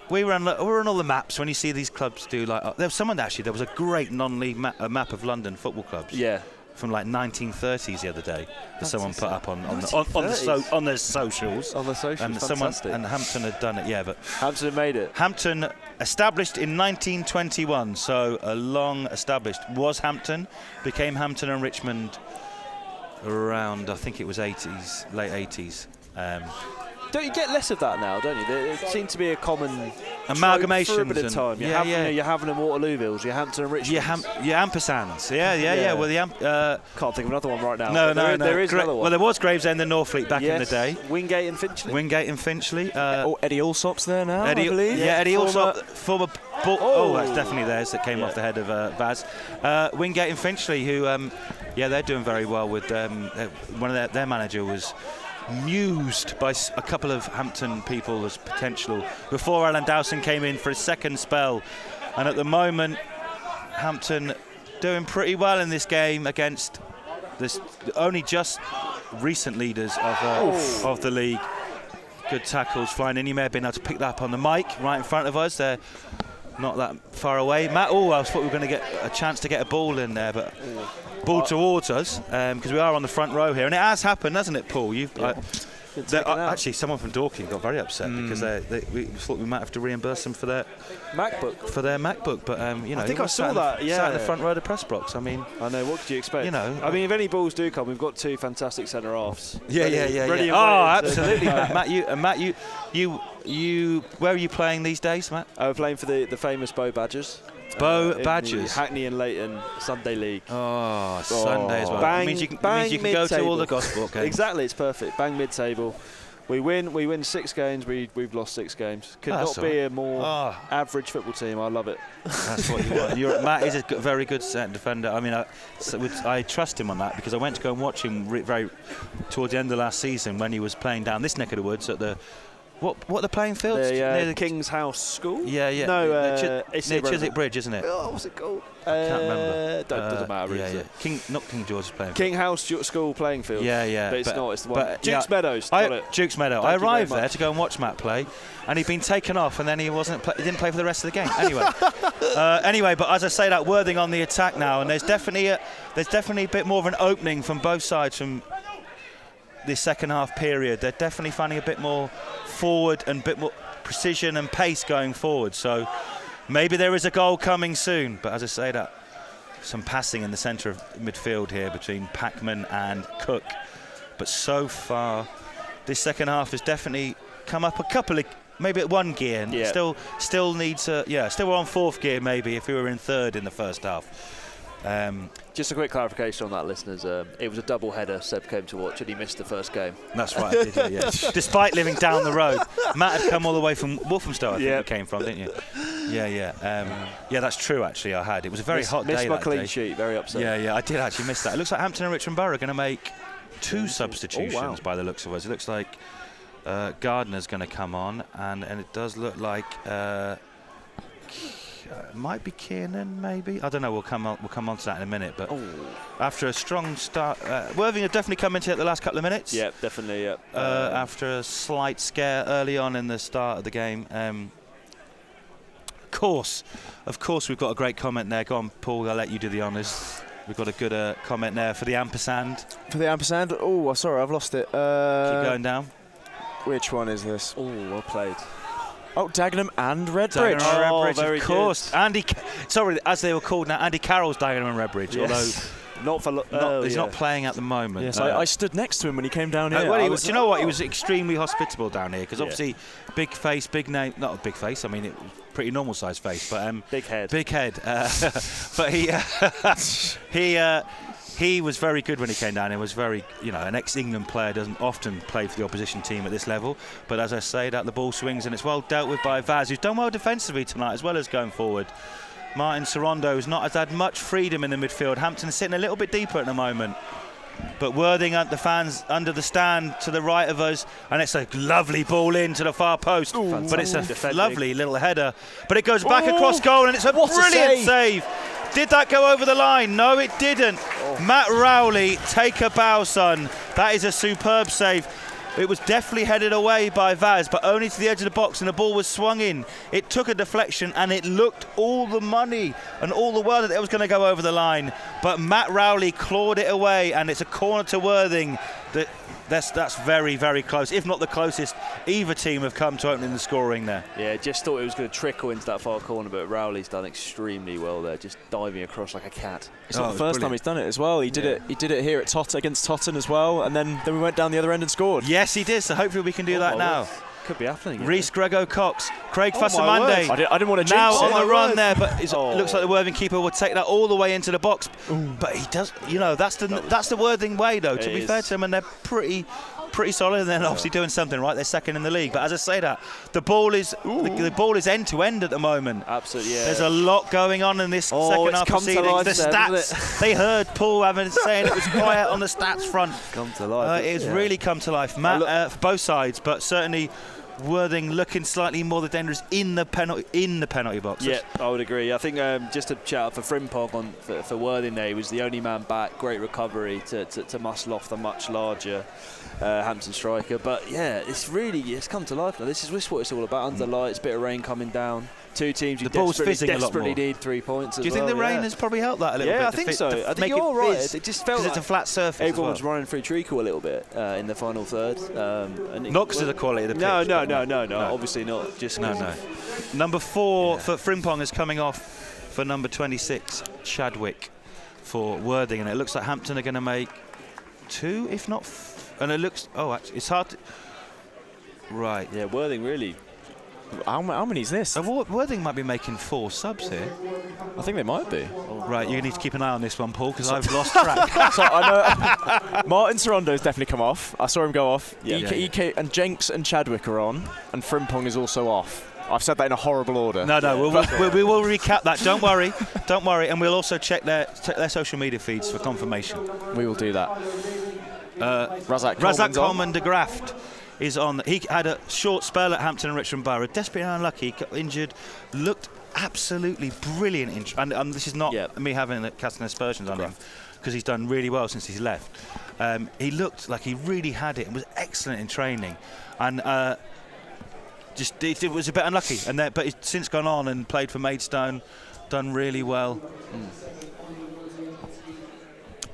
we're on all the maps when you see these clubs do like. There was a great non-league map of London football clubs. Yeah. From like 1930s the other day that someone put up on their socials. On the socials, and fantastic. And Hampton had done it, but Hampton made it. Hampton, established in 1921, so a long established. Was Hampton, became Hampton and Richmond around, I think it was late 80s. Don't you get less of that now, don't you? It seems to be a common amalgamations for a bit of time. You're having them Waterlooville's, you're Hampton and Richmond. Your ampersands. Yeah. Well, can't think of another one right now. No. There is another one. Well, there was Gravesend and Northfleet back in the day. Wingate and Finchley. Eddie Allsop's there now, I believe. Yeah, Eddie Allsop, former that's definitely theirs that came off the head of Vaz. Wingate and Finchley, who, they're doing very well with one of their manager was mused by a couple of Hampton people as potential before Alan Dowson came in for his second spell, and at the moment Hampton doing pretty well in this game against this only just recent leaders of the league. Good tackles flying in. You may have been able to pick that up on the mic right in front of us. They're not that far away. Matt, I thought we were going to get a chance to get a ball in there, but ball towards us because we are on the front row here, and it has happened, hasn't it, Paul? Actually, someone from Dorking got very upset because we thought we might have to reimburse them for their MacBook. But I think I saw that. Yeah, sat in the front row of the press box. I mean, I know. What could you expect? I mean, if any balls do come, we've got two fantastic centre halves. Yeah. Oh, absolutely, Matt. You, where are you playing these days, Matt? We're playing for the famous Bow Badgers. Badgers. Hackney and Leighton Sunday League. Sunday as well. It means you can go to all the Gosport games. Exactly, it's perfect. Bang mid-table. We win 6 games. We've lost 6 games. Could not be a more average football team. I love it. That's what you want. Matt is a very good centre defender. I mean, I trust him on that because I went to go and watch him very towards the end of last season when he was playing down this neck of the woods at the. What the playing fields? Near the King's House School? Yeah. No, it's near Chiswick Bridge, isn't it? Oh, what's it called? I can't remember. Doesn't matter. Yeah. Not King George's playing field. King House School playing field. Yeah. But it's not. It's the one. Duke's Meadows. Duke's Meadow. I arrived there to go and watch Matt play, and he'd been taken off, and then he didn't play for the rest of the game. Anyway, but as I say that, Worthing on the attack now, and there's definitely a bit more of an opening from both sides from this second half period. They're definitely finding a bit more forward and a bit more precision and pace going forward. So maybe there is a goal coming soon. But as I say that, some passing in the centre of midfield here between Packman and Cook. But so far, this second half has definitely come up a couple of, maybe at 1 gear. And still needs still we're on 4th gear maybe if we were in 3rd in the first half. Just a quick clarification on that, listeners. It was a double header Seb came to watch and he missed the first game. That's right, I did, yeah. Despite living down the road. Matt had come all the way from Walthamstow, I think you came from, didn't you? Yeah, that's true, actually, I had. It was a very hot day that day. Missed my clean sheet, very upset. Yeah, I did actually miss that. It looks like Hampton and Richmond Borough are going to make 2 substitutions by the looks of us. It looks like Gardner's going to come on, and it does look like... might be Kiernan, maybe. I don't know. We'll come on to that in a minute. But after a strong start, Worthing have definitely come into it the last couple of minutes. Yeah, definitely. Yeah. After a slight scare early on in the start of the game. Of course, we've got a great comment there. Go on, Paul. I'll let you do the honours. We've got a good comment there for the ampersand. For the ampersand. Oh, sorry, I've lost it. Keep going down. Which one is this? Oh, well played. Oh, Dagenham and Redbridge. Very of course. Good. As they were called now, Andy Carroll's Dagenham and Redbridge. Yes. Although he's not playing at the moment. Yes, I stood next to him when he came down here. Do you know what? He was extremely hospitable down here because obviously big face, big name. Not a big face. I mean, it was pretty normal sized face, but big head. Big head. But He was very good when he came down. He was very, an ex-England player doesn't often play for the opposition team at this level. But as I say, that the ball swings and it's well dealt with by Vaz, who's done well defensively tonight as well as going forward. Martin Sorondo has had much freedom in the midfield. Hampton's sitting a little bit deeper at the moment. But Worthing, the fans under the stand to the right of us, and it's a lovely ball into the far post. Ooh, but it's a defending. lovely little header. But it goes back across goal, and it's a brilliant save. Did that go over the line? No, it didn't. Matt Rowley, take a bow, son. That is a superb save. It was definitely headed away by Vaz, but only to the edge of the box, and the ball was swung in. It took a deflection, and it looked all the money and all the world that it was going to go over the line. But Matt Rowley clawed it away, and it's a corner to Worthing. That's very, very close, if not the closest either team have come to opening the scoring there. Yeah, just thought it was going to trickle into that far corner, but Rowley's done extremely well there, just diving across like a cat. It's not the first time he's done it as well. He did it here at against Totton as well, and then we went down the other end and scored. Yes, he did. So hopefully we can do that now. Could be happening. Reece Grego-Cox, Craig Oh, Fassamande. I didn't want to jinx now it. on the run there, but it looks like the Worthing keeper will take that all the way into the box. But he does, that's the Worthing way though. To be fair to them, and they're pretty solid, and then obviously doing something right. They're second in the league. But as I say that, the ball is end to end at the moment. Absolutely, yeah. There's a lot going on in this second half proceedings. The stats, they heard Paul saying it was quiet on the stats front. Come to life. It has really come to life, Matt, for both sides, but certainly Worthing looking slightly more dangerous in the penalty box. Yeah, I would agree. I think just to shout out for Frimpong for Worthing there, he was the only man back. Great recovery to muscle off the much larger Hampton striker. But yeah, it's come to life now. This is what it's all about. Under the lights, bit of rain coming down. Two teams who desperately need 3 points. Do you think the rain has probably helped that a little bit? Yeah, I think so. I think you're right. It just felt like it's a flat surface. Everyone was running through treacle a little bit in the final third. Not because of the quality of the pitch. No, obviously not. Just no. Number 4 for Frimpong is coming off for number 26, Chadwick, for Worthing, and it looks like Hampton are going to make 2, if not. And it looks. Actually, it's hard to. Right. Yeah, Worthing really. How many is this? Worthing might be making 4 subs here. I think they might be. Right, you need to keep an eye on this one, Paul, because I've lost track. So I know Martin Sorondo's definitely come off. I saw him go off. Yeah. EK and Jenks and Chadwick are on, and Frimpong is also off. I've said that in a horrible order. No, we will recap that. Don't worry, and we'll also check their social media feeds for confirmation. We will do that. Razak Coleman de Graft is on. He had a short spell at Hampton and Richmond Borough. Desperately unlucky, got injured. Looked absolutely brilliant. And this is not me casting aspersions on him, because he's done really well since he's left. He looked like he really had it and was excellent in training. And it was a bit unlucky. But he's since gone on and played for Maidstone, done really well.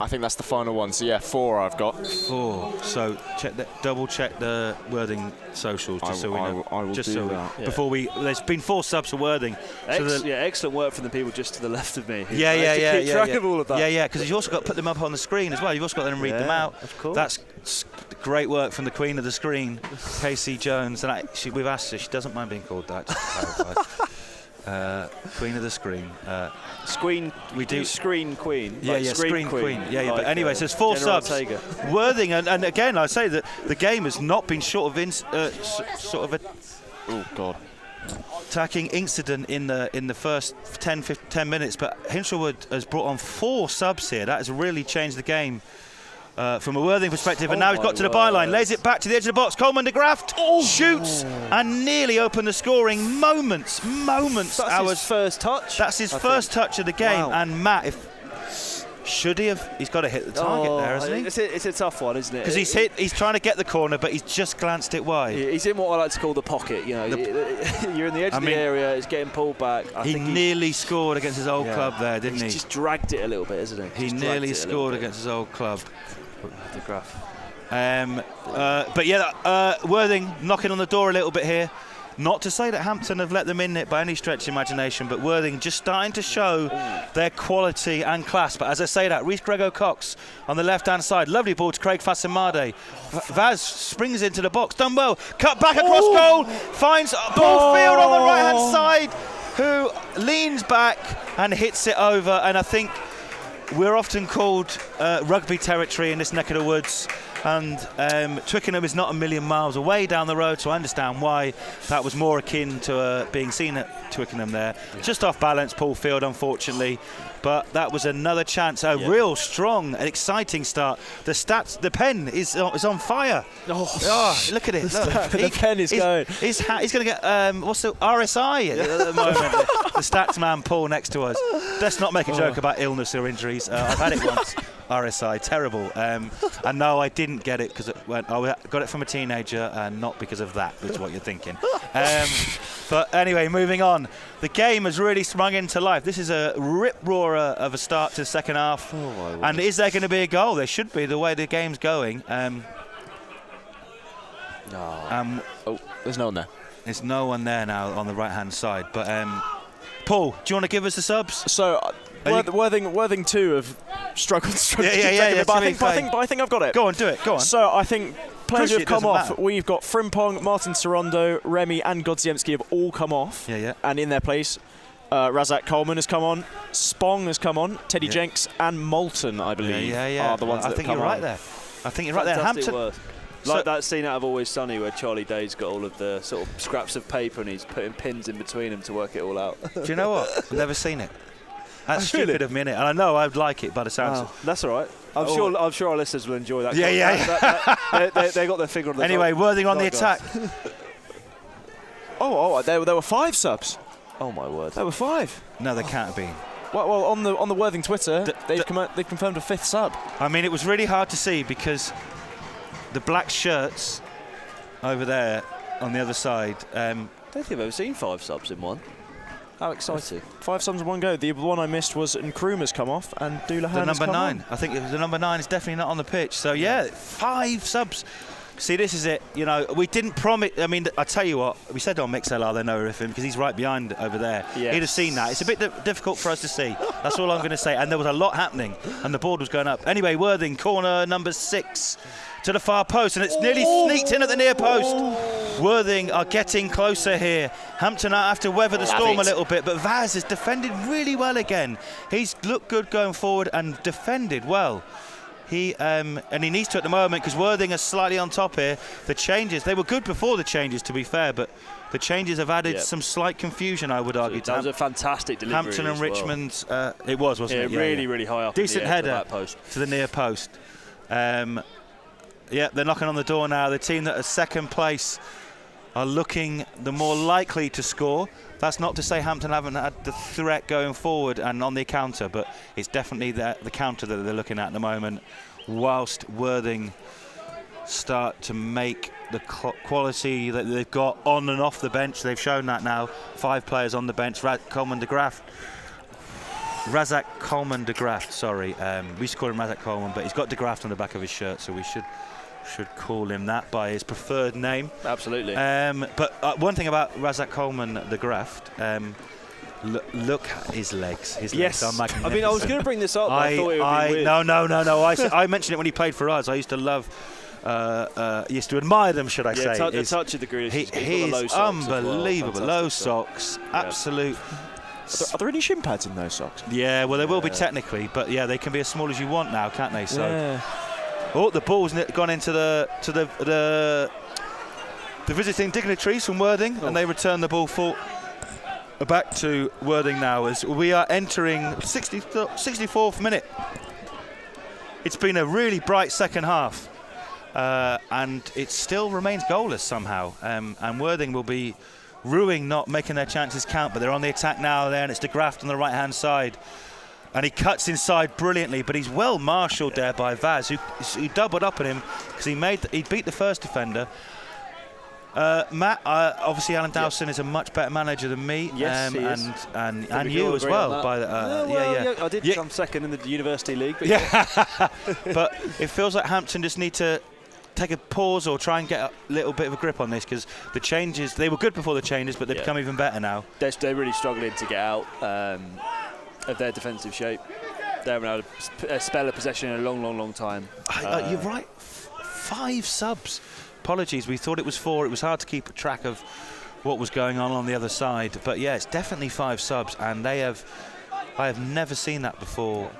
I think that's the final one. So yeah, 4 I've got. 4. So double check the Worthing socials just so we know. I will do that. Before there's been 4 subs for Worthing. Excellent work from the people just to the left of me. Keep track of all of that. Yeah, because you've also got to put them up on the screen as well. You've also got to read them out. Of course. That's great work from the Queen of the Screen, Casey Jones. And we've asked her; she doesn't mind being called that. Just to clarify. Queen of the Screen. We do Screen Queen. Screen Queen. Like, but anyway, so there's 4 General subs. Ortega. Worthing, and again, I say that the game has not been short of attacking incident in the first 10 minutes, but Hinshelwood has brought on 4 subs here. That has really changed the game. From a Worthing perspective, and now he's got to the byline, lays it back to the edge of the box. Coleman de Graft shoots and nearly opened the scoring. Moments. That's his first touch. That's his first touch of the game. Wow. And Matt, he's got to hit the target there, hasn't he? It's a tough one, isn't it? Because he's trying to get the corner, but he's just glanced it wide. He's in what I like to call the pocket. You're in the edge of the area. It's getting pulled back. He nearly scored against his old club there, didn't he? He's just dragged it a little bit, isn't he? He nearly scored against his old club. The graph. Worthing knocking on the door a little bit here. Not to say that Hampton have let them in it by any stretch of imagination, but Worthing just starting to show their quality and class. But as I say that, Reece Grego-Cox on the left-hand side. Lovely ball to Craig Fassamade. Vaz springs into the box. Done well. Cut back across goal. Finds Paul Field on the right-hand side, who leans back and hits it over. And I think we're often called rugby territory in this neck of the woods, and Twickenham is not a million miles away down the road, so I understand why that was more akin to being seen at Twickenham there. Just off balance, Paul Field, unfortunately, but that was another chance. A real strong and exciting start. The pen is on fire. Oh, look at it. Look. The pen is going. He's going to get, what's the RSI at the moment? The stats man Paul next to us. Let's not make a joke about illness or injuries. I've had it once. RSI, terrible. And no, I didn't get it because I got it from a teenager, and not because of that, is what you're thinking. But anyway, moving on. The game has really sprung into life. This is a rip-roarer of a start to the second half. And is there going to be a goal? There should be, the way the game's going. There's no one there. There's no one there now on the right-hand side. But Paul, do you want to give us the subs? So Worthing 2 have struggled. Yeah. But I think I've got it. Go on, do it. Go on. So I think players who have come off, matter. we've got Frimpong, Martin Sorondo, Remy and Godziemski have all come off. Yeah. And in their place, Razak Coleman has come on, Spong has come on, Teddy Jenks and Moulton, I believe, are the ones that have come on. I think you're right there. Fantastic Hampton. work. Like that scene out of Always Sunny where Charlie Day's got all of the sort of scraps of paper and he's putting pins in between them to work it all out. Do you know what? I've never seen it. That's stupid of me, innit? And I know I'd like it by the sounds of it. That's all right. I'm sure our listeners will enjoy that. They got their finger on the Anyway, top. Worthing on the attack. There were 5 subs. Oh my word. There were 5. No, there can't have been. Well, on the Worthing Twitter, they've confirmed a 5th sub. I mean, it was really hard to see because the black shirts over there on the other side. I don't think I've ever seen 5 subs in one. How exciting. 5 subs in one go. The one I missed was Nkrumah's come off and Doulahan The has number come 9. on. I think the number 9 is definitely not on the pitch. So, yeah, 5 subs. See, this is it. You know, we didn't promise. I mean, I tell you what, we said on MixLR they know him because he's right behind over there. Yes. He'd have seen that. It's a bit difficult for us to see. That's all I'm going to say. And there was a lot happening, and the board was going up. Anyway, Worthing, corner number 6 to the far post, and it's nearly sneaked in at the near post. Worthing are getting closer here. Hampton have to weather the storm a little bit, but Vaz has defended really well again. He's looked good going forward and defended well. And he needs to at the moment because Worthing are slightly on top here. The changes, they were good before the changes, to be fair, but the changes have added some slight confusion, I would argue. That was a fantastic delivery. Hampton and Richmond, it was, wasn't it? Really high up. Decent in the header post. to the near post. They're knocking on the door now. The team that are second place are looking the more likely to score. That's not to say Hampton haven't had the threat going forward and on the counter, but it's definitely the counter that they're looking at the moment, whilst Worthing start to make the quality that they've got on and off the bench. They've shown that now. 5 players on the bench. Razak Coleman de Graft, sorry. We used to call him Razak Coleman, but he's got de Graft on the back of his shirt, so we should call him that by his preferred name. Absolutely. But one thing about Razak Coleman de Graft, look at his legs. His legs are magnificent. I mean, I was going to bring this up, but I thought it would be weird. No. I mentioned it when he played for us. I used to love, used to admire them, should I say. The touch of the Grealish. He is unbelievable. Low socks, absolute. Are there any shin pads in those socks? Yeah, well, there will be technically, but yeah, they can be as small as you want now, can't they? So, the ball's gone into the visiting dignitaries from Worthing, and they return the ball back to Worthing now as we are entering 64th minute. It's been a really bright second half, and it still remains goalless somehow. And Worthing will be ruining not making their chances count, but they're on the attack now there, and it's de Graft on the right-hand side. And he cuts inside brilliantly, but he's well marshalled there by Vaz, who doubled up on him because he beat the first defender. Matt, obviously Alan Dowson is a much better manager than me, yes, and you as well. I did come second in the University League. But but it feels like Hampton just need to take a pause or try and get a little bit of a grip on this, because the changes, they were good before the changes, but they've become even better now. They're really struggling to get out of their defensive shape. They haven't had a spell of possession in a long time. You're right. 5 subs. Apologies, we thought it was 4. It was hard to keep track of what was going on the other side. But yeah, it's definitely 5 subs, and I have never seen that before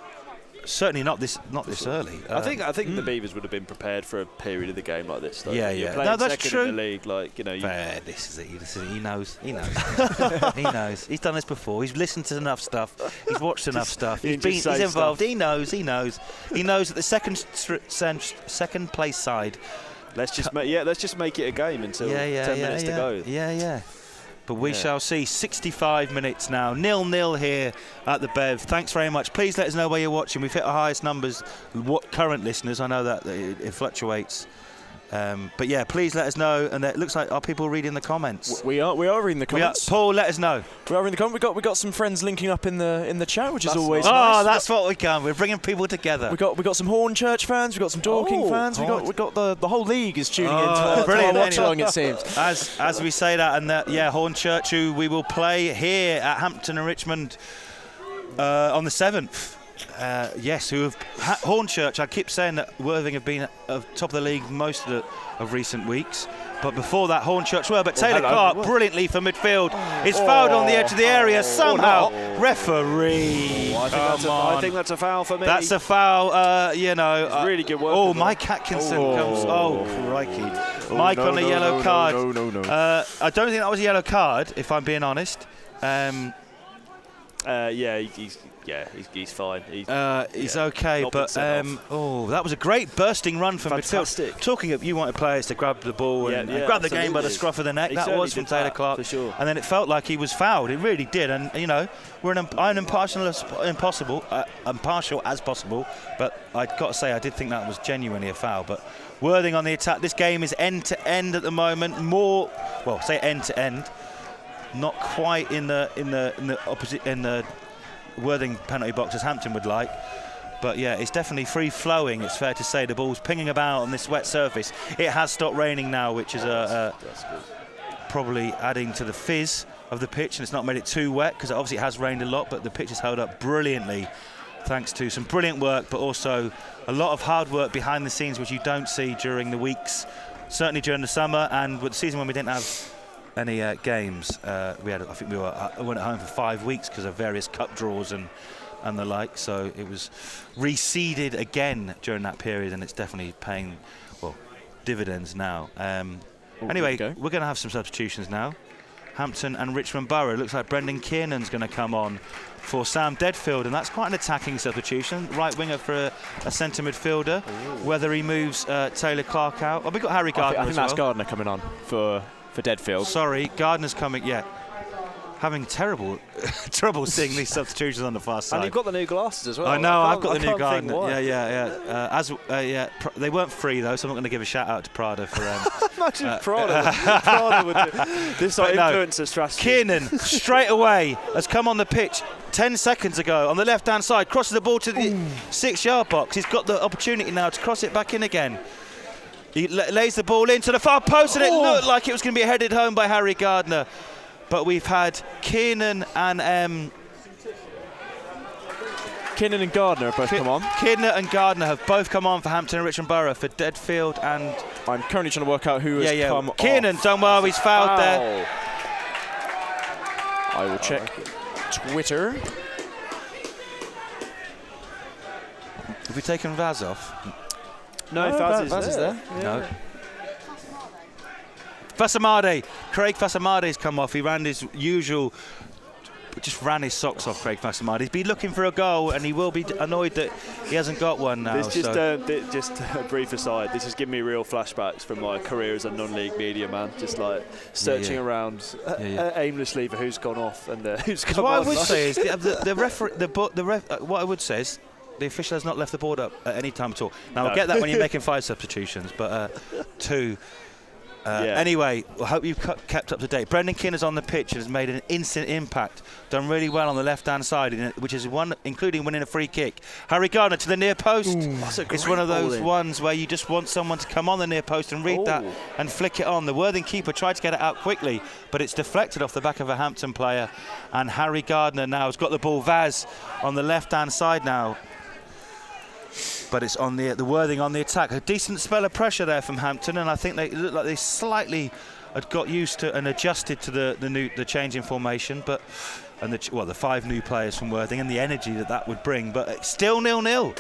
certainly not this early. I think the Beavers would have been prepared for a period of the game like this. Though. Yeah, You're yeah. playing No, that's second true. in the league, like you know. This is it. He knows. He knows. He's done this before. He's listened to enough stuff. He's watched enough stuff. He's involved. He knows. He knows that the second place side. Let's just make it a game until 10 minutes to go. Yeah. But we shall see. 65 minutes now. 0-0 here at the Bev. Thanks very much. Please let us know where you're watching. We've hit our highest numbers. What current listeners? I know that it fluctuates. But yeah, please let us know. And it looks like are people reading the comments? We are reading the comments. Paul, let us know. We are reading the comments. We got some friends linking up in the chat, which is always nice. nice. That's what we can. We're bringing people together. We got some Hornchurch fans. We got some Dorking fans. We got the whole league is tuning in to our watch along. It seems. As we say that, and Hornchurch, who we will play here at Hampton and Richmond on the 7th. Hornchurch. I keep saying that Worthing have been at top of the league most of recent weeks, but before that Hornchurch were. But Taylor Clark brilliantly for midfield is fouled on the edge of the area somehow. Referee, I think that's a foul for me. That's a foul. Really good work. Oh, Mike Atkinson comes. Oh, crikey! Mike on a yellow card. No. I don't think that was a yellow card, if I'm being honest. He's fine. He's okay, but that was a great bursting run from midfield. Talking of, you wanted players to grab the ball and grab the game by the scruff of the neck. That was from Taylor Clark, for sure. And then it felt like he was fouled. It really did. And we're impartial as possible. But I've got to say, I did think that was genuinely a foul. But Worthing on the attack. This game is end to end at the moment. Say end to end. Not quite in the opposite in the Worthing penalty box as Hampton would like, but yeah, it's definitely free flowing. It's fair to say the ball's pinging about on this wet surface. It has stopped raining now, which is probably adding to the fizz of the pitch, and it's not made it too wet because obviously it has rained a lot. But the pitch has held up brilliantly, thanks to some brilliant work, but also a lot of hard work behind the scenes, which you don't see during the weeks, certainly during the summer and with the season when we didn't have any games. I think we went at home for 5 weeks because of various cup draws and the like. So it was reseeded again during that period, and it's definitely paying dividends now. Anyway, we're going to have some substitutions now. Hampton and Richmond Borough. It looks like Brendan Kiernan's going to come on for Sam Deadfield, and that's quite an attacking substitution. Right winger for a centre midfielder. Whether he moves Taylor Clark out. We've got Harry Gardner. I think that's Gardner coming on for Deadfield. Sorry, Gardner's coming. Yeah, having trouble seeing these substitutions on the far side. And you've got the new glasses as well. I know, I've got the new Gardner. Yeah. They weren't free though, so I'm not going to give a shout out to Prada for. Imagine Prada with this influencer strategy. Kiernan straight away has come on the pitch 10 seconds ago on the left-hand side, crosses the ball to the 6-yard box. He's got the opportunity now to cross it back in again. He lays the ball into the far post, and it looked like it was going to be headed home by Harry Gardner. But we've had Kiernan and Gardner have both come on. Kiernan and Gardner have both come on for Hampton and Richmond Borough for Deadfield, and I'm currently trying to work out who has come on. Kiernan, don't worry, he's fouled there. I will check Twitter. Have we taken Vaz off? No, Vaz is there. No. Fasamade. Craig Fasamade's come off. He ran his usual, just ran his socks off, Craig Fasamade. He's been looking for a goal, and he will be annoyed that he hasn't got one now. Just a brief aside. This is giving me real flashbacks from my career as a non-league media man. Just like searching around aimlessly for who's gone off and who's come on. What I would say is what I would say is the official has not left the board up at any time at all. Now, I get that when you're making 5 substitutions, but 2. Anyway, I hope you've kept up to date. Brendan Kiernan's on the pitch and has made an instant impact. Done really well on the left-hand side, which is including winning a free kick. Harry Gardner to the near post. It's one of those ones where you just want someone to come on the near post and read that and flick it on. The Worthing keeper tried to get it out quickly, but it's deflected off the back of a Hampton player. And Harry Gardner now has got the ball. Vaz on the left-hand side now. But it's on the Worthing on the attack. A decent spell of pressure there from Hampton, and I think they look like they slightly had got used to and adjusted to the change in formation, and the 5 new players from Worthing and the energy that would bring. But it's still 0-0.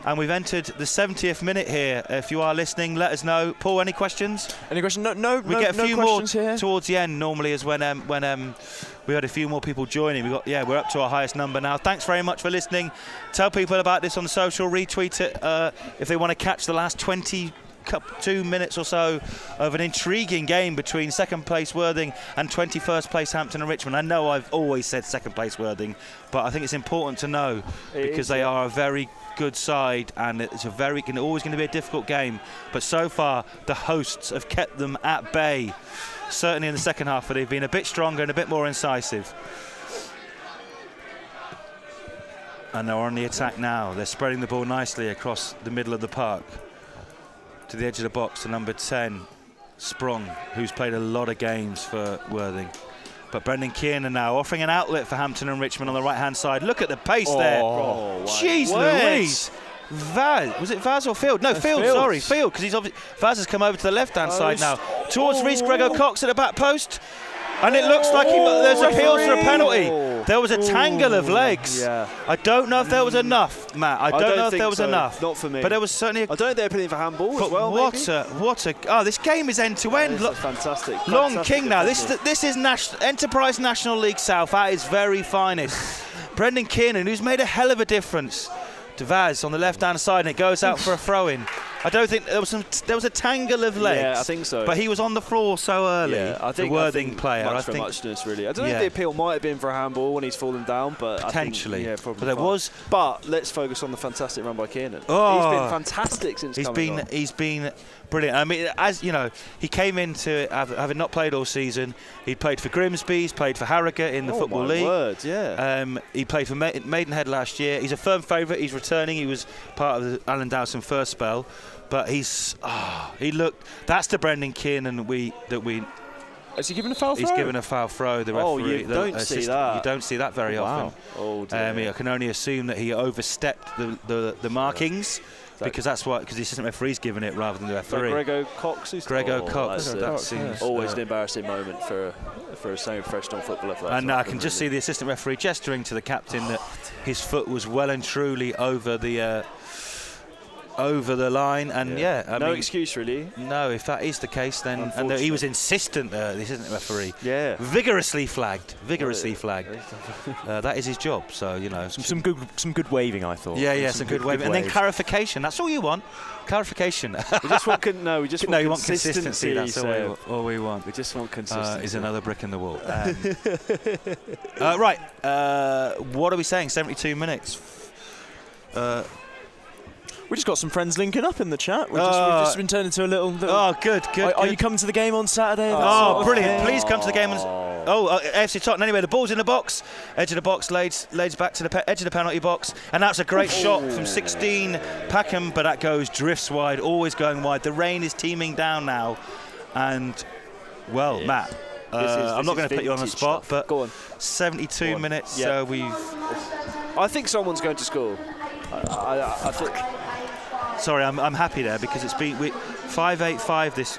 And we've entered the 70th minute here. If you are listening, let us know. Paul, any questions? Any questions? No. We get a few more here towards the end. Normally, is when we had a few more people joining. We're up to our highest number now. Thanks very much for listening. Tell people about this on the social. Retweet it if they want to catch the last 22 minutes or so of an intriguing game between second place Worthing and 21st place Hampton and Richmond. I know I've always said second place Worthing, but I think it's important to know because they are a very good side, and it's always going to be a difficult game. But so far, the hosts have kept them at bay. Certainly in the second half, but they've been a bit stronger and a bit more incisive. And they're on the attack now. They're spreading the ball nicely across the middle of the park to the edge of the box to number 10, Sprong, who's played a lot of games for Worthing. But Brendan Kiernan now offering an outlet for Hampton and Richmond on the right-hand side. Look at the pace there. Jeez Louise. Vaz, was it Vaz or Field? No, Field, sorry, Field, because Vaz has come over to the left-hand side now. Towards Reece Gregor-Cox at the back post. And it looks like there's appeals for a penalty. There was a tangle of legs. Yeah. I don't know if there was enough, Matt. I don't know if there was enough. Not for me. But there was certainly I don't think they're appealing for handball as well, this game is end-to-end. Look, fantastic. Long King now. This is Enterprise National League South at its very finest. Brendan Kiernan, who's made a hell of a difference to Vaz on the left-hand side, and it goes out for a throw-in. I don't think there was a tangle of legs. Yeah, I think so. But he was on the floor so early. Yeah, I think the Worthing player. Muchness, really. I don't think the appeal might have been for a handball when he's fallen down, but potentially. I think, probably. But there was. But let's focus on the fantastic run by Kiernan. He's been fantastic since coming on. He's been brilliant. I mean, as you know, he came into having not played all season. He played for Grimsby. He's played for Harrogate in the Football League. Word, yeah. He played for Maidenhead last year. He's a firm favourite. He's returning. He was part of the Alan Dowson first spell. But he looked. That's the Brendan Kiernan that we. Has he given a foul throw? He's given a foul throw. The referee. You don't see that. You don't see that very often. Oh dear. I can only assume that he overstepped the markings. Because the assistant referee's given it rather than the referee. Gregor Cox. Cox. That seems always an embarrassing moment for a semi-professional footballer. And I can just see the assistant referee gesturing to the captain that his foot was well and truly over the line, and no excuse really. No, if that is the case, then he was insistent. The assistant referee, vigorously flagged. That is his job. So you know, some good waving, I thought. Yeah, some good waving, and then clarification. That's all you want. Clarification. We just want consistency. That's all we want. We just want consistency. Is another brick in the wall. Right. What are we saying? 72 minutes. We just got some friends linking up in the chat. We've just been turned into a little. Good. Are you coming to the game on Saturday? Brilliant! Please come to the game AFC Tottenham. Anyway, the ball's in the box, edge of the box, lays back to the edge of the penalty box, and that's a great shot from 16 Packham, but that drifts wide, always going wide. The rain is teeming down now, and Matt. I'm not going to put you on the spot, but go on. 72 minutes. I think someone's going to score. I think. Sorry, I'm happy there because it's been 585 this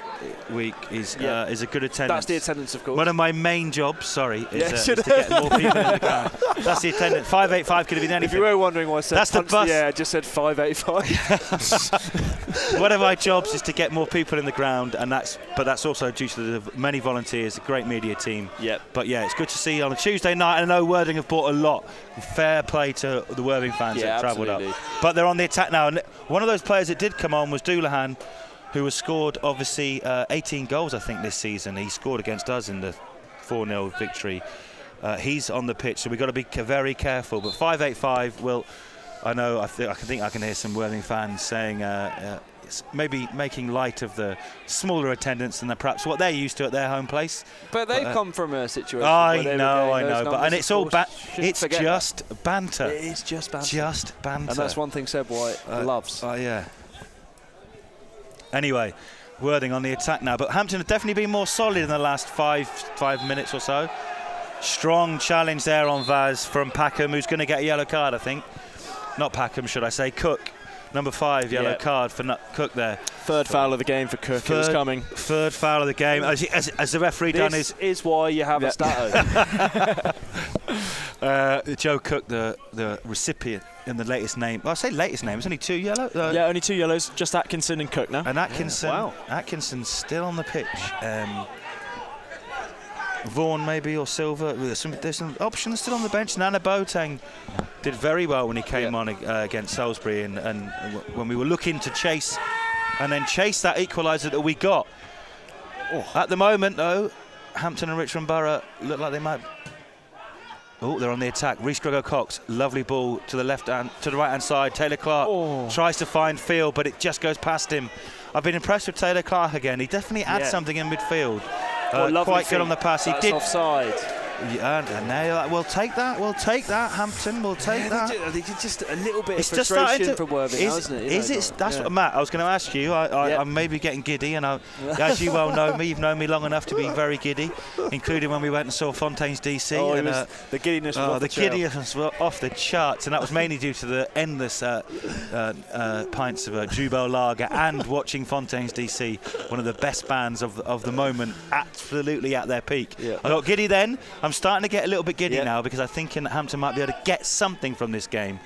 week is a good attendance. That's the attendance, of course. One of my main jobs, is to get more people in the ground. That's the attendance. 585 could have been anything. If you were wondering why I said the bus. I just said 585. One of my jobs is to get more people in the ground, but that's also due to the many volunteers, a great media team. Yep. But it's good to see on a Tuesday night, and I know Worthing have bought a lot. Fair play to the Worthing fans that travelled up. But they're on the attack now, and one of those players that did come on was Doulahan, who has scored, obviously, 18 goals, I think, this season. He scored against us in the 4-0 victory. He's on the pitch, so we've got to be very careful. But 585, I think I can hear some Worthing fans saying maybe making light of the smaller attendance than perhaps what they're used to at their home place. But they've come from a situation I know. And it's all it's just banter. It is just banter. Just banter. And that's one thing Seb White loves. Anyway, Worthing on the attack now, but Hampton have definitely been more solid in the last five minutes or so. Strong challenge there on Vaz from Packham, who's going to get a yellow card, I think. Not Packham, should I say, Cook. Number 5, yellow card for Cook there. Third foul of the game for Cook. It was coming. Third foul of the game. As the referee done his... This is why you have a stato. Joe Cook, the recipient in the latest name. Well, I say latest name. It's only 2 yellow. Yeah, only 2 yellows. Just Atkinson and Cook now. And Atkinson. Wow. Atkinson's still on the pitch. Vaughan maybe or Silver. There's some options still on the bench. Nana Boateng did very well when he came on against Salisbury, and when we were looking to chase and then chase that equaliser that we got. At the moment, though, Hampton and Richmond Borough look like they might. Oh, they're on the attack. Rhys Gregor-Cox, lovely ball to the right hand side. Taylor Clark tries to find field, but it just goes past him. I've been impressed with Taylor Clark again. He definitely adds something in midfield. Quite good on the pass. He did offside. Yeah, and now you're like, we'll take that, Hampton, we'll take that. I think it's just a little bit It's of just frustration from Worthing, isn't it? Is it? That's what, Matt, I was going to ask you. I'm maybe getting giddy, and as you well know me, you've known me long enough to be very giddy, including when we went and saw Fontaine's DC. And the giddiness was off the charts, and that was mainly due to the endless pints of Jubel Lager and watching Fontaine's DC, one of the best bands of the moment, absolutely at their peak. Yeah. I got giddy then. I'm starting to get a little bit giddy now because I think Hampton might be able to get something from this game.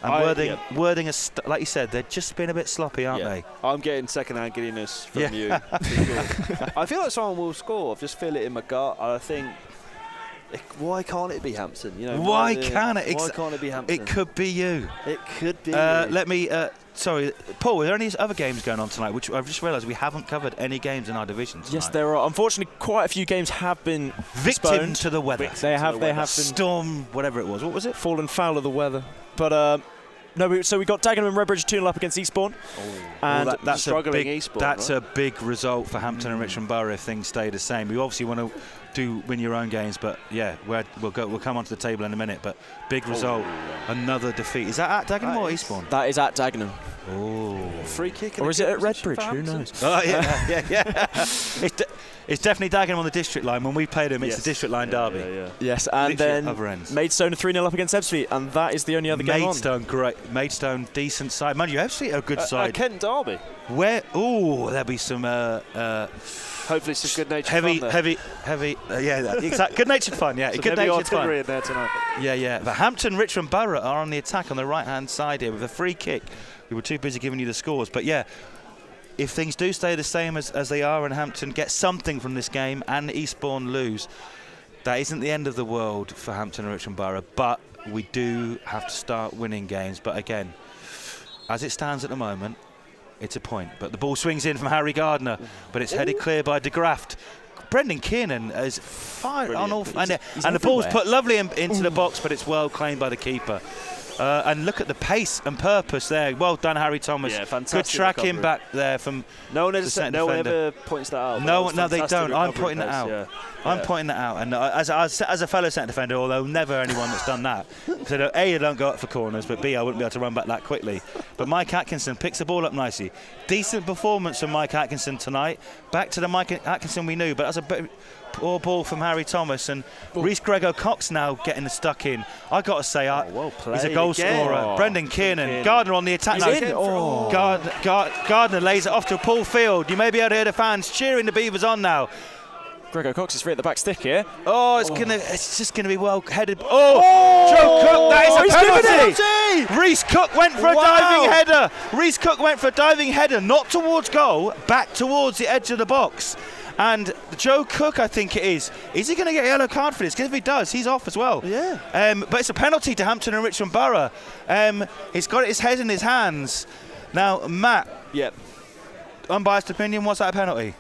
And Worthing is, like you said, they're just been a bit sloppy, aren't they? I'm getting second-hand giddiness from you. I feel like someone will score. I just feel it in my gut. I think, why can't it be Hampton? Why can't it? Why can't it be Hampton? It could be you. It could be. Let me. Sorry, Paul, are there any other games going on tonight? Which I've just realised we haven't covered any games in our division tonight. Yes, there are. Unfortunately, quite a few games have been victim to the weather. They have been storm, whatever it was. What was it? Fallen foul of the weather. But so we got Dagenham and Redbridge 2-0 up against Eastbourne. And that's struggling a big. Eastbourne, that's a big result for Hampton and Richmond Borough if things stay the same. We obviously want to win your own games, but yeah, we'll come onto the table in a minute. But big result, another defeat. Is that at Dagenham or Eastbourne? That is at Dagenham. Oh, free kick. Or is it at Redbridge? Who knows? Oh yeah. It's definitely Dagenham on the district line. When we played them, it's the district line derby. Yes, and literally then Maidstone 3-0 up against Ebbsfleet, and that is the only other game on. Maidstone, great. Maidstone, decent side. Mind you, Ebbsfleet are a good side. Kent Derby. Where? Oh, there'll be some. Hopefully, some good-natured heavy, fun there. yeah, exactly. Good-natured fun. Yeah, good-natured fun. In there tonight. Yeah. But Hampton, Richmond Borough are on the attack on the right-hand side here with a free kick. We were too busy giving you the scores, but yeah. If things do stay the same as they are and Hampton get something from this game and Eastbourne lose, that isn't the end of the world for Hampton and Richmond Borough, but we do have to start winning games. But again, as it stands at the moment, it's a point. But the ball swings in from Harry Gardner, but it's headed clear by De Graft. Brendan Kiernan is fired on all, and the ball's put lovely into the box, but it's well claimed by the keeper. And look at the pace and purpose there. Well done, Harry Thomas. Yeah, fantastic. Good tracking recovery. back there from no one ever points that out. No, they don't. I'm pointing that out. Yeah. I'm pointing that out. And as a fellow centre defender, although never anyone that's done that, so A, you don't go up for corners, but B, I wouldn't be able to run back that quickly. But Mike Atkinson picks the ball up nicely. Decent performance from Mike Atkinson tonight. Back to the Mike Atkinson we knew, but that's a bit poor ball from Harry Thomas, and Rhys Gregor-Cox now getting the stuck in. I got to say, he's a goal scorer. Brendan Kiernan, Gardner on the attack now. Gardner lays it off to Paul Field. You may be able to hear the fans cheering the Beavers on now. Gregor-Cox is free at the back stick here. It's just gonna be well headed. Joe Cook, that is a penalty. Rhys Cook went for a diving header. Rhys Cook went for a diving header, not towards goal, back towards the edge of the box. And Joe Cook, I think it is he going to get a yellow card for this? Because if he does, he's off as well. Yeah. But it's a penalty to Hampton and Richmond Borough. He's got his head in his hands. Now, Matt. Yep. Unbiased opinion, what's that a penalty?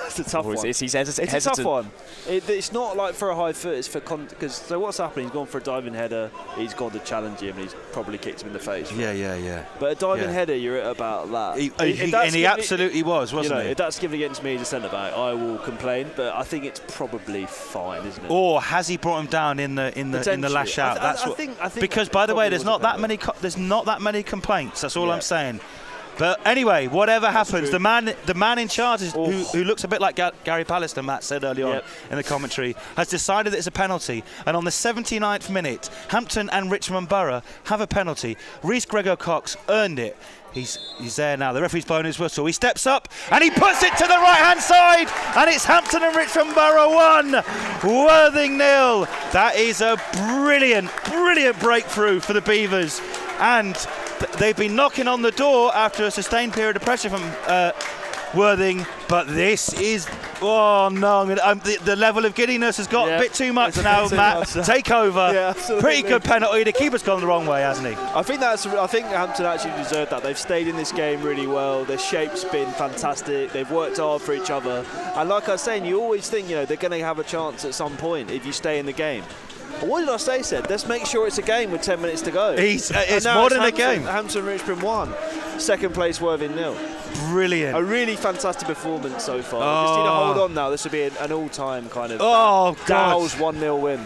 It's a tough one. He's hesitant. It's a tough one. It's not like for a high foot. It's for because so what's happening? He's gone for a diving header. He's gone to challenge him, and he's probably kicked him in the face. Yeah. But a diving header, you're at about that. He absolutely was, wasn't he? If that's given against me as a centre back, I will complain. But I think it's probably fine, isn't it? Or has he brought him down in the lash out? I think because by the way, there's not that many complaints. That's all I'm saying. But anyway, whatever happens, the man in charge, is, who looks a bit like Gary Pallister, Matt said earlier on in the commentary, has decided that it's a penalty. And on the 79th minute, Hampton and Richmond Borough have a penalty. Rhys Gregor-Cox earned it. He's there now. The referee's blowing his whistle. He steps up and he puts it to the right-hand side, and it's Hampton and Richmond Borough 1, Worthing 0. That is a brilliant breakthrough for the Beavers, and they've been knocking on the door after a sustained period of pressure from Worthing, but this is, oh no, the level of giddiness has got a bit too much now, Matt. Take over. Yeah, absolutely. Pretty good penalty. The keeper's gone the wrong way, hasn't he? I think Hampton actually deserved that. They've stayed in this game really well. Their shape's been fantastic. They've worked hard for each other. And like I was saying, you always think, they're going to have a chance at some point if you stay in the game. But what did I say, Seb? Let's make sure it's a game with 10 minutes to go. It's more than a game. Hampton Richmond 1. Second place Worthing 0. Brilliant. A really fantastic performance so far. We just need to hold on now. This will be an all-time kind of Dow's 1-0 win,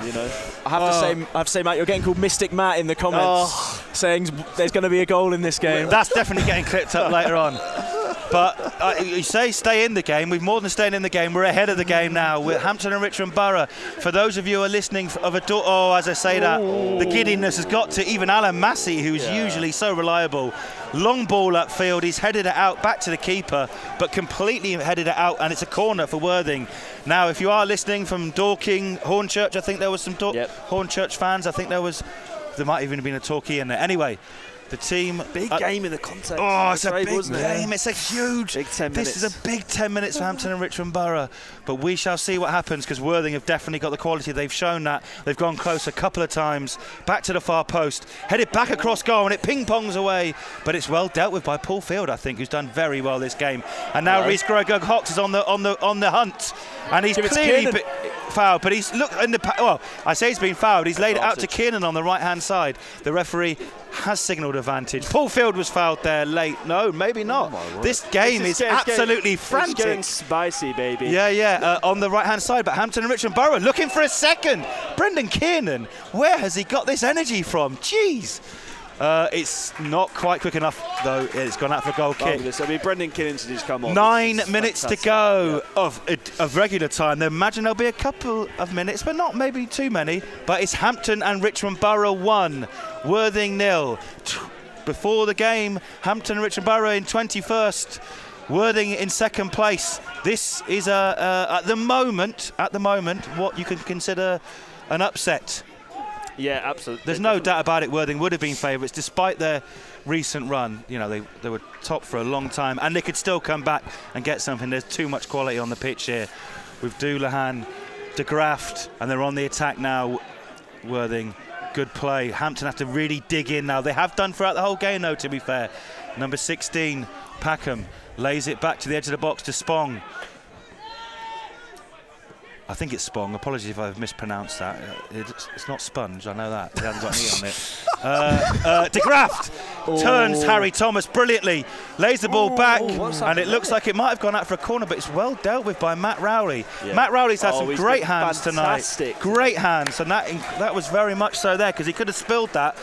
I have to say, Matt, you're getting called Mystic Matt in the comments, saying there's going to be a goal in this game. That's definitely getting clipped up later on. But you say stay in the game. We've more than staying in the game. We're ahead of the game now. We're Hampton and Richmond Borough. For those of you who are listening as I say that, the giddiness has got to even Alan Massey, who's usually so reliable. Long ball upfield. He's headed it out back to the keeper, but completely headed it out, and it's a corner for Worthing. Now, if you are listening from Dorking, Hornchurch, I think there was some Hornchurch fans. I think there might even have been a Torquay in there. Anyway, the team. Big game in the context. Oh, it's a big game. It's a huge. Big 10 minutes. This is a big 10 minutes for Hampton and Richmond Borough. But we shall see what happens, because Worthing have definitely got the quality. They've shown that. They've gone close a couple of times. Back to the far post. Headed back across goal, and it ping-pongs away. But it's well dealt with by Paul Field, I think, who's done very well this game. And now Rhys Gregor-Cox is on the hunt. And he's clearly fouled, but he's I say he's been fouled. He's laid it out to Kiernan on the right-hand side. The referee has signalled advantage. Paul Field was fouled there late. No, maybe not. This game is absolutely frantic. It's getting spicy, baby. Yeah, on the right-hand side. But Hampton and Richmond Borough looking for a second. Brendan Kiernan, where has he got this energy from? Jeez. It's not quite quick enough, though. It's gone out for a goal kick. I mean, Brendan Kiernan just come on. 9 minutes to go of regular time. I imagine there'll be a couple of minutes, but not maybe too many. But it's Hampton and Richmond Borough 1, Worthing 0. Before the game, Hampton and Richmond Borough in 21st, Worthing in second place. This is at the moment what you can consider an upset. Yeah, absolutely. There's no doubt about it. Worthing would have been favourites despite their recent run. They were top for a long time, and they could still come back and get something. There's too much quality on the pitch here with Doulahan, De Graft, and they're on the attack now. Worthing, good play. Hampton have to really dig in now. They have done throughout the whole game, though, to be fair. Number 16, Packham, lays it back to the edge of the box to Spong. I think it's Spong. Apologies if I've mispronounced that. It's not Sponge, I know that. It hasn't got an E on it. De Graft turns Harry Thomas brilliantly, lays the ball back, and it looks like it might have gone out for a corner, but it's well dealt with by Matt Rowley. Yeah. Matt Rowley's had some great hands tonight. Great hands, and that was very much so there, because he could have spilled that.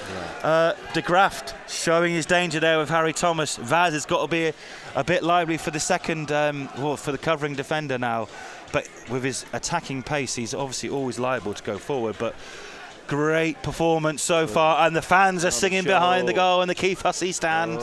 Yeah. De Graft showing his danger there with Harry Thomas. Vaz has got to be a bit lively for the second, for the covering defender now. But with his attacking pace, he's obviously always liable to go forward. But great performance so far, and the fans are singing behind the goal, and the Keith Hussey stand.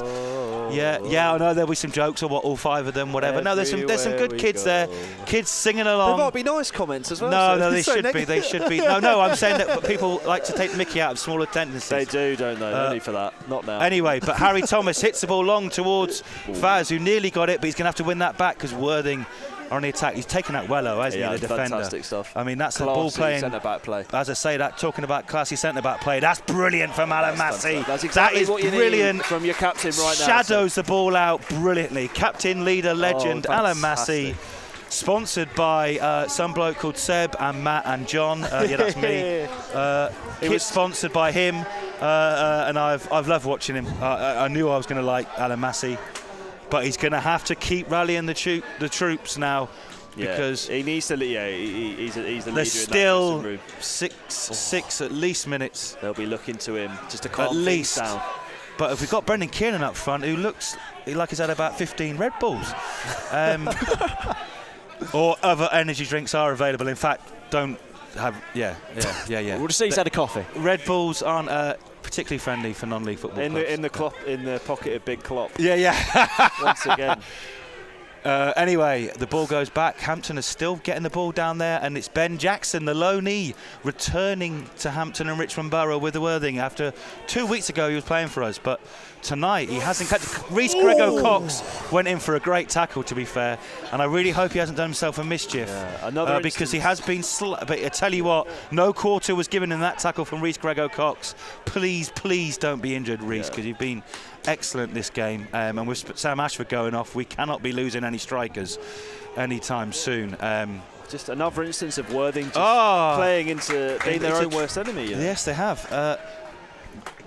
Yeah, I know there'll be some jokes or all 5 of them, whatever. No, there's some good kids there, kids singing along. There might be nice comments as well. No, they should be. They should be. No, I'm saying that people like to take the mickey out of small attendances. They do, don't they? No need for that. Not now. Anyway, but Harry Thomas hits the ball long towards Vaz, who nearly got it, but he's going to have to win that back because Worthing on the attack. He's taken out well, hasn't he, the defender? Fantastic stuff. I mean, that's classy the ball playing. Centre-back play. As I say that, talking about classy centre-back play, that's brilliant from Alan Massey. That's exactly what you brilliant need from your captain right now. Shadows the ball out brilliantly. Captain, leader, legend, Alan Massey. Sponsored by some bloke called Seb and Matt and John. Yeah, that's me. It was sponsored by him, and I've loved watching him. I knew I was going to like Alan Massey, but he's going to have to keep rallying the troops now. Because he needs to. He's the leader. There's still six at least minutes. They'll be looking to him just to calm things down. but if we've got Brendan Kiernan up front, who looks like he's had about 15 Red Bulls. Or other energy drinks are available. In fact, don't have... Yeah. We'll just say he's had a coffee. Red Bulls aren't particularly friendly for non-league football clubs. In the pocket of Big Klopp. Yeah. Once again. Anyway, the ball goes back. Hampton is still getting the ball down there, and it's Ben Jackson, the low knee, returning to Hampton and Richmond Borough with the Worthing after 2 weeks ago he was playing for us. But tonight he hasn't catch. Reece Grego-Cox went in for a great tackle, to be fair, and I really hope he hasn't done himself a mischief. Another because he has been but I tell you what, no quarter was given in that tackle from Reece Grego-Cox. Please don't be injured, Reece, because you've been excellent this game, and with Sam Ashford going off, we cannot be losing any strikers anytime soon. Just another instance of Worthing just playing into being their own worst enemy. Yes, they have.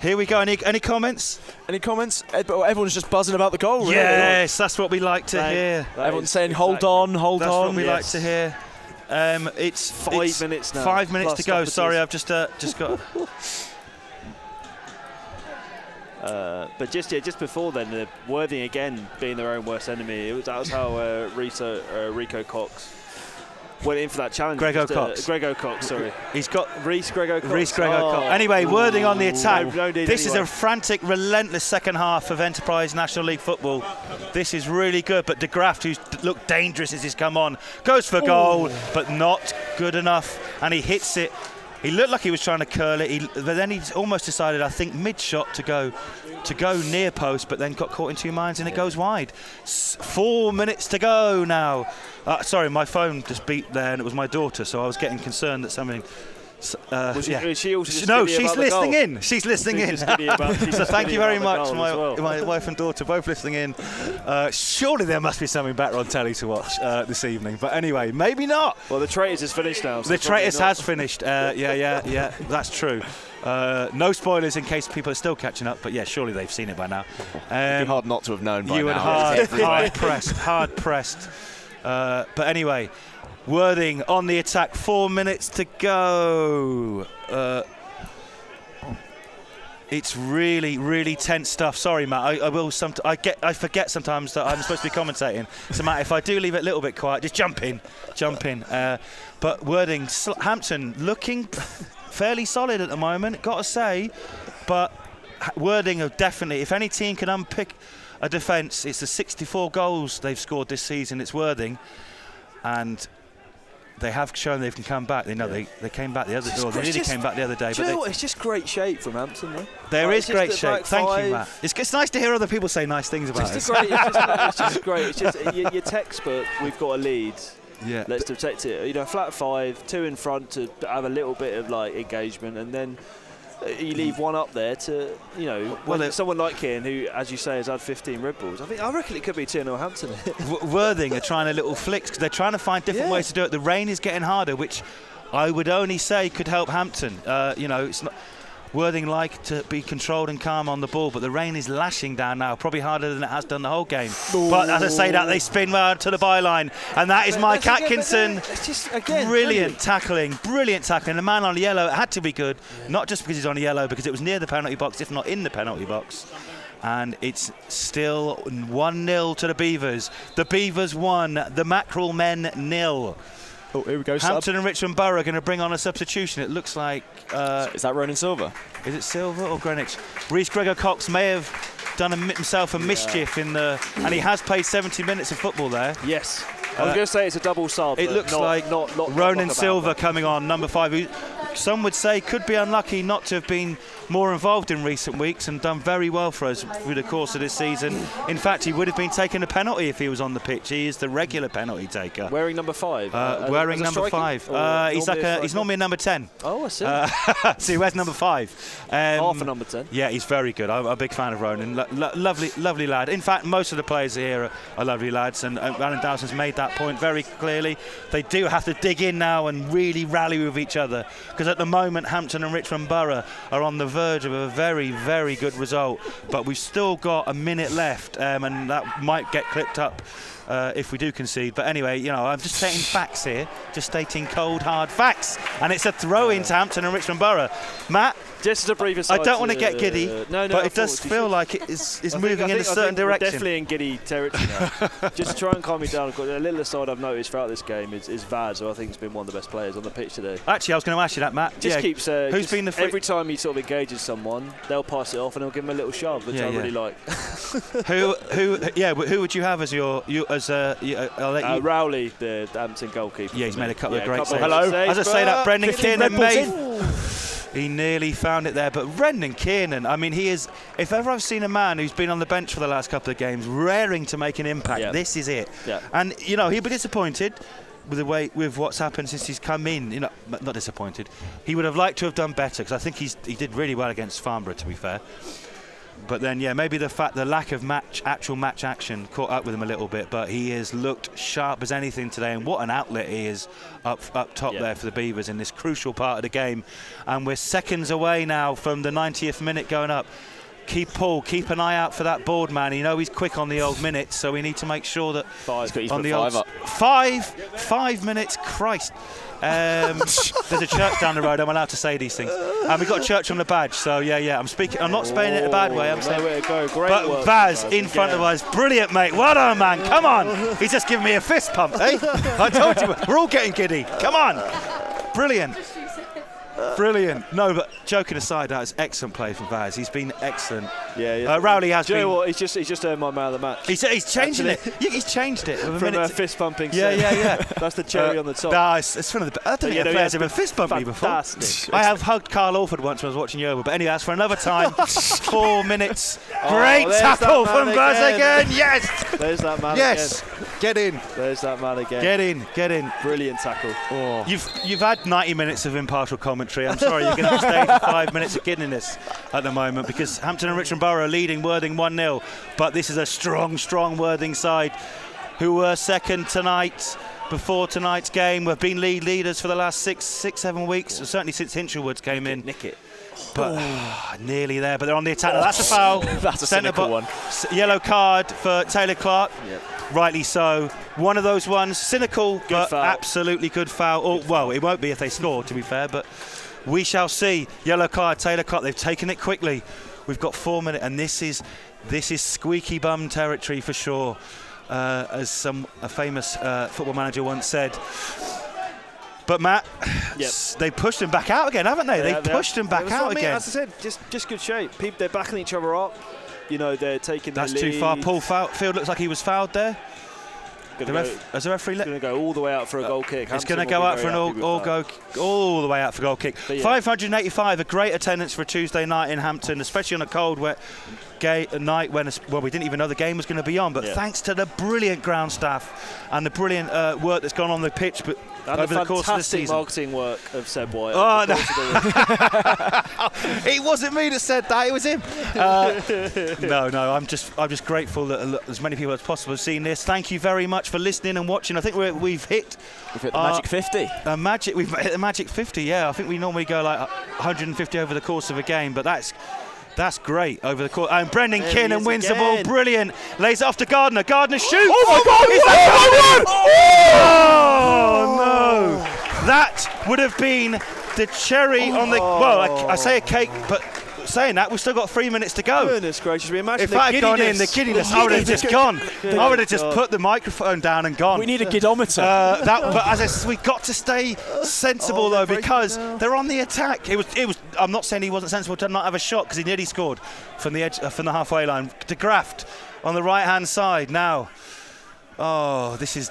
Here we go. Any comments? Any comments? Everyone's just buzzing about the goal, really. Yes, that's what we like to hear. Everyone's saying, hold on. That's what we like to hear. It's 5 minutes now. 5 minutes to go. Sorry, I've just got... But just before then, Worthing again being their own worst enemy. That was how Rico Cox went in for that challenge. Grego-Cox, sorry. He's got Reece Grego-Cox. Anyway, Worthing on the attack. This is a frantic, relentless second half of Enterprise National League football. This is really good, but De Graft, who's looked dangerous as he's come on, goes for goal, but not good enough, and he hits it. He looked like he was trying to curl it, but then he almost decided, I think, mid-shot to go near post, but then got caught in two minds and it goes wide. 4 minutes to go now. Sorry, my phone just beeped there and it was my daughter, so I was getting concerned that something... Is she also just no, she's listening in. She's listening in. So thank you very much, my wife and daughter, both listening in. Surely there must be something better on telly to watch this evening. But anyway, maybe not. Well, The Traitors is finished now. So The Traitors has finished. Yeah. That's true. No spoilers in case people are still catching up. But yeah, surely they've seen it by now. It'd be hard not to have known by now. You would hard pressed. But anyway. Worthing on the attack, 4 minutes to go. It's really, really tense stuff. Sorry, Matt. I forget sometimes that I'm supposed to be commentating. So, Matt, if I do leave it a little bit quiet, just jump in. But Worthing, Hampton looking fairly solid at the moment, got to say. But Worthing are definitely, if any team can unpick a defence, it's the 64 goals they've scored this season. It's Worthing, and they have shown they can come back. They came back the other day. They really came back the other day. Do you know what? It's just great shape from Hampton, though. There is great shape. Thank you, Matt. It's nice to hear other people say nice things about us. It's just great. It's just your textbook. We've got a lead. Yeah. Let's protect it. You know, flat five, two in front to have a little bit of like engagement, and then you leave one up there to, you know, someone like Keane, who, as you say, has had 15 Red Bulls. I reckon it could be 2-0 Hampton. Worthing are trying a little flicks because they're trying to find different ways to do it. The rain is getting harder, which I would only say could help Hampton. It's not. Worthing like to be controlled and calm on the ball, but the rain is lashing down now, probably harder than it has done the whole game. But as I say that, they spin well to the byline, and that is Mike Atkinson. It's just, again, brilliant tackling. The man on the yellow, it had to be good, not just because he's on the yellow, because it was near the penalty box, if not in the penalty box. And it's still 1-0 to the Beavers. The Beavers 1, the Mackerel men 0. Oh, here we go. Hampton and Richmond Borough are going to bring on a substitution. It looks like... is that Ronan Silva? Is it Silva or Greenwich? Reece Grego-Cox may have done himself a mischief in the... And he has played 70 minutes of football there. Yes. I was going to say it's a double sub. It looks like Ronan Silva coming on, number 5, who some would say could be unlucky not to have been more involved in recent weeks and done very well for us through the course of this season. In fact, he would have been taking a penalty if he was on the pitch. He is the regular penalty taker. Wearing number 5? Wearing number 5. He's normally a number 10. Oh, I see. So he wears number 5. Half a number 10. Yeah, he's very good. I'm a big fan of Ronan. Lovely lad. In fact, most of the players here are lovely lads, and Alan Dowson's made that point very clearly. They do have to dig in now and really rally with each other, because at the moment Hampton and Richmond Borough are on the verge of a very, very good result. But we've still got a minute left, and that might get clipped up if we do concede. But anyway, I'm just stating facts here, just stating cold, hard facts. And it's a throw into Hampton and Richmond Borough. Matt? Just as a brief aside, I don't want to get giddy, but it does feel like it is moving in a certain direction. We're definitely in giddy territory now. Just to try and calm me down, a little aside I've noticed throughout this game is Vaz, who I think has been one of the best players on the pitch today. Actually, I was going to ask you that, Matt. Keeps who's been the every time he sort of engages someone, they'll pass it off and he'll give him a little shove, which I really like. Who would you have as I'll let you. Rowley, the Hampton goalkeeper. Yeah, he's made a couple of great saves. Hello. As I say that, Brendan Kiernan made. He nearly found it there, but Brendan Kiernan, I mean, he is, if ever I've seen a man who's been on the bench for the last couple of games, raring to make an impact, this is it. Yeah. And, he'll be disappointed with what's happened since he's come in. Not disappointed. He would have liked to have done better, because I think he did really well against Farnborough, to be fair. But then, maybe the lack of actual match action caught up with him a little bit. But he has looked sharp as anything today, and what an outlet he is up top there for the Beavers in this crucial part of the game. And we're seconds away now from the 90th minute going up. Keep an eye out for that board man. He's quick on the old minutes, so we need to make sure that on the old 5 minutes. Christ. There's a church down the road. I'm allowed to say these things, and we've got a church on the badge. So I'm speaking. I'm not saying it in a bad way. I'm saying. Way to go. Great but work, Vaz in front of us, brilliant, mate. Well done, man. Come on. He's just giving me a fist pump, eh? I told you, we're all getting giddy. Come on. Brilliant. Brilliant. No, but joking aside, that is excellent play from Vaz. He's been excellent. Rowley has been. You know what? He's just earned my man of the match. He's changing it. He's changed it from fist pumping. Yeah. That's the cherry on the top. It's one of the. I don't think a player's ever fist bumped me before. I have hugged Carl Alford once when I was watching Yeovil. But anyway, that's for another time. 4 minutes. Great tackle from Vaz again. Yes. There's that man again. Get in. There's that man again. Get in. Brilliant tackle. Oh. You've had 90 minutes of impartial commentary. I'm sorry, you're going to have to stay for 5 minutes of giddiness at the moment, because Hampton and Richmond Borough are leading Worthing 1-0. But this is a strong Worthing side who were second tonight. Before tonight's game, we've been leaders for the last 6-7 weeks, certainly since Hinchelwoods came in. Nick it. But nearly there, but they're on the attack. Now, that's a foul. That's a cynical one. Yellow card for Taylor Clark. Yep. Rightly so. One of those ones, cynical, good foul. Absolutely good foul. Well, it won't be if they score, to be fair, but we shall see. Yellow card, Taylor Clark. They've taken it quickly. We've got 4 minutes, and this is squeaky bum territory for sure, as a famous football manager once said. But Matt, they pushed him back out again, haven't they? They pushed him back out again. As I said, just good shape. People, they're backing each other up. They're taking their lead. That's too far. Paul Field looks like he was fouled there. Has the referee going to go all the way out for a goal kick? It's going to go out for an all the way out for goal kick. 585, a great attendance for a Tuesday night in Hampton, especially on a cold, wet night when we didn't even know the game was going to be on. But thanks to the brilliant ground staff and the brilliant work that's gone on the pitch, but over the course of the season. Marketing work of Seb White. Oh no! It wasn't me that said that. It was him. No. I'm just grateful that as many people as possible have seen this. Thank you very much for listening and watching. I think we've hit the magic 50. We've hit the magic 50. Yeah, I think we normally go like 150 over the course of a game, but that's great over the course. And Brendan Kiernan wins the ball. Brilliant. Lays it off to Gardner. Gardner shoots. Oh my God! Oh no! That would have been the cherry on the. Well, I say a cake, but saying that, we've still got 3 minutes to go. Goodness gracious, we imagine if that had gone in, the giddiness, I would have just gone. I would have just put the microphone down and gone. We need a gidometer. But as I said, we've got to stay sensible though, because they're on the attack. It was. I'm not saying he wasn't sensible to not have a shot, because he nearly scored from the edge, from the halfway line. De Graft on the right hand side now. Oh, this is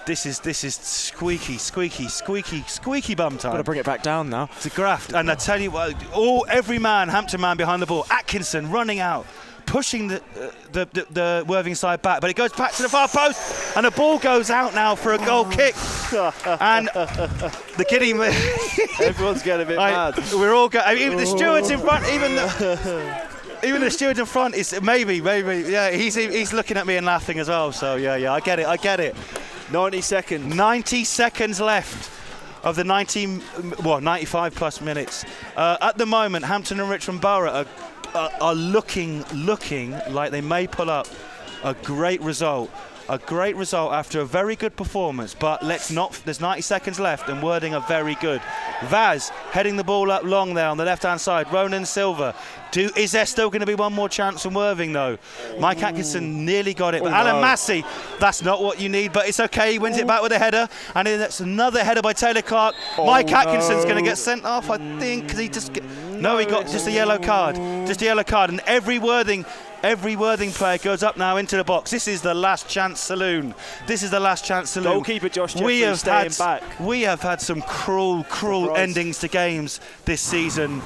squeaky bum time. Got to bring it back down now. To Graft, and I tell you what, every man, Hampton man behind the ball. Atkinson running out, pushing the Worthing side back, but it goes back to the far post, and the ball goes out now for a goal kick. And the kidding. Everyone's getting a bit mad. We're all going. Even the stewards in front, even the steward in front is maybe, yeah. He's looking at me and laughing as well. So yeah, I get it. 90 seconds. 90 seconds left of the 95 plus minutes. At the moment, Hampton and Richmond Borough are looking like they may pull up a great result. A great result after a very good performance, but there's 90 seconds left and Worthing are very good. Vaz heading the ball up long there on the left-hand side. Ronan Silva. Is there still going to be one more chance from Worthing, though? Mike Atkinson nearly got it, but Alan Massey, that's not what you need, but it's okay. He wins it back with a header, and then that's another header by Taylor Clark. Mike Atkinson's going to get sent off, I think, because he got just a yellow card. Just a yellow card, and every Worthing player goes up now into the box. This is the last chance saloon. Goalkeeper Josh Jeffrey staying back. We have had some cruel endings to games this season.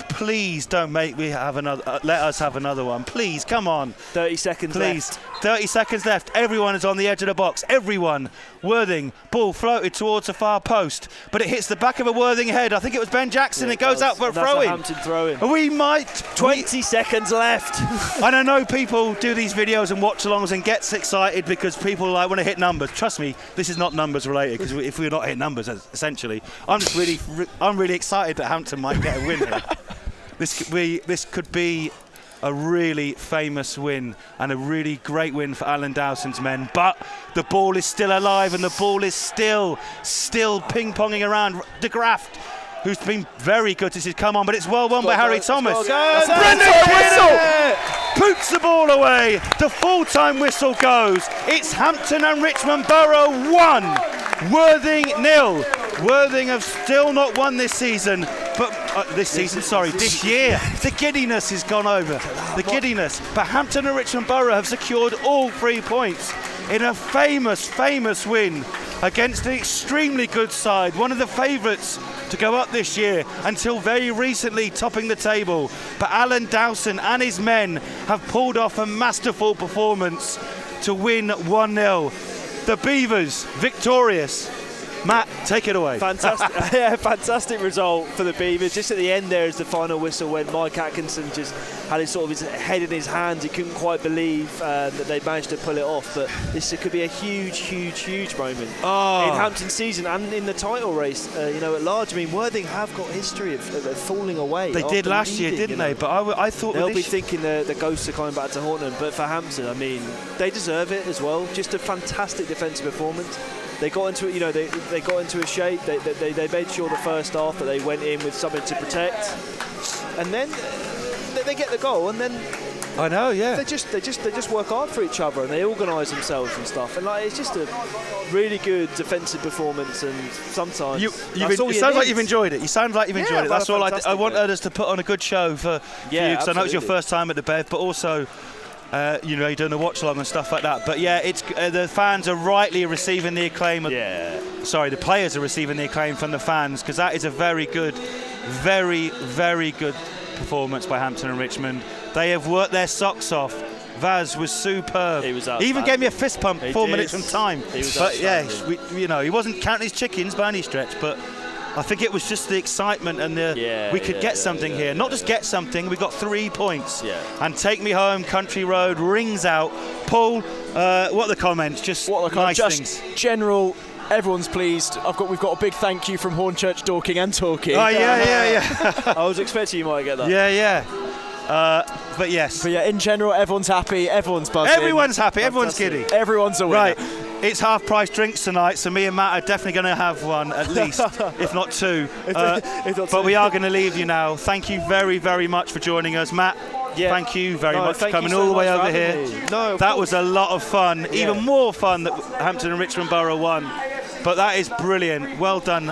Please don't make me have another. Let us have another one. Please, come on. 30 seconds left. 30 seconds left. Everyone is on the edge of the box. Everyone. Worthing. Ball floated towards the far post, but it hits the back of a Worthing head. I think it was Ben Jackson. It goes out for a throw-in. Hampton throw-in. We might. 20 seconds left. And I know people do these videos and watch-alongs and gets excited because people want to hit numbers. Trust me, this is not numbers related, because if we're not hitting numbers, essentially, I'm really excited that Hampton might get a win here. This could be a really famous win and a really great win for Alan Dowson's men, but the ball is still alive and the ball is still ping-ponging around. De Graft, who's been very good since he's come on, but it's well won by Harry Thomas. Brendan whistle puts the ball away. The full-time whistle goes. It's Hampton and Richmond Borough 1, Worthing 0. Worthing have still not won this season, but this year. The giddiness has gone over. The giddiness. But Hampton and Richmond Borough have secured all 3 points in a famous win against an extremely good side, one of the favourites to go up this year until very recently topping the table. But Alan Dowson and his men have pulled off a masterful performance to win 1-0. The Beavers victorious. Matt, take it away. Fantastic, fantastic result for the Beavers. Just at the end there is the final whistle when Mike Atkinson just had his head in his hands. He couldn't quite believe that they managed to pull it off. But this could be a huge moment in Hampton's season and in the title race. At large. I mean, Worthing have got history of falling away. They did last year, didn't they? But I thought they'll be thinking the ghosts are coming back to haunt them. But for Hampton, I mean, they deserve it as well. Just a fantastic defensive performance. They got into they got into a shape. They made sure the first half that they went in with something to protect, and then they get the goal, and then I know, yeah. They just work hard for each other and they organise themselves and stuff. And it's just a really good defensive performance. And sometimes it sounds like you've enjoyed it. You sound like you've enjoyed it. That's all I want others to put on a good show for you, because I know it's your first time at the Bev, but also. You're doing a watch-along and stuff like that. But yeah, it's the fans are rightly receiving the acclaim. The players are receiving the acclaim from the fans, because that is a very good performance by Hampton and Richmond. They have worked their socks off. Vaz was superb. He even gave me a fist pump 4 minutes from time. He wasn't counting his chickens by any stretch, but I think it was just the excitement and we could get something here. Not just get something, we got 3 points. And Take Me Home, Country Road rings out. Paul, what are the comments? Just nice things. General, everyone's pleased. We've got a big thank you from Hornchurch, Dorking and Torquay. Oh, yeah. I was expecting you might get that. Yeah. But yes. But yeah, in general, everyone's happy, everyone's buzzing. Everyone's happy, everyone's giddy. Everyone's a winner. Right. It's half-price drinks tonight, so me and Matt are definitely going to have one at least, if not 2. But we are going to leave you now. Thank you very, very much for joining us, Matt. Thank you very much for coming all the way over here. That was a lot of fun, even more fun that Hampton and Richmond Borough won. But that is brilliant. Well done,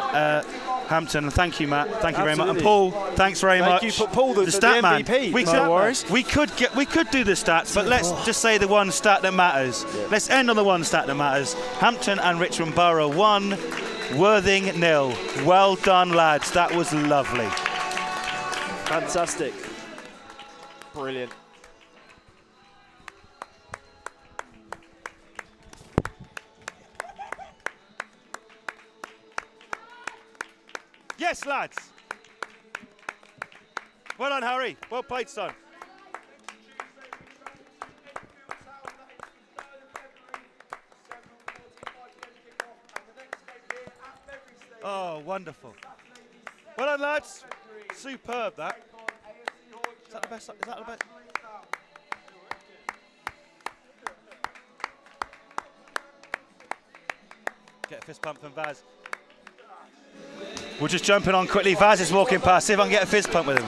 Hampton. Thank you, Matt. Thank you very much. And Paul, thanks very much. Thank you, Paul, the stat man. MVP. No worries. We could do the stats, but let's just say the one stat that matters. Let's end on the one stat that matters. Hampton and Richmond Borough 1, Worthing 0. Well done, lads. That was lovely. Fantastic. Brilliant. Yes, lads. Well done, Harry. Well played, son. Oh, wonderful. Well done, lads. Superb, that. Is that the best? Is that the best? Get a fist pump from Vaz. We're just jumping on quickly. Vaz is walking past. See if I can get a fist pump with him.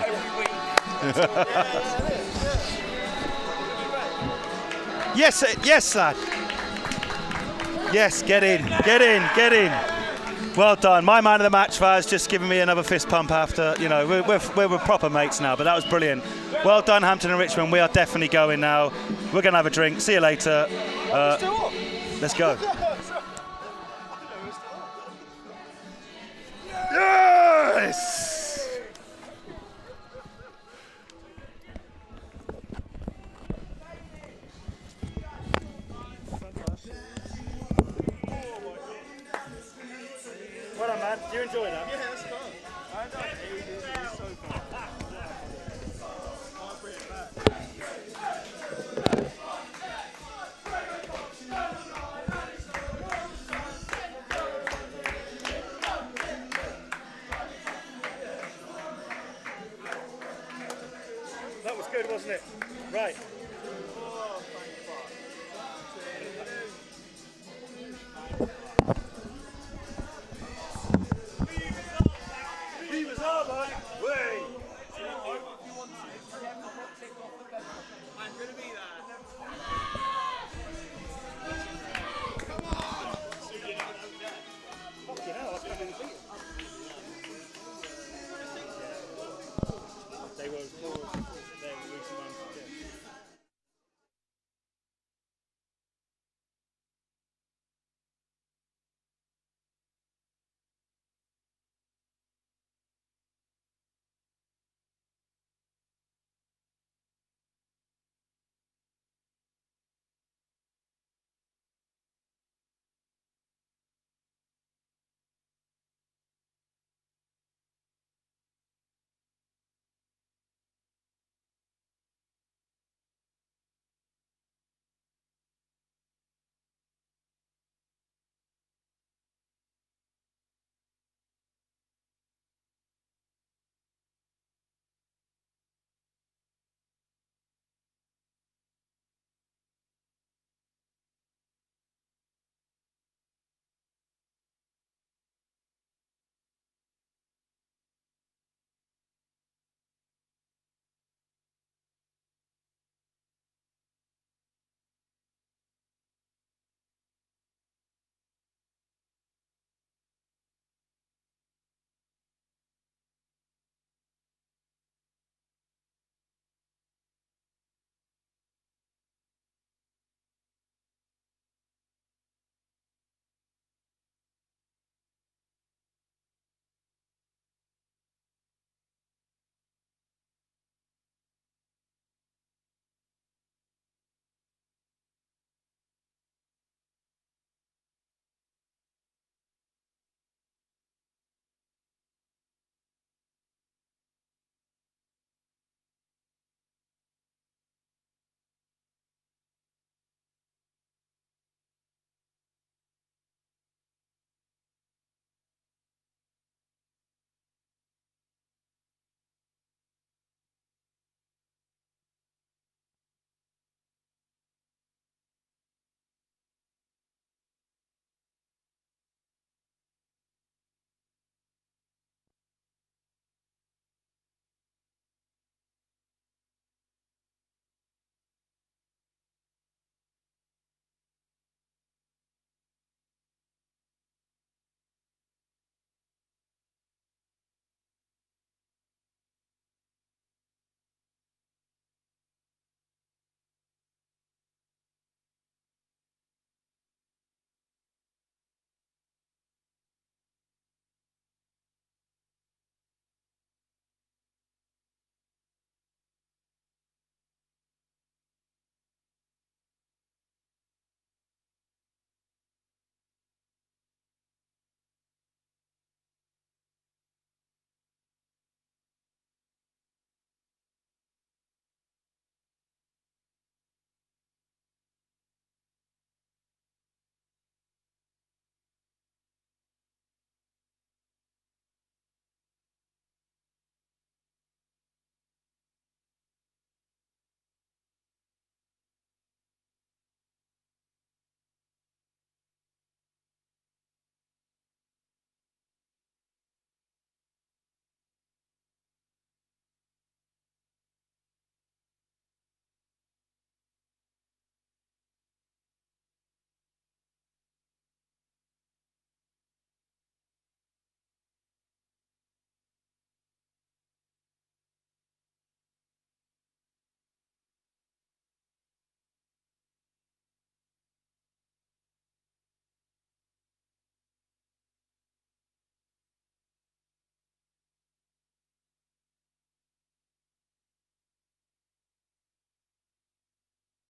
Yes, yes, lad. Yes, get in, get in, get in. Well done. My man of the match, Vaz, just giving me another fist pump after, you know, we're proper mates now, but that was brilliant. Well done, Hampton and Richmond. We are definitely going now. We're going to have a drink. See you later. Let's go. Yes! Well done, man. Do you enjoy that? Yeah, that's fun. I know. It's so fun. That was good, wasn't it? Right.